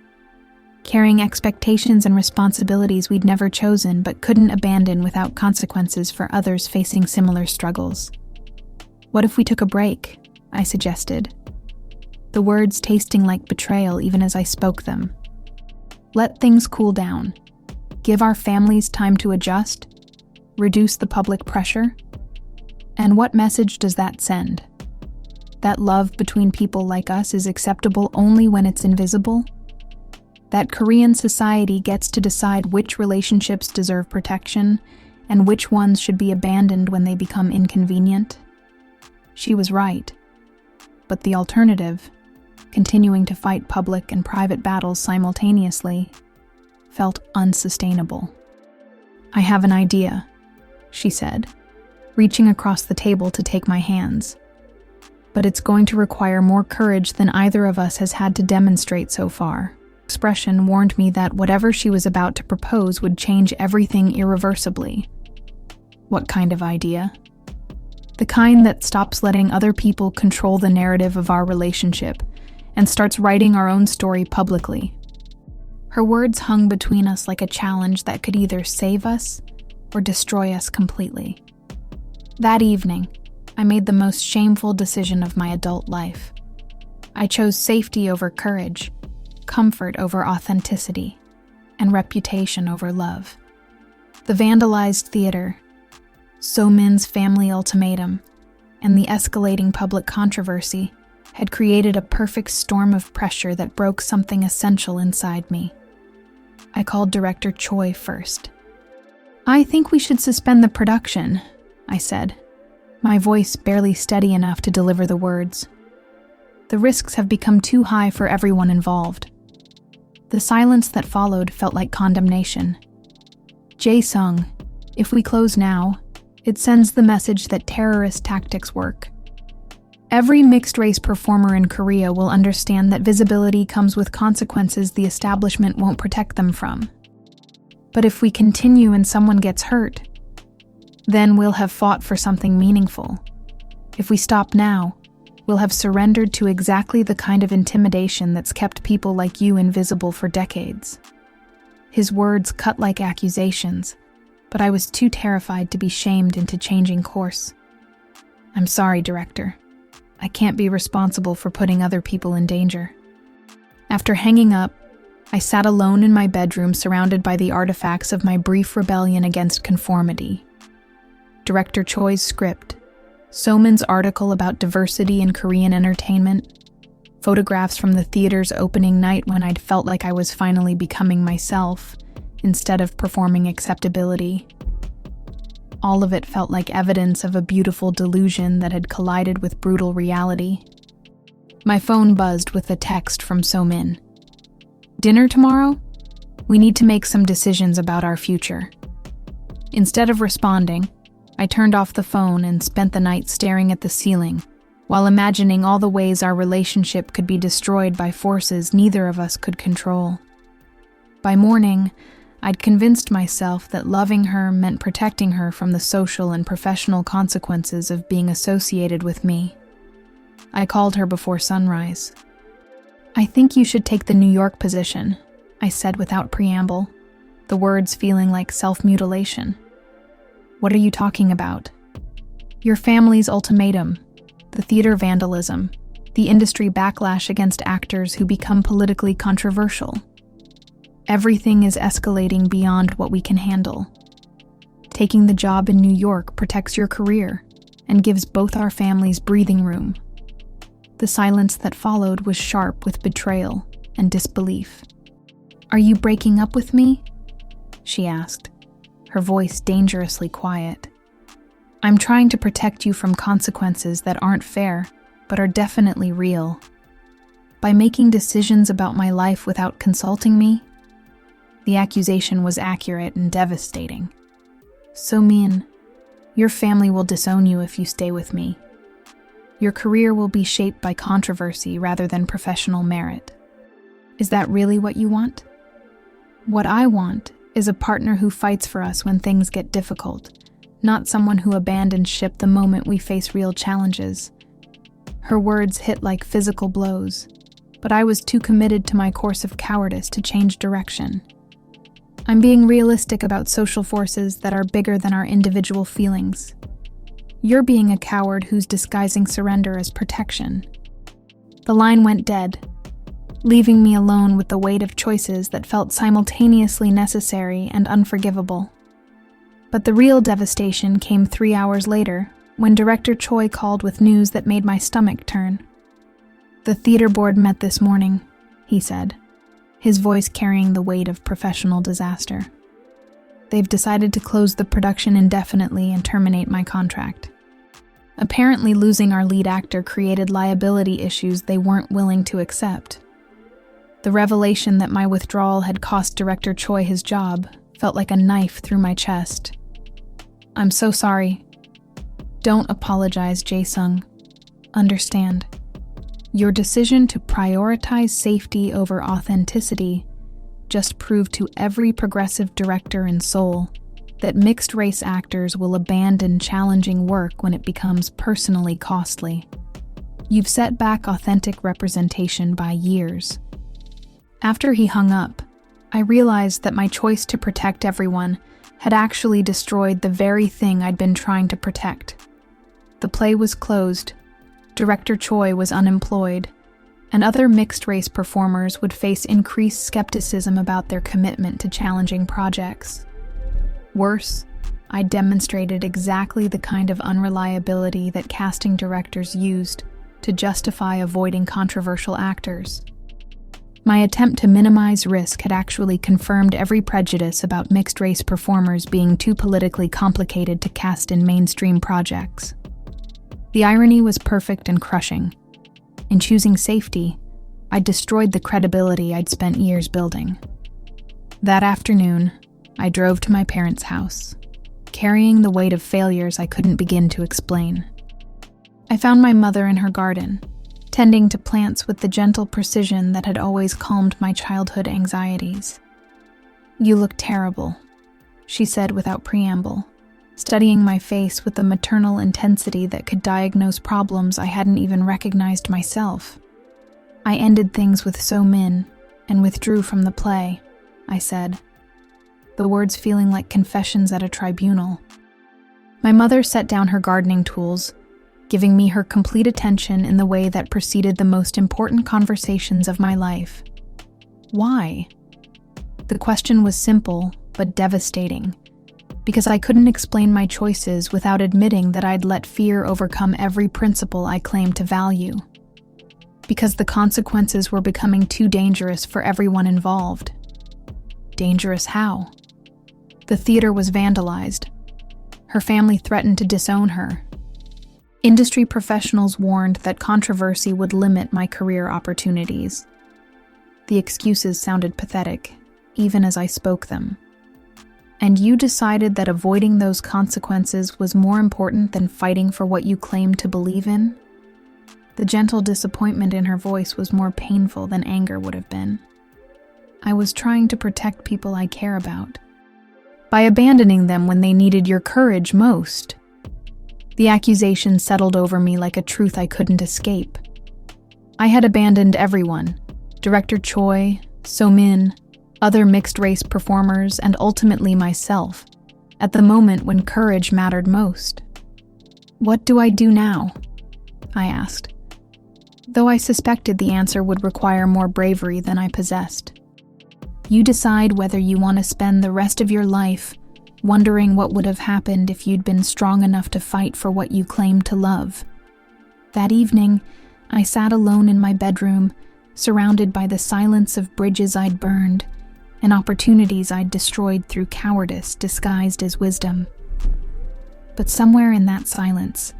A: carrying expectations and responsibilities we'd never chosen but couldn't abandon without consequences for others facing similar struggles. What if we took a break? I suggested, the words tasting like betrayal even as I spoke them. Let things cool down. Give our families time to adjust. Reduce the public pressure. And what message does that send? That love between people like us is acceptable only when it's invisible? That Korean society gets to decide which relationships deserve protection and which ones should be abandoned when they become inconvenient? She was right. But the alternative, continuing to fight public and private battles simultaneously, felt unsustainable. I have an idea, she said, reaching across the table to take my hands. But it's going to require more courage than either of us has had to demonstrate so far. Expression warned me that whatever she was about to propose would change everything irreversibly. What kind of idea? The kind that stops letting other people control the narrative of our relationship and starts writing our own story publicly. Her words hung between us like a challenge that could either save us or destroy us completely. That evening, I made the most shameful decision of my adult life. I chose safety over courage, comfort over authenticity, and reputation over love. The vandalized theater, So Min's family ultimatum, and the escalating public controversy had created a perfect storm of pressure that broke something essential inside me. I called Director Choi first. "I think we should suspend the production," I said, my voice barely steady enough to deliver the words. "The risks have become too high for everyone involved." The silence that followed felt like condemnation. "Jae-sung, if we close now, it sends the message that terrorist tactics work. Every mixed-race performer in Korea will understand that visibility comes with consequences the establishment won't protect them from. But if we continue and someone gets hurt, then we'll have fought for something meaningful. If we stop now, we'll have surrendered to exactly the kind of intimidation that's kept people like you invisible for decades." His words cut like accusations, but I was too terrified to be shamed into changing course. "I'm sorry, Director. I can't be responsible for putting other people in danger." After hanging up, I sat alone in my bedroom surrounded by the artifacts of my brief rebellion against conformity. Director Choi's script, So Min's article about diversity in Korean entertainment, photographs from the theater's opening night when I'd felt like I was finally becoming myself instead of performing acceptability. All of it felt like evidence of a beautiful delusion that had collided with brutal reality. My phone buzzed with a text from So Min. "Dinner tomorrow? We need to make some decisions about our future." Instead of responding, I turned off the phone and spent the night staring at the ceiling, while imagining all the ways our relationship could be destroyed by forces neither of us could control. By morning, I'd convinced myself that loving her meant protecting her from the social and professional consequences of being associated with me. I called her before sunrise. "I think you should take the New York position," I said without preamble, the words feeling like self-mutilation. "What are you talking about?" "Your family's ultimatum, the theater vandalism, the industry backlash against actors who become politically controversial. Everything is escalating beyond what we can handle. Taking the job in New York protects your career and gives both our families breathing room." The silence that followed was sharp with betrayal and disbelief. "Are you breaking up with me?" she asked, her voice dangerously quiet. "I'm trying to protect you from consequences that aren't fair, but are definitely real. By making decisions about my life without consulting me?" The accusation was accurate and devastating. "So Min, your family will disown you if you stay with me. Your career will be shaped by controversy rather than professional merit. Is that really what you want?" "What I want is a partner who fights for us when things get difficult, not someone who abandons ship the moment we face real challenges." Her words hit like physical blows, but I was too committed to my course of cowardice to change direction. "I'm being realistic about social forces that are bigger than our individual feelings. You're being a coward who's disguising surrender as protection." The line went dead, leaving me alone with the weight of choices that felt simultaneously necessary and unforgivable. But the real devastation came 3 hours later, when Director Choi called with news that made my stomach turn. "The theater board met this morning," he said, his voice carrying the weight of professional disaster. "They've decided to close the production indefinitely and terminate my contract. Apparently losing our lead actor created liability issues they weren't willing to accept. The revelation that my withdrawal had cost Director Choi his job felt like a knife through my chest. I'm so sorry. Don't apologize, Jae-sung. Understand. Your decision to prioritize safety over authenticity just proved to every progressive director in Seoul that mixed-race actors will abandon challenging work when it becomes personally costly. You've set back authentic representation by years." After he hung up, I realized that my choice to protect everyone had actually destroyed the very thing I'd been trying to protect. The play was closed, Director Choi was unemployed, and other mixed-race performers would face increased skepticism about their commitment to challenging projects. Worse, I demonstrated exactly the kind of unreliability that casting directors used to justify avoiding controversial actors. My attempt to minimize risk had actually confirmed every prejudice about mixed-race performers being too politically complicated to cast in mainstream projects. The irony was perfect and crushing. In choosing safety, I destroyed the credibility I'd spent years building. That afternoon, I drove to my parents' house, carrying the weight of failures I couldn't begin to explain. I found my mother in her garden, tending to plants with the gentle precision that had always calmed my childhood anxieties. "You look terrible," she said without preamble, studying my face with the maternal intensity that could diagnose problems I hadn't even recognized myself. "I ended things with So Min and withdrew from the play," I said, the words feeling like confessions at a tribunal. My mother set down her gardening tools, giving me her complete attention in the way that preceded the most important conversations of my life. Why? The question was simple, but devastating, because I couldn't explain my choices without admitting that I'd let fear overcome every principle I claimed to value. Because the consequences were becoming too dangerous for everyone involved. Dangerous how? The theater was vandalized. Her family threatened to disown her. Industry professionals warned that controversy would limit my career opportunities. The excuses sounded pathetic, even as I spoke them. And you decided that avoiding those consequences was more important than fighting for what you claimed to believe in? The gentle disappointment in her voice was more painful than anger would have been. I was trying to protect people I care about, by abandoning them when they needed your courage most. The accusation settled over me like a truth I couldn't escape. I had abandoned everyone, Director Choi, So Min, other mixed-race performers, and ultimately myself, at the moment when courage mattered most. "What do I do now?" I asked, though I suspected the answer would require more bravery than I possessed. "You decide whether you want to spend the rest of your life wondering what would have happened if you'd been strong enough to fight for what you claimed to love." That evening, I sat alone in my bedroom, surrounded by the silence of bridges I'd burned and opportunities I'd destroyed through cowardice disguised as wisdom. But somewhere in that silence,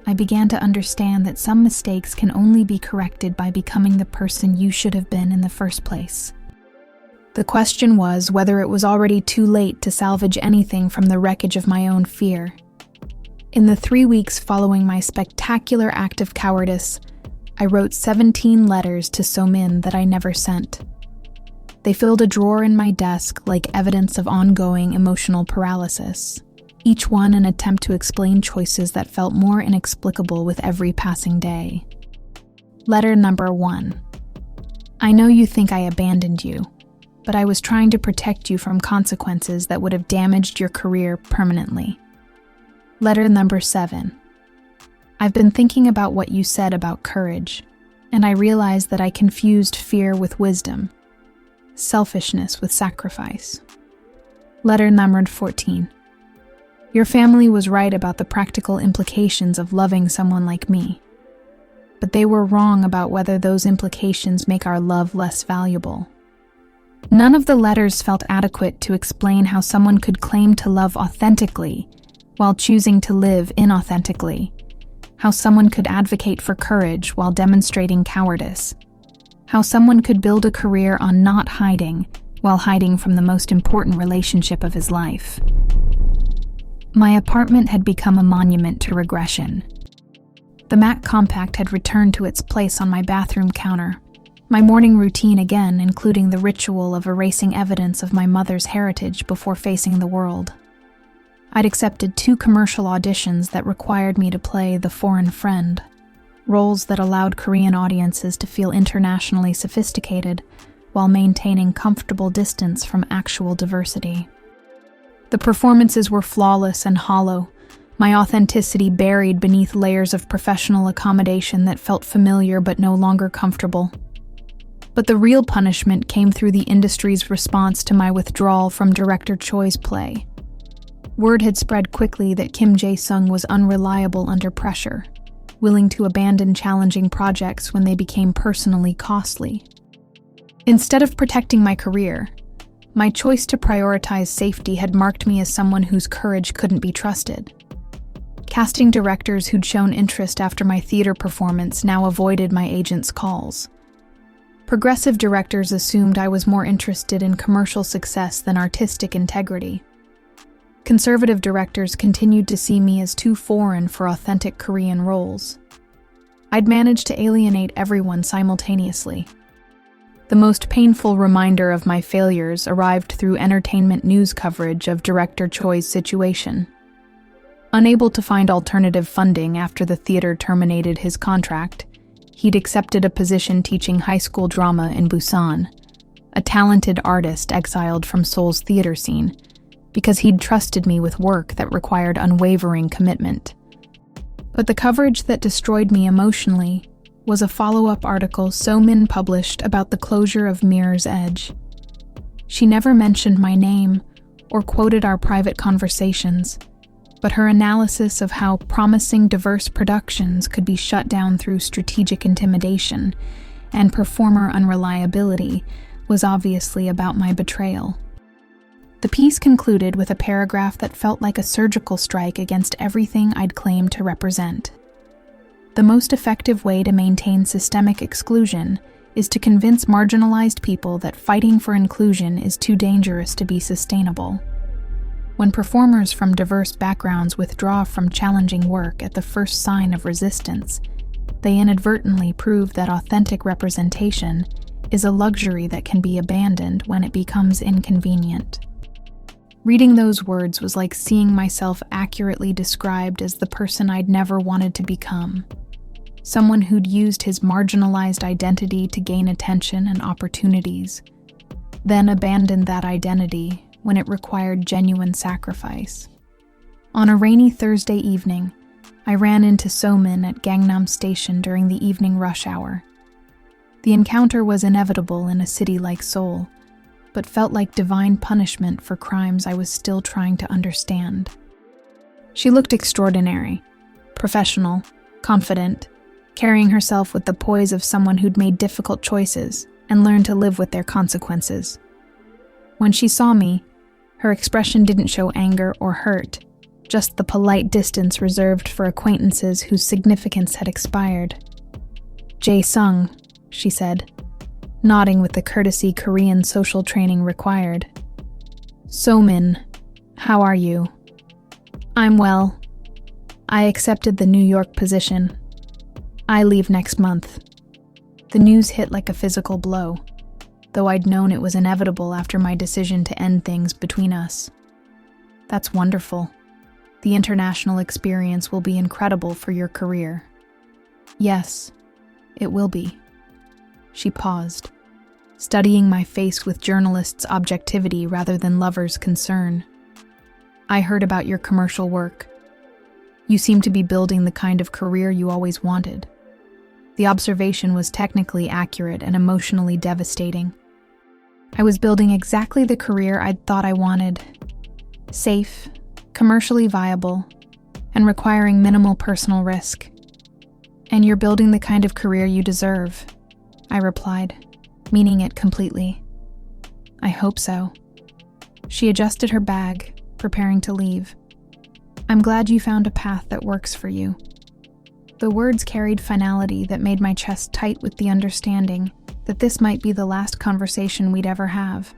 A: I began to understand that some mistakes can only be corrected by becoming the person you should have been in the first place. The question was whether it was already too late to salvage anything from the wreckage of my own fear. In the 3 weeks following my spectacular act of cowardice, I wrote 17 letters to So Min that I never sent. They filled a drawer in my desk like evidence of ongoing emotional paralysis, each one an attempt to explain choices that felt more inexplicable with every passing day. Letter number 1. I know you think I abandoned you, but I was trying to protect you from consequences that would have damaged your career permanently. Letter number 7. I've been thinking about what you said about courage, and I realized that I confused fear with wisdom, selfishness with sacrifice. Letter numbered 14. Your family was right about the practical implications of loving someone like me, but they were wrong about whether those implications make our love less valuable. None of the letters felt adequate to explain how someone could claim to love authentically while choosing to live inauthentically, how someone could advocate for courage while demonstrating cowardice, how someone could build a career on not hiding while hiding from the most important relationship of his life. My apartment had become a monument to regression. The MAC compact had returned to its place on my bathroom counter, my morning routine again including the ritual of erasing evidence of my mother's heritage before facing the world. I'd accepted 2 commercial auditions that required me to play the foreign friend. roles that allowed Korean audiences to feel internationally sophisticated while maintaining comfortable distance from actual diversity. The performances were flawless and hollow, my authenticity buried beneath layers of professional accommodation that felt familiar but no longer comfortable. But the real punishment came through the industry's response to my withdrawal from director Choi's play. Word had spread quickly that Kim Jae-sung was unreliable under pressure, willing to abandon challenging projects when they became personally costly. Instead of protecting my career, my choice to prioritize safety had marked me as someone whose courage couldn't be trusted. Casting directors who'd shown interest after my theater performance now avoided my agent's calls. Progressive directors assumed I was more interested in commercial success than artistic integrity. Conservative directors continued to see me as too foreign for authentic Korean roles. I'd managed to alienate everyone simultaneously. The most painful reminder of my failures arrived through entertainment news coverage of director Choi's situation. Unable to find alternative funding after the theater terminated his contract, he'd accepted a position teaching high school drama in Busan, a talented artist exiled from Seoul's theater scene, because he'd trusted me with work that required unwavering commitment. But the coverage that destroyed me emotionally was a follow-up article So-min published about the closure of Mirror's Edge. She never mentioned my name or quoted our private conversations, but her analysis of how promising diverse productions could be shut down through strategic intimidation and performer unreliability was obviously about my betrayal. The piece concluded with a paragraph that felt like a surgical strike against everything I'd claimed to represent. The most effective way to maintain systemic exclusion is to convince marginalized people that fighting for inclusion is too dangerous to be sustainable. When performers from diverse backgrounds withdraw from challenging work at the first sign of resistance, they inadvertently prove that authentic representation is a luxury that can be abandoned when it becomes inconvenient. Reading those words was like seeing myself accurately described as the person I'd never wanted to become. Someone who'd used his marginalized identity to gain attention and opportunities, then abandoned that identity when it required genuine sacrifice. On a rainy Thursday evening, I ran into So-min at Gangnam Station during the evening rush hour. The encounter was inevitable in a city like Seoul, but felt like divine punishment for crimes I was still trying to understand. She looked extraordinary, professional, confident, carrying herself with the poise of someone who'd made difficult choices and learned to live with their consequences. When she saw me, her expression didn't show anger or hurt, just the polite distance reserved for acquaintances whose significance had expired. "Jae-sung," she said, nodding with the courtesy Korean social training required. "So-min, how are you?" "I'm well. I accepted the New York position. I leave next month." The news hit like a physical blow, though I'd known it was inevitable after my decision to end things between us. "That's wonderful. The international experience will be incredible for your career." "Yes, it will be." She paused, studying my face with journalist's objectivity rather than lover's concern. "I heard about your commercial work. You seem to be building the kind of career you always wanted." The observation was technically accurate and emotionally devastating. I was building exactly the career I'd thought I wanted. Safe, commercially viable, and requiring minimal personal risk. "And you're building the kind of career you deserve," I replied, meaning it completely. "I hope so." She adjusted her bag, preparing to leave. "I'm glad you found a path that works for you." The words carried finality that made my chest tight with the understanding that this might be the last conversation we'd ever have.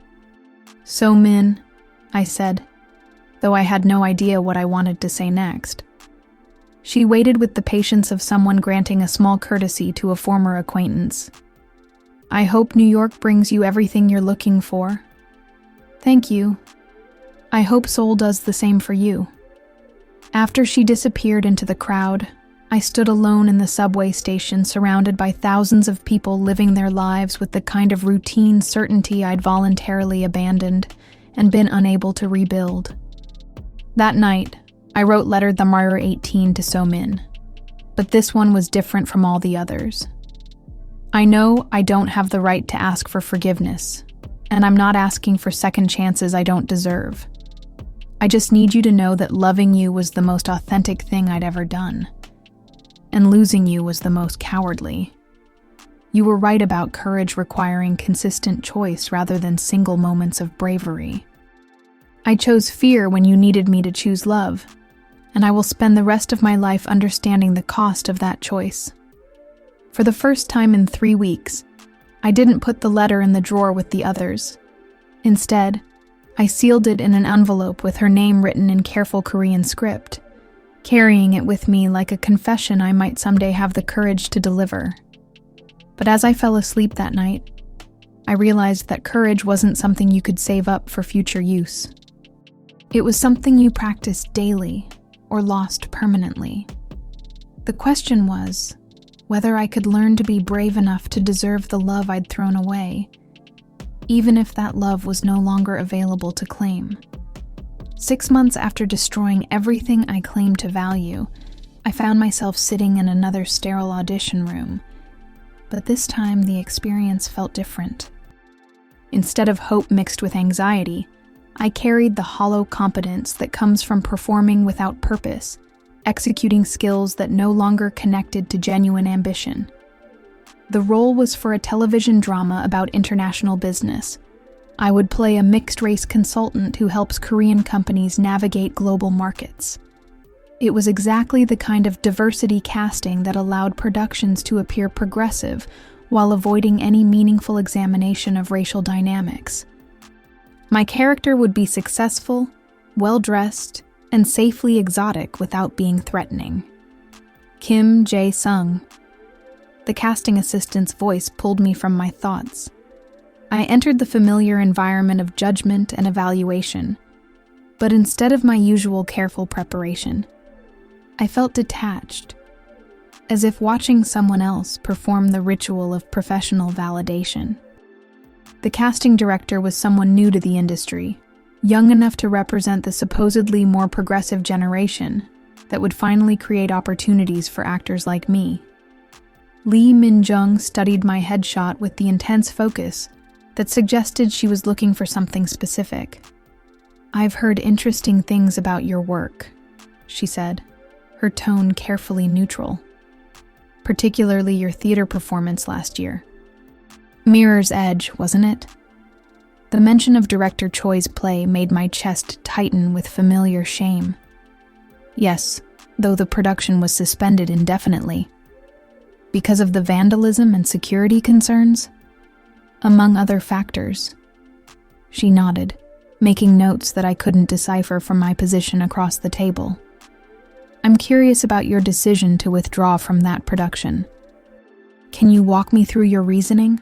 A: "So-min," I said, though I had no idea what I wanted to say next. She waited with the patience of someone granting a small courtesy to a former acquaintance. "I hope New York brings you everything you're looking for." "Thank you. I hope Seoul does the same for you." After she disappeared into the crowd, I stood alone in the subway station, surrounded by thousands of people living their lives with the kind of routine certainty I'd voluntarily abandoned and been unable to rebuild. That night, I wrote Letter Number 18 to So-min, but this one was different from all the others. I know I don't have the right to ask for forgiveness, and I'm not asking for second chances I don't deserve. I just need you to know that loving you was the most authentic thing I'd ever done, and losing you was the most cowardly. You were right about courage requiring consistent choice rather than single moments of bravery. I chose fear when you needed me to choose love, and I will spend the rest of my life understanding the cost of that choice. For the first time in 3 weeks, I didn't put the letter in the drawer with the others. Instead, I sealed it in an envelope with her name written in careful Korean script, carrying it with me like a confession I might someday have the courage to deliver. But as I fell asleep that night, I realized that courage wasn't something you could save up for future use. It was something you practiced daily or lost permanently. The question was whether I could learn to be brave enough to deserve the love I'd thrown away, even if that love was no longer available to claim. 6 months after destroying everything I claimed to value, I found myself sitting in another sterile audition room, but this time the experience felt different. Instead of hope mixed with anxiety, I carried the hollow competence that comes from performing without purpose, executing skills that no longer connected to genuine ambition. The role was for a television drama about international business. I would play a mixed-race consultant who helps Korean companies navigate global markets. It was exactly the kind of diversity casting that allowed productions to appear progressive while avoiding any meaningful examination of racial dynamics. My character would be successful, well-dressed, and safely exotic without being threatening. Kim Jae-sung. The casting assistant's voice pulled me from my thoughts. I entered the familiar environment of judgment and evaluation, but instead of my usual careful preparation, I felt detached, as if watching someone else perform the ritual of professional validation. The casting director was someone new to the industry, young enough to represent the supposedly more progressive generation that would finally create opportunities for actors like me. Lee Min-jung studied my headshot with the intense focus that suggested she was looking for something specific. "I've heard interesting things about your work," she said, her tone carefully neutral. "Particularly your theater performance last year. Mirror's Edge, wasn't it?" The mention of director Choi's play made my chest tighten with familiar shame. "Yes, though the production was suspended indefinitely. Because of the vandalism and security concerns? Among other factors." She nodded, making notes that I couldn't decipher from my position across the table. "I'm curious about your decision to withdraw from that production. Can you walk me through your reasoning?"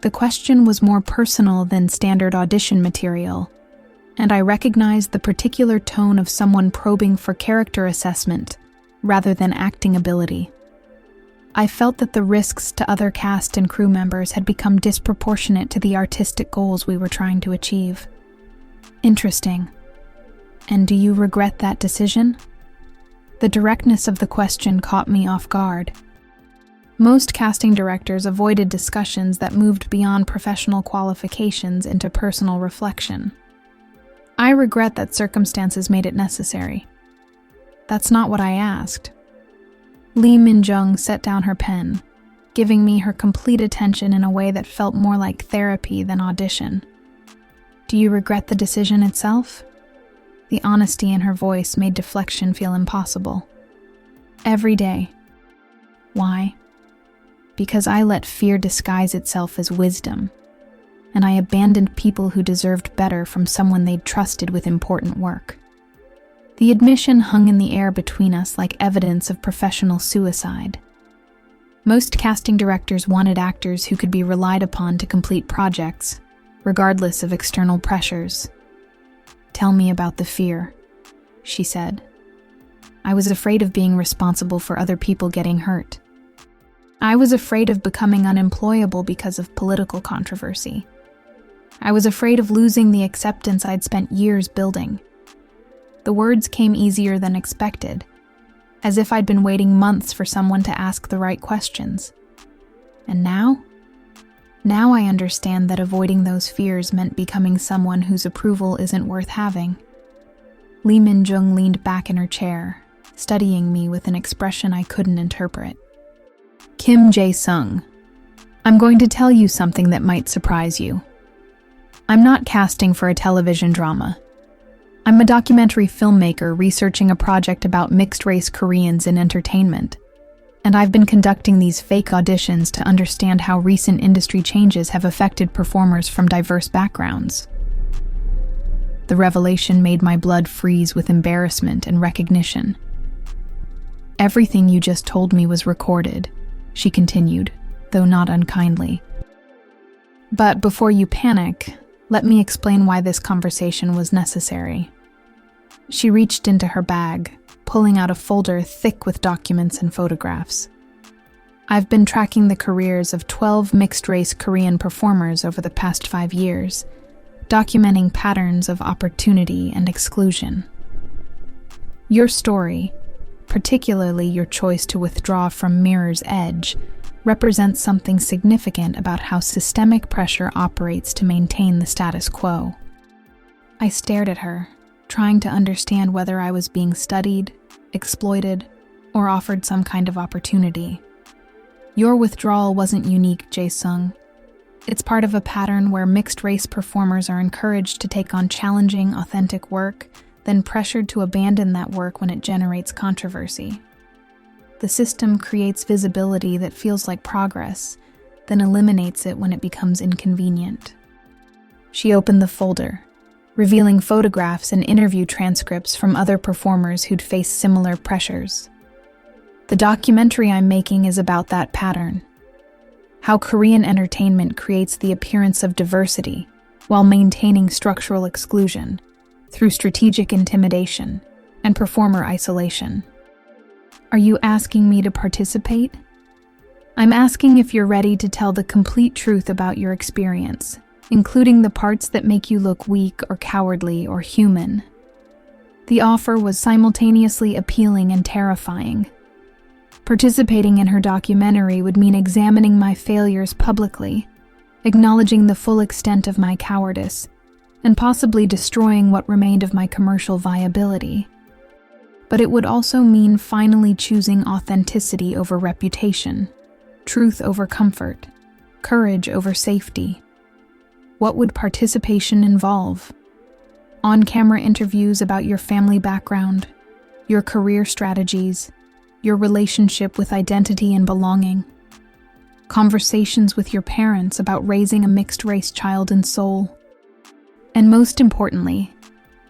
A: The question was more personal than standard audition material, and I recognized the particular tone of someone probing for character assessment rather than acting ability. I felt that the risks to other cast and crew members had become disproportionate to the artistic goals we were trying to achieve. "Interesting. And do you regret that decision?" The directness of the question caught me off guard. Most casting directors avoided discussions that moved beyond professional qualifications into personal reflection. "I regret that circumstances made it necessary." "That's not what I asked." Lee Min-jung set down her pen, giving me her complete attention in a way that felt more like therapy than audition. "Do you regret the decision itself?" The honesty in her voice made deflection feel impossible. "Every day." "Why?" "Because I let fear disguise itself as wisdom, and I abandoned people who deserved better from someone they'd trusted with important work." The admission hung in the air between us like evidence of professional suicide. Most casting directors wanted actors who could be relied upon to complete projects, regardless of external pressures. "Tell me about the fear," she said. I was afraid of being responsible for other people getting hurt. I was afraid of becoming unemployable because of political controversy. I was afraid of losing the acceptance I'd spent years building. The words came easier than expected, as if I'd been waiting months for someone to ask the right questions. And now I understand that avoiding those fears meant becoming someone whose approval isn't worth having. Lee Min-jung leaned back in her chair, studying me with an expression I couldn't interpret. Kim Jae-sung, I'm going to tell you something that might surprise you. I'm not casting for a television drama. I'm a documentary filmmaker researching a project about mixed-race Koreans in entertainment, and I've been conducting these fake auditions to understand how recent industry changes have affected performers from diverse backgrounds. The revelation made my blood freeze with embarrassment and recognition. Everything you just told me was recorded, she continued, though not unkindly. But before you panic, let me explain why this conversation was necessary. She reached into her bag, pulling out a folder thick with documents and photographs. I've been tracking the careers of 12 mixed-race Korean performers over the past 5 years, documenting patterns of opportunity and exclusion. Your story, particularly your choice to withdraw from Mirror's Edge, represents something significant about how systemic pressure operates to maintain the status quo. I stared at her, trying to understand whether I was being studied, exploited, or offered some kind of opportunity. Your withdrawal wasn't unique, Jae-sung. It's part of a pattern where mixed-race performers are encouraged to take on challenging, authentic work, then pressured to abandon that work when it generates controversy. The system creates visibility that feels like progress, then eliminates it when it becomes inconvenient. She opened the folder, revealing photographs and interview transcripts from other performers who'd faced similar pressures. The documentary I'm making is about that pattern. How Korean entertainment creates the appearance of diversity while maintaining structural exclusion through strategic intimidation and performer isolation. Are you asking me to participate? I'm asking if you're ready to tell the complete truth about your experience, including the parts that make you look weak or cowardly or human. The offer was simultaneously appealing and terrifying. Participating in her documentary would mean examining my failures publicly, acknowledging the full extent of my cowardice, and possibly destroying what remained of my commercial viability. But it would also mean finally choosing authenticity over reputation, truth over comfort, courage over safety. What would participation involve? On-camera interviews about your family background, your career strategies, your relationship with identity and belonging. Conversations with your parents about raising a mixed-race child in Seoul. And most importantly,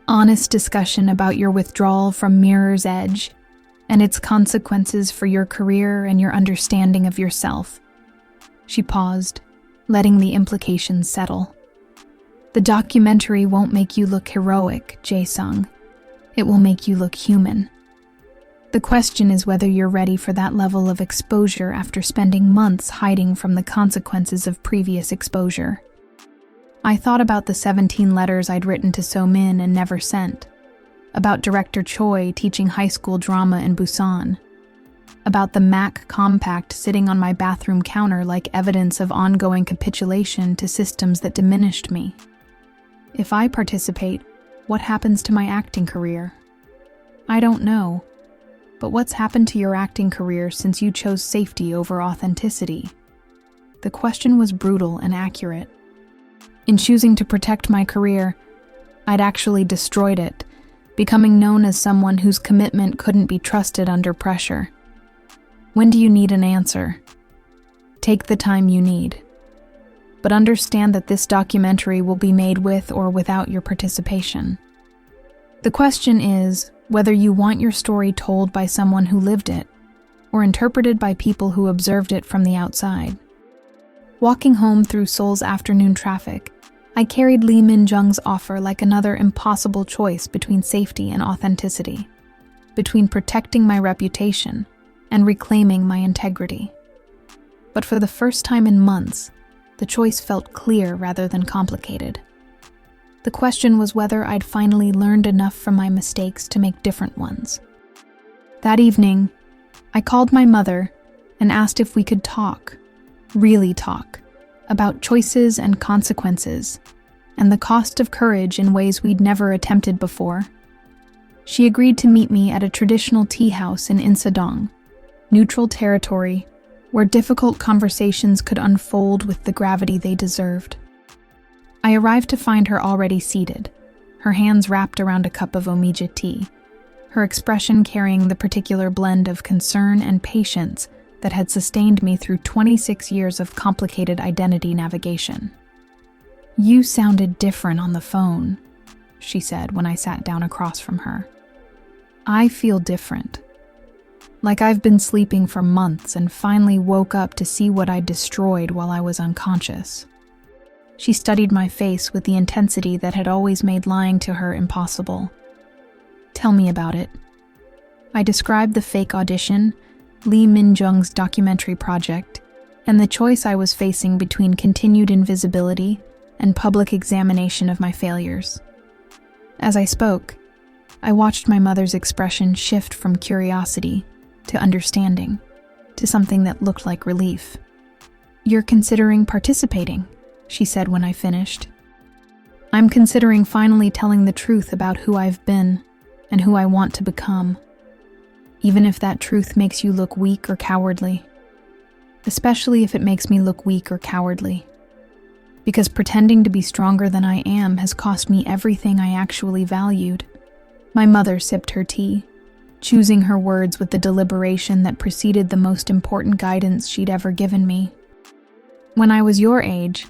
A: honest discussion about your withdrawal from Mirror's Edge and its consequences for your career and your understanding of yourself. She paused, letting the implications settle. The documentary won't make you look heroic, Jae-sung. It will make you look human. The question is whether you're ready for that level of exposure after spending months hiding from the consequences of previous exposure. I thought about the 17 letters I'd written to So Min and never sent, about Director Choi teaching high school drama in Busan, about the MAC compact sitting on my bathroom counter like evidence of ongoing capitulation to systems that diminished me. If I participate, what happens to my acting career? I don't know, but what's happened to your acting career since you chose safety over authenticity? The question was brutal and accurate. In choosing to protect my career, I'd actually destroyed it, becoming known as someone whose commitment couldn't be trusted under pressure. When do you need an answer? Take the time you need. But understand that this documentary will be made with or without your participation. The question is whether you want your story told by someone who lived it, or interpreted by people who observed it from the outside. Walking home through Seoul's afternoon traffic, I carried Lee Min-jung's offer like another impossible choice between safety and authenticity. between protecting my reputation and reclaiming my integrity. But for the first time in months, the choice felt clear rather than complicated. The question was whether I'd finally learned enough from my mistakes to make different ones. That evening, I called my mother and asked if we could talk, really talk, about choices and consequences, and the cost of courage in ways we'd never attempted before. She agreed to meet me at a traditional tea house in Insadong, neutral territory where difficult conversations could unfold with the gravity they deserved. I arrived to find her already seated, her hands wrapped around a cup of Omija tea, her expression carrying the particular blend of concern and patience that had sustained me through 26 years of complicated identity navigation. "You sounded different on the phone," she said when I sat down across from her. "I feel different. Like I've been sleeping for months and finally woke up to see what I'd destroyed while I was unconscious." She studied my face with the intensity that had always made lying to her impossible. "Tell me about it." I described the fake audition, Lee Min-jung's documentary project, and the choice I was facing between continued invisibility and public examination of my failures. As I spoke, I watched my mother's expression shift from curiosity to understanding, to something that looked like relief. "You're considering participating," she said when I finished. "I'm considering finally telling the truth about who I've been and who I want to become, even if that truth makes you look weak or cowardly. Especially if it makes me look weak or cowardly. Because pretending to be stronger than I am has cost me everything I actually valued." My mother sipped her tea, choosing her words with the deliberation that preceded the most important guidance she'd ever given me. "When I was your age,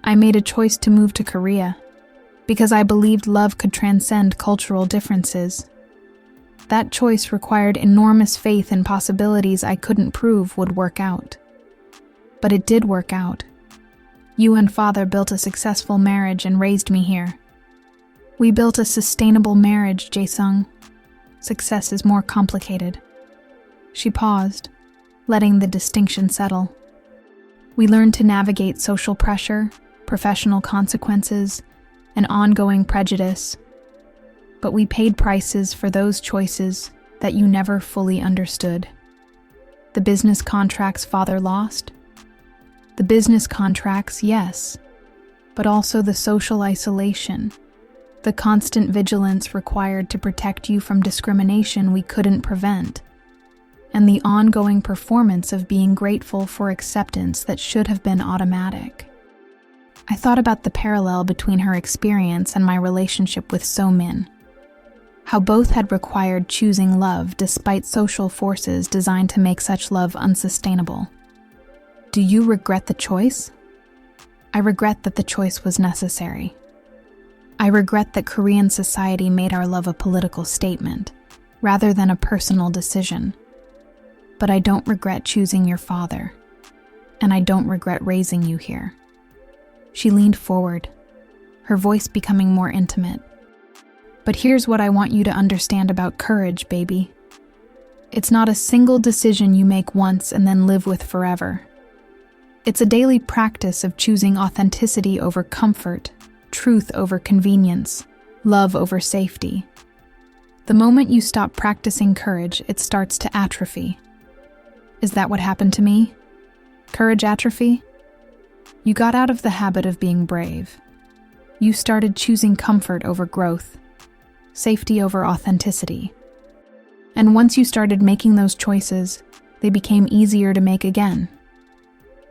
A: I made a choice to move to Korea because I believed love could transcend cultural differences. That choice required enormous faith in possibilities I couldn't prove would work out. But it did work out. You and Father built a successful marriage and raised me here. We built a sustainable marriage, Jae-sung. Success is more complicated." She paused, letting the distinction settle. "We learned to navigate social pressure, professional consequences, and ongoing prejudice. But we paid prices for those choices that you never fully understood. The business contracts Father lost? The business contracts, yes, but also the social isolation, the constant vigilance required to protect you from discrimination we couldn't prevent, and the ongoing performance of being grateful for acceptance that should have been automatic." I thought about the parallel between her experience and my relationship with So-min, how both had required choosing love despite social forces designed to make such love unsustainable. "Do you regret the choice?" "I regret that the choice was necessary. I regret that Korean society made our love a political statement, rather than a personal decision. But I don't regret choosing your father, and I don't regret raising you here." She leaned forward, her voice becoming more intimate. "But here's what I want you to understand about courage, baby. It's not a single decision you make once and then live with forever. It's a daily practice of choosing authenticity over comfort, truth over convenience, love over safety. The moment you stop practicing courage, it starts to atrophy. Is that what happened to me? Courage atrophy? You got out of the habit of being brave. You started choosing comfort over growth, safety over authenticity. And once you started making those choices, they became easier to make again.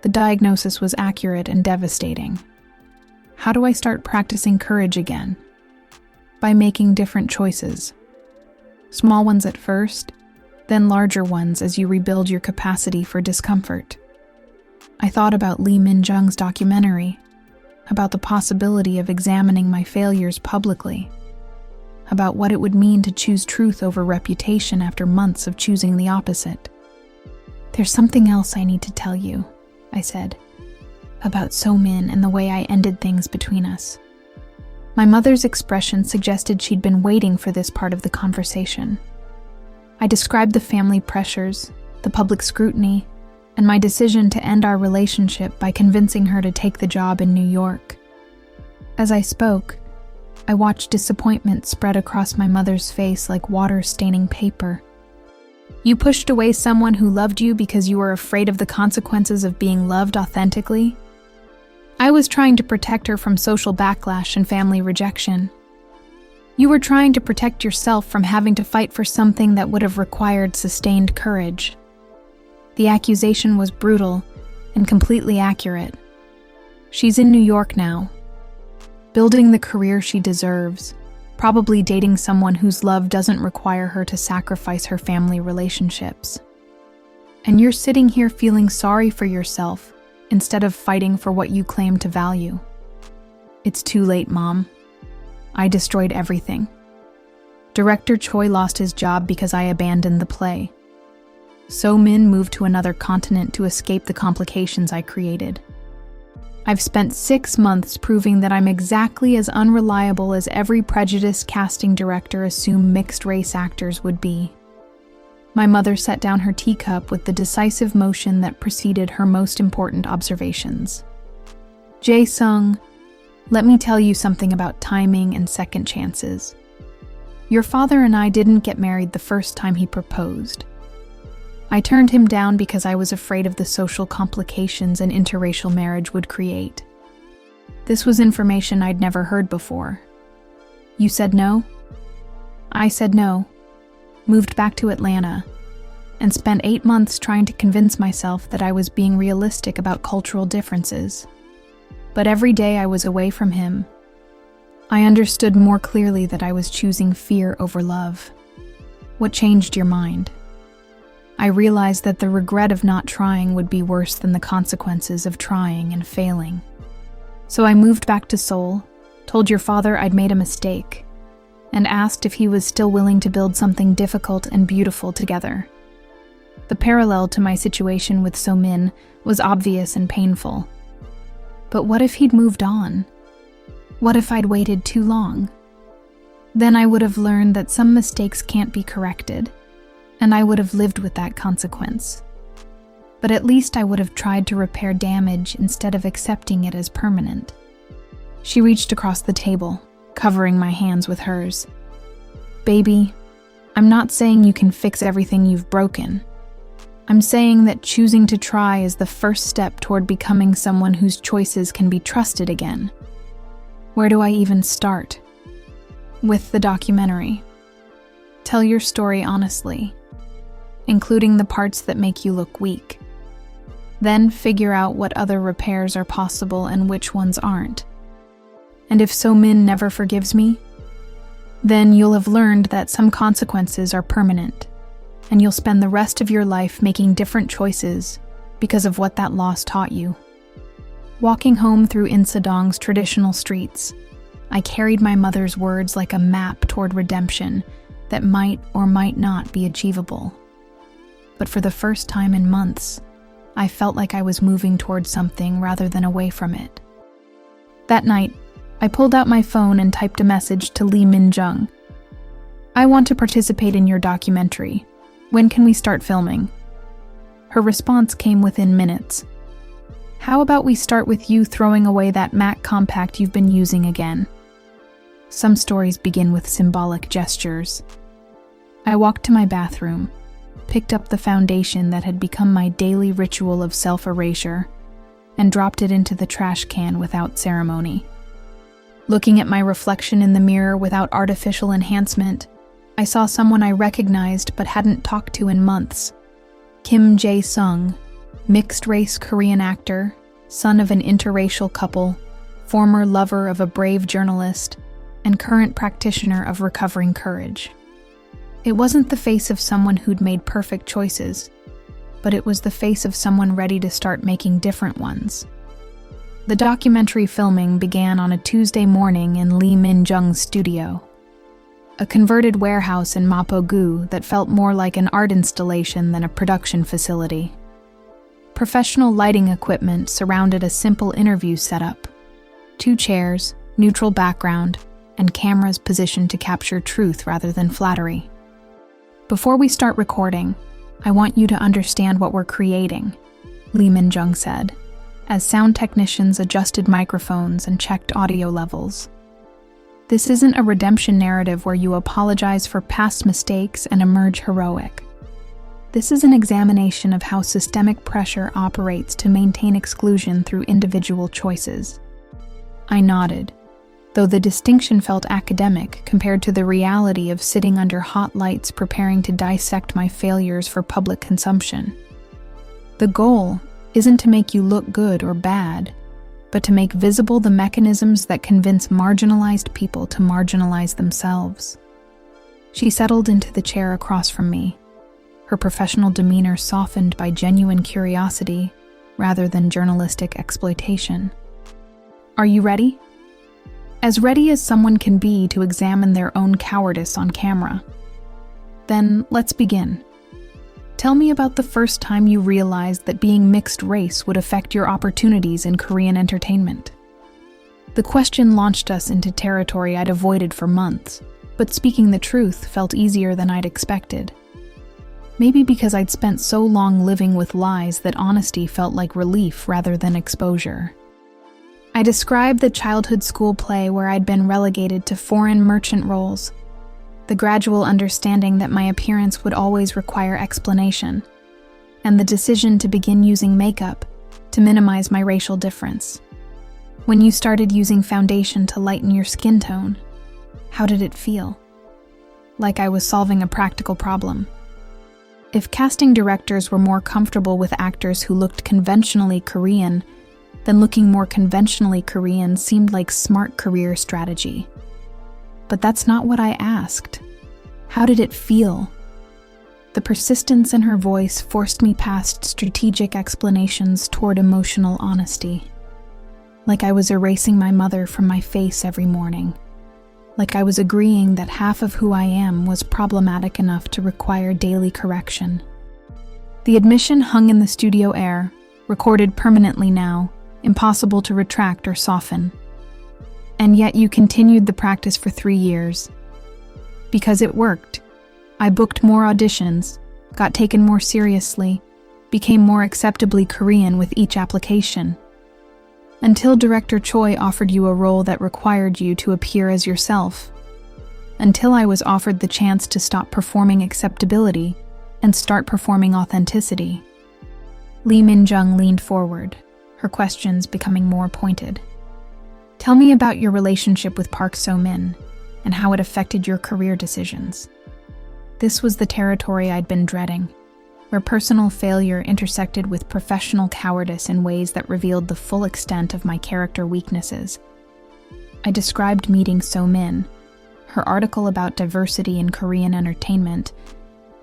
A: The diagnosis was accurate and devastating. How do I start practicing courage again? By making different choices. Small ones at first, then larger ones as you rebuild your capacity for discomfort. I thought about Lee Min-jung's documentary, about the possibility of examining my failures publicly, about what it would mean to choose truth over reputation after months of choosing the opposite. "There's something else I need to tell you," I said, "about So-min and the way I ended things between us." My mother's expression suggested she'd been waiting for this part of the conversation. I described the family pressures, the public scrutiny, and my decision to end our relationship by convincing her to take the job in New York. As I spoke, I watched disappointment spread across my mother's face like water staining paper. You pushed away someone who loved you because you were afraid of the consequences of being loved authentically? I was trying to protect her from social backlash and family rejection. You were trying to protect yourself from having to fight for something that would have required sustained courage. The accusation was brutal and completely accurate. She's in New York now, building the career she deserves, probably dating someone whose love doesn't require her to sacrifice her family relationships. And you're sitting here feeling sorry for yourself instead of fighting for what you claim to value. It's too late, Mom. I destroyed everything. Director Choi lost his job because I abandoned the play. So Min moved to another continent to escape the complications I created. I've spent 6 months proving that I'm exactly as unreliable as every prejudiced casting director assumed mixed-race actors would be. My mother set down her teacup with the decisive motion that preceded her most important observations. Jae-sung, let me tell you something about timing and second chances. Your father and I didn't get married the first time he proposed. I turned him down because I was afraid of the social complications an interracial marriage would create. This was information I'd never heard before. You said no? I said no, moved back to Atlanta, and spent 8 months trying to convince myself that I was being realistic about cultural differences. But every day I was away from him, I understood more clearly that I was choosing fear over love. What changed your mind? I realized that the regret of not trying would be worse than the consequences of trying and failing. So I moved back to Seoul, told your father I'd made a mistake, and asked if he was still willing to build something difficult and beautiful together. The parallel to my situation with So-min was obvious and painful. But what if he'd moved on? What if I'd waited too long? Then I would have learned that some mistakes can't be corrected, and I would have lived with that consequence. But at least I would have tried to repair damage instead of accepting it as permanent. She reached across the table, covering my hands with hers. Baby, I'm not saying you can fix everything you've broken. I'm saying that choosing to try is the first step toward becoming someone whose choices can be trusted again. Where do I even start? With the documentary. Tell your story honestly, including the parts that make you look weak. Then figure out what other repairs are possible and which ones aren't. And if So-min never forgives me, then you'll have learned that some consequences are permanent, and you'll spend the rest of your life making different choices because of what that loss taught you. Walking home through Insadong's traditional streets, I carried my mother's words like a map toward redemption that might or might not be achievable. But for the first time in months, I felt like I was moving toward something rather than away from it. That night, I pulled out my phone and typed a message to Lee Min-jung. I want to participate in your documentary. When can we start filming? Her response came within minutes. How about we start with you throwing away that Mac compact you've been using again? Some stories begin with symbolic gestures. I walked to my bathroom, picked up the foundation that had become my daily ritual of self-erasure, and dropped it into the trash can without ceremony. Looking at my reflection in the mirror without artificial enhancement, I saw someone I recognized but hadn't talked to in months. Kim Jae-sung, mixed-race Korean actor, son of an interracial couple, former lover of a brave journalist, and current practitioner of recovering courage. It wasn't the face of someone who'd made perfect choices, but it was the face of someone ready to start making different ones. The documentary filming began on a Tuesday morning in Lee Min-jung's studio, a converted warehouse in Mapo-gu that felt more like an art installation than a production facility. Professional lighting equipment surrounded a simple interview setup: 2 chairs, neutral background, and cameras positioned to capture truth rather than flattery. Before we start recording, I want you to understand what we're creating, Lee Min-jung said, as sound technicians adjusted microphones and checked audio levels. This isn't a redemption narrative where you apologize for past mistakes and emerge heroic. This is an examination of how systemic pressure operates to maintain exclusion through individual choices. I nodded, though the distinction felt academic compared to the reality of sitting under hot lights preparing to dissect my failures for public consumption. The goal isn't to make you look good or bad, but to make visible the mechanisms that convince marginalized people to marginalize themselves. She settled into the chair across from me, her professional demeanor softened by genuine curiosity rather than journalistic exploitation. Are you ready? As ready as someone can be to examine their own cowardice on camera. Then let's begin. Tell me about the first time you realized that being mixed race would affect your opportunities in Korean entertainment. The question launched us into territory I'd avoided for months, but speaking the truth felt easier than I'd expected. Maybe because I'd spent so long living with lies that honesty felt like relief rather than exposure. I described the childhood school play where I'd been relegated to foreign merchant roles, the gradual understanding that my appearance would always require explanation, and the decision to begin using makeup to minimize my racial difference. When you started using foundation to lighten your skin tone, how did it feel? Like I was solving a practical problem. If casting directors were more comfortable with actors who looked conventionally Korean, then looking more conventionally Korean seemed like smart career strategy. But that's not what I asked. How did it feel? The persistence in her voice forced me past strategic explanations toward emotional honesty. Like I was erasing my mother from my face every morning. Like I was agreeing that half of who I am was problematic enough to require daily correction. The admission hung in the studio air, recorded permanently now, impossible to retract or soften. And yet you continued the practice for 3 years. Because it worked. I booked more auditions, got taken more seriously, became more acceptably Korean with each application. Until Director Choi offered you a role that required you to appear as yourself. Until I was offered the chance to stop performing acceptability and start performing authenticity. Lee Min-jung leaned forward, her questions becoming more pointed. Tell me about your relationship with Park So-min and how it affected your career decisions. This was the territory I'd been dreading, where personal failure intersected with professional cowardice in ways that revealed the full extent of my character weaknesses. I described meeting So-min, her article about diversity in Korean entertainment,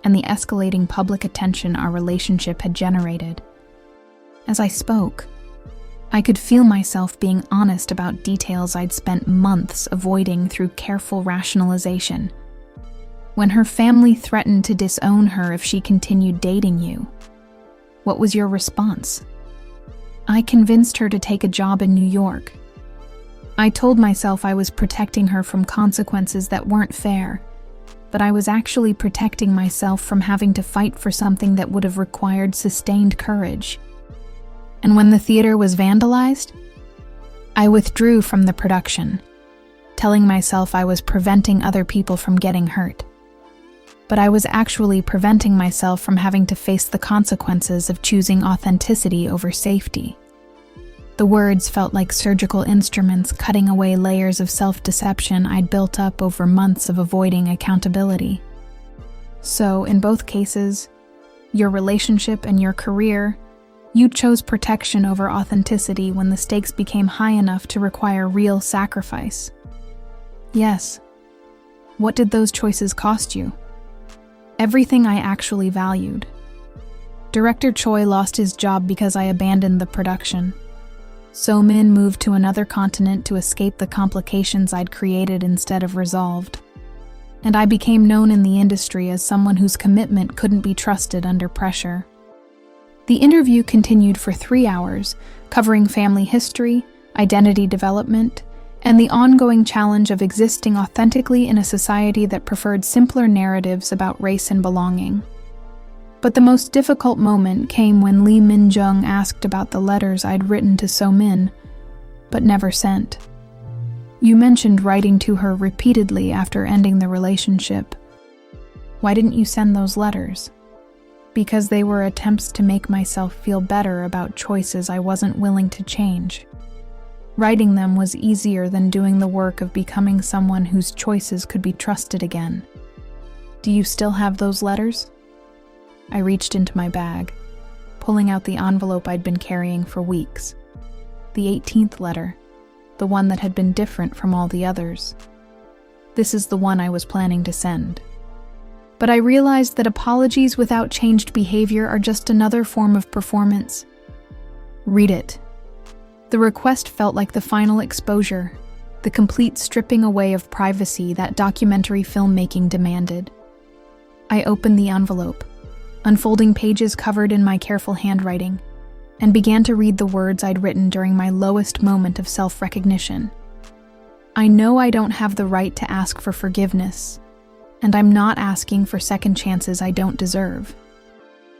A: and the escalating public attention our relationship had generated. As I spoke, I could feel myself being honest about details I'd spent months avoiding through careful rationalization. When her family threatened to disown her if she continued dating you, what was your response? I convinced her to take a job in New York. I told myself I was protecting her from consequences that weren't fair, but I was actually protecting myself from having to fight for something that would have required sustained courage. And when the theater was vandalized, I withdrew from the production, telling myself I was preventing other people from getting hurt. But I was actually preventing myself from having to face the consequences of choosing authenticity over safety. The words felt like surgical instruments cutting away layers of self-deception I'd built up over months of avoiding accountability. So, in both cases, your relationship and your career, you chose protection over authenticity when the stakes became high enough to require real sacrifice. Yes. What did those choices cost you? Everything I actually valued. Director Choi lost his job because I abandoned the production. So-min moved to another continent to escape the complications I'd created instead of resolved. And I became known in the industry as someone whose commitment couldn't be trusted under pressure. The interview continued for 3 hours, covering family history, identity development, and the ongoing challenge of existing authentically in a society that preferred simpler narratives about race and belonging. But the most difficult moment came when Lee Min-jung asked about the letters I'd written to So-min, but never sent. You mentioned writing to her repeatedly after ending the relationship. Why didn't you send those letters? Because they were attempts to make myself feel better about choices I wasn't willing to change. Writing them was easier than doing the work of becoming someone whose choices could be trusted again. Do you still have those letters? I reached into my bag, pulling out the envelope I'd been carrying for weeks. The 18th letter, the one that had been different from all the others. This is the one I was planning to send. But I realized that apologies without changed behavior are just another form of performance. Read it. The request felt like the final exposure, the complete stripping away of privacy that documentary filmmaking demanded. I opened the envelope, unfolding pages covered in my careful handwriting, and began to read the words I'd written during my lowest moment of self-recognition. I know I don't have the right to ask for forgiveness, and I'm not asking for second chances I don't deserve.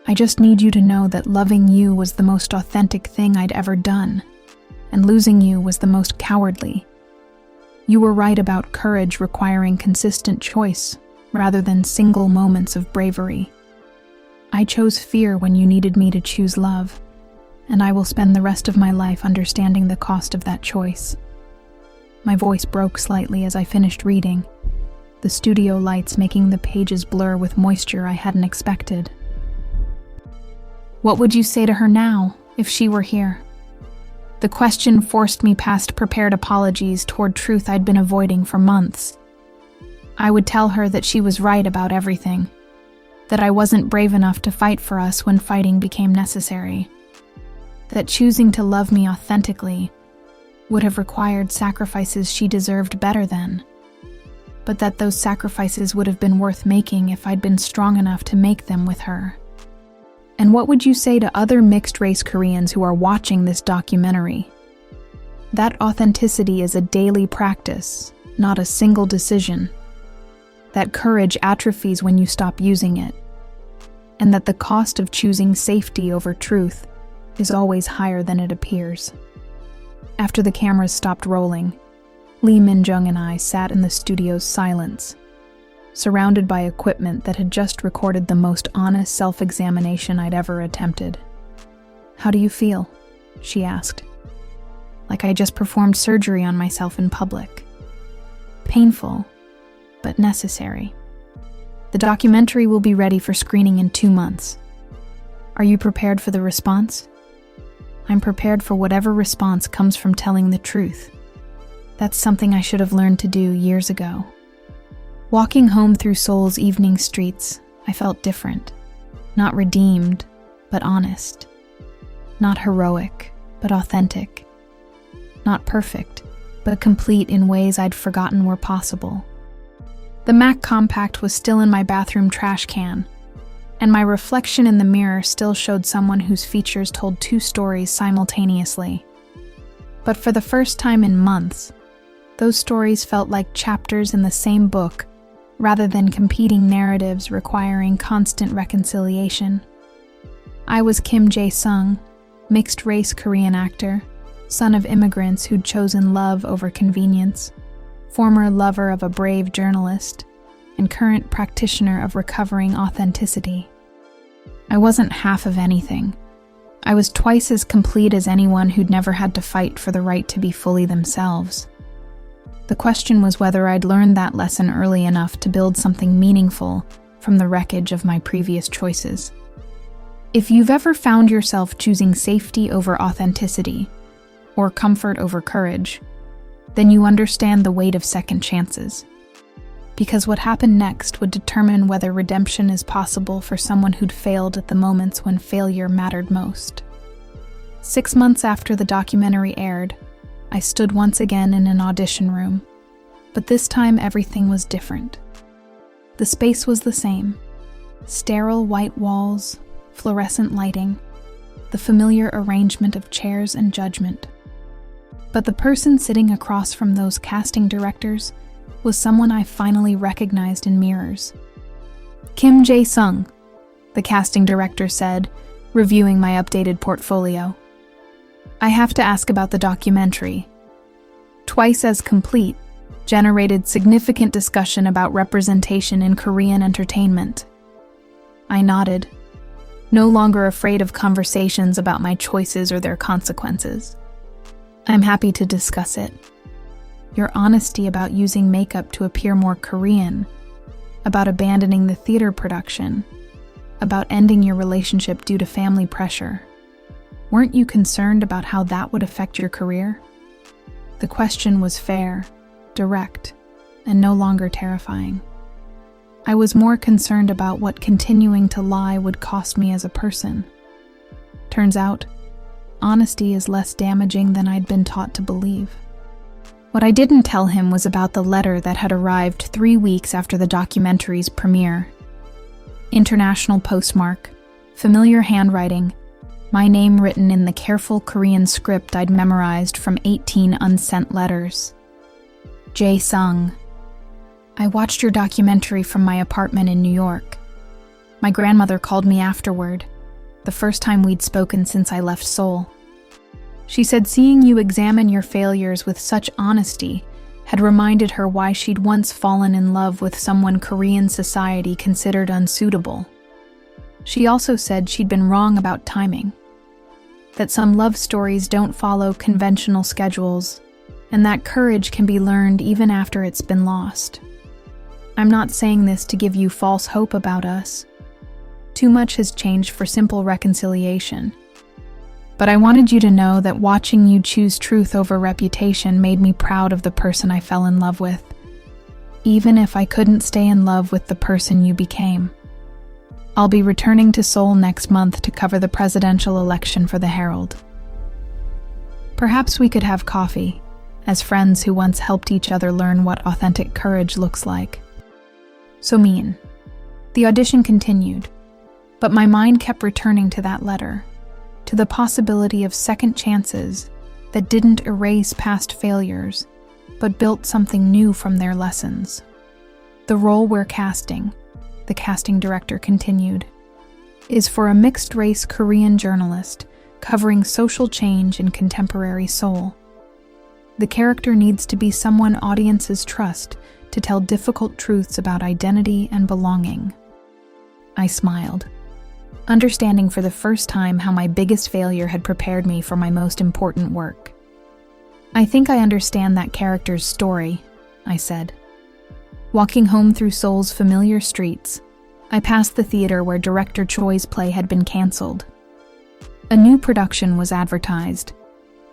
A: I just need you to know that loving you was the most authentic thing I'd ever done, and losing you was the most cowardly. You were right about courage requiring consistent choice rather than single moments of bravery. I chose fear when you needed me to choose love, and I will spend the rest of my life understanding the cost of that choice. My voice broke slightly as I finished reading, the studio lights making the pages blur with moisture I hadn't expected. What would you say to her now, if she were here? The question forced me past prepared apologies toward truth I'd been avoiding for months. I would tell her that she was right about everything, that I wasn't brave enough to fight for us when fighting became necessary, that choosing to love me authentically would have required sacrifices she deserved better than, but that those sacrifices would have been worth making if I'd been strong enough to make them with her. And what would you say to other mixed-race Koreans who are watching this documentary? That authenticity is a daily practice, not a single decision. That courage atrophies when you stop using it. And that the cost of choosing safety over truth is always higher than it appears. After the cameras stopped rolling, Lee Min-jung and I sat in the studio's silence, surrounded by equipment that had just recorded the most honest self-examination I'd ever attempted. "How do you feel?" she asked. Like I just performed surgery on myself in public. Painful, but necessary. The documentary will be ready for screening in 2 months. Are you prepared for the response? I'm prepared for whatever response comes from telling the truth. That's something I should have learned to do years ago. Walking home through Seoul's evening streets, I felt different. Not redeemed, but honest. Not heroic, but authentic. Not perfect, but complete in ways I'd forgotten were possible. The Mac Compact was still in my bathroom trash can, and my reflection in the mirror still showed someone whose features told 2 stories simultaneously. But for the first time in months, those stories felt like chapters in the same book, rather than competing narratives requiring constant reconciliation. I was Kim Jae-sung, mixed-race Korean actor, son of immigrants who'd chosen love over convenience, former lover of a brave journalist, and current practitioner of recovering authenticity. I wasn't half of anything. I was twice as complete as anyone who'd never had to fight for the right to be fully themselves. The question was whether I'd learned that lesson early enough to build something meaningful from the wreckage of my previous choices. If you've ever found yourself choosing safety over authenticity, or comfort over courage, then you understand the weight of second chances. Because what happened next would determine whether redemption is possible for someone who'd failed at the moments when failure mattered most. 6 months after the documentary aired, I stood once again in an audition room, but this time everything was different. The space was the same: sterile white walls, fluorescent lighting, the familiar arrangement of chairs and judgment. But the person sitting across from those casting directors was someone I finally recognized in mirrors. Kim Jae-sung, the casting director said, reviewing my updated portfolio. I have to ask about the documentary. Twice as Complete generated significant discussion about representation in Korean entertainment. I nodded, no longer afraid of conversations about my choices or their consequences. I'm happy to discuss it. Your honesty about using makeup to appear more Korean, about abandoning the theater production, about ending your relationship due to family pressure. Weren't you concerned about how that would affect your career? The question was fair, direct, and no longer terrifying. I was more concerned about what continuing to lie would cost me as a person. Turns out, honesty is less damaging than I'd been taught to believe. What I didn't tell him was about the letter that had arrived 3 weeks after the documentary's premiere. International postmark, familiar handwriting, my name written in the careful Korean script I'd memorized from 18 unsent letters. Jae-sung, I watched your documentary from my apartment in New York. My grandmother called me afterward, the first time we'd spoken since I left Seoul. She said seeing you examine your failures with such honesty had reminded her why she'd once fallen in love with someone Korean society considered unsuitable. She also said she'd been wrong about timing, that some love stories don't follow conventional schedules, and that courage can be learned even after it's been lost. I'm not saying this to give you false hope about us. Too much has changed for simple reconciliation. But I wanted you to know that watching you choose truth over reputation made me proud of the person I fell in love with, even if I couldn't stay in love with the person you became. I'll be returning to Seoul next month to cover the presidential election for the Herald. Perhaps we could have coffee, as friends who once helped each other learn what authentic courage looks like. So Min. The audition continued, but my mind kept returning to that letter, to the possibility of second chances that didn't erase past failures, but built something new from their lessons. The role we're casting, the casting director continued, is for a mixed-race Korean journalist covering social change in contemporary Seoul. The character needs to be someone audiences trust to tell difficult truths about identity and belonging. I smiled, understanding for the first time how my biggest failure had prepared me for my most important work. I think I understand that character's story, I said. Walking home through Seoul's familiar streets, I passed the theater where director Choi's play had been canceled. A new production was advertised,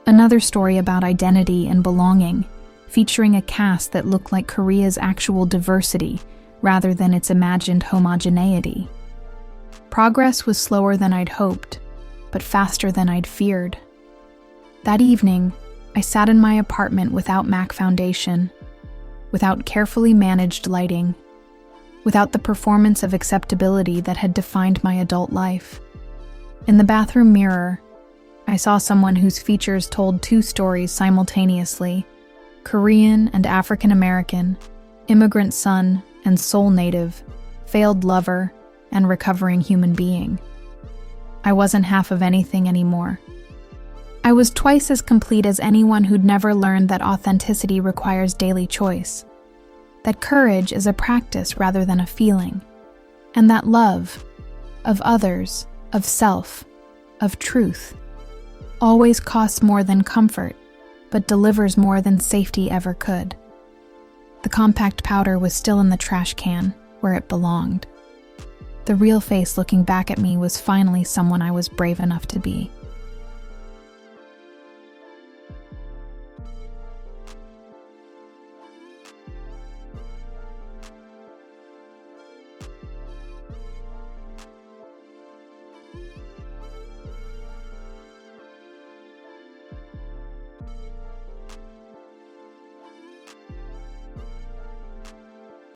A: another story about identity and belonging, featuring a cast that looked like Korea's actual diversity rather than its imagined homogeneity. Progress was slower than I'd hoped, but faster than I'd feared. That evening, I sat in my apartment without MAC foundation, without carefully managed lighting, without the performance of acceptability that had defined my adult life. In the bathroom mirror, I saw someone whose features told two stories simultaneously: Korean and African American, immigrant son and Seoul native, failed lover, and recovering human being. I wasn't half of anything anymore. I was twice as complete as anyone who'd never learned that authenticity requires daily choice, that courage is a practice rather than a feeling, and that love, of others, of self, of truth, always costs more than comfort, but delivers more than safety ever could. The compact powder was still in the trash can, where it belonged. The real face looking back at me was finally someone I was brave enough to be.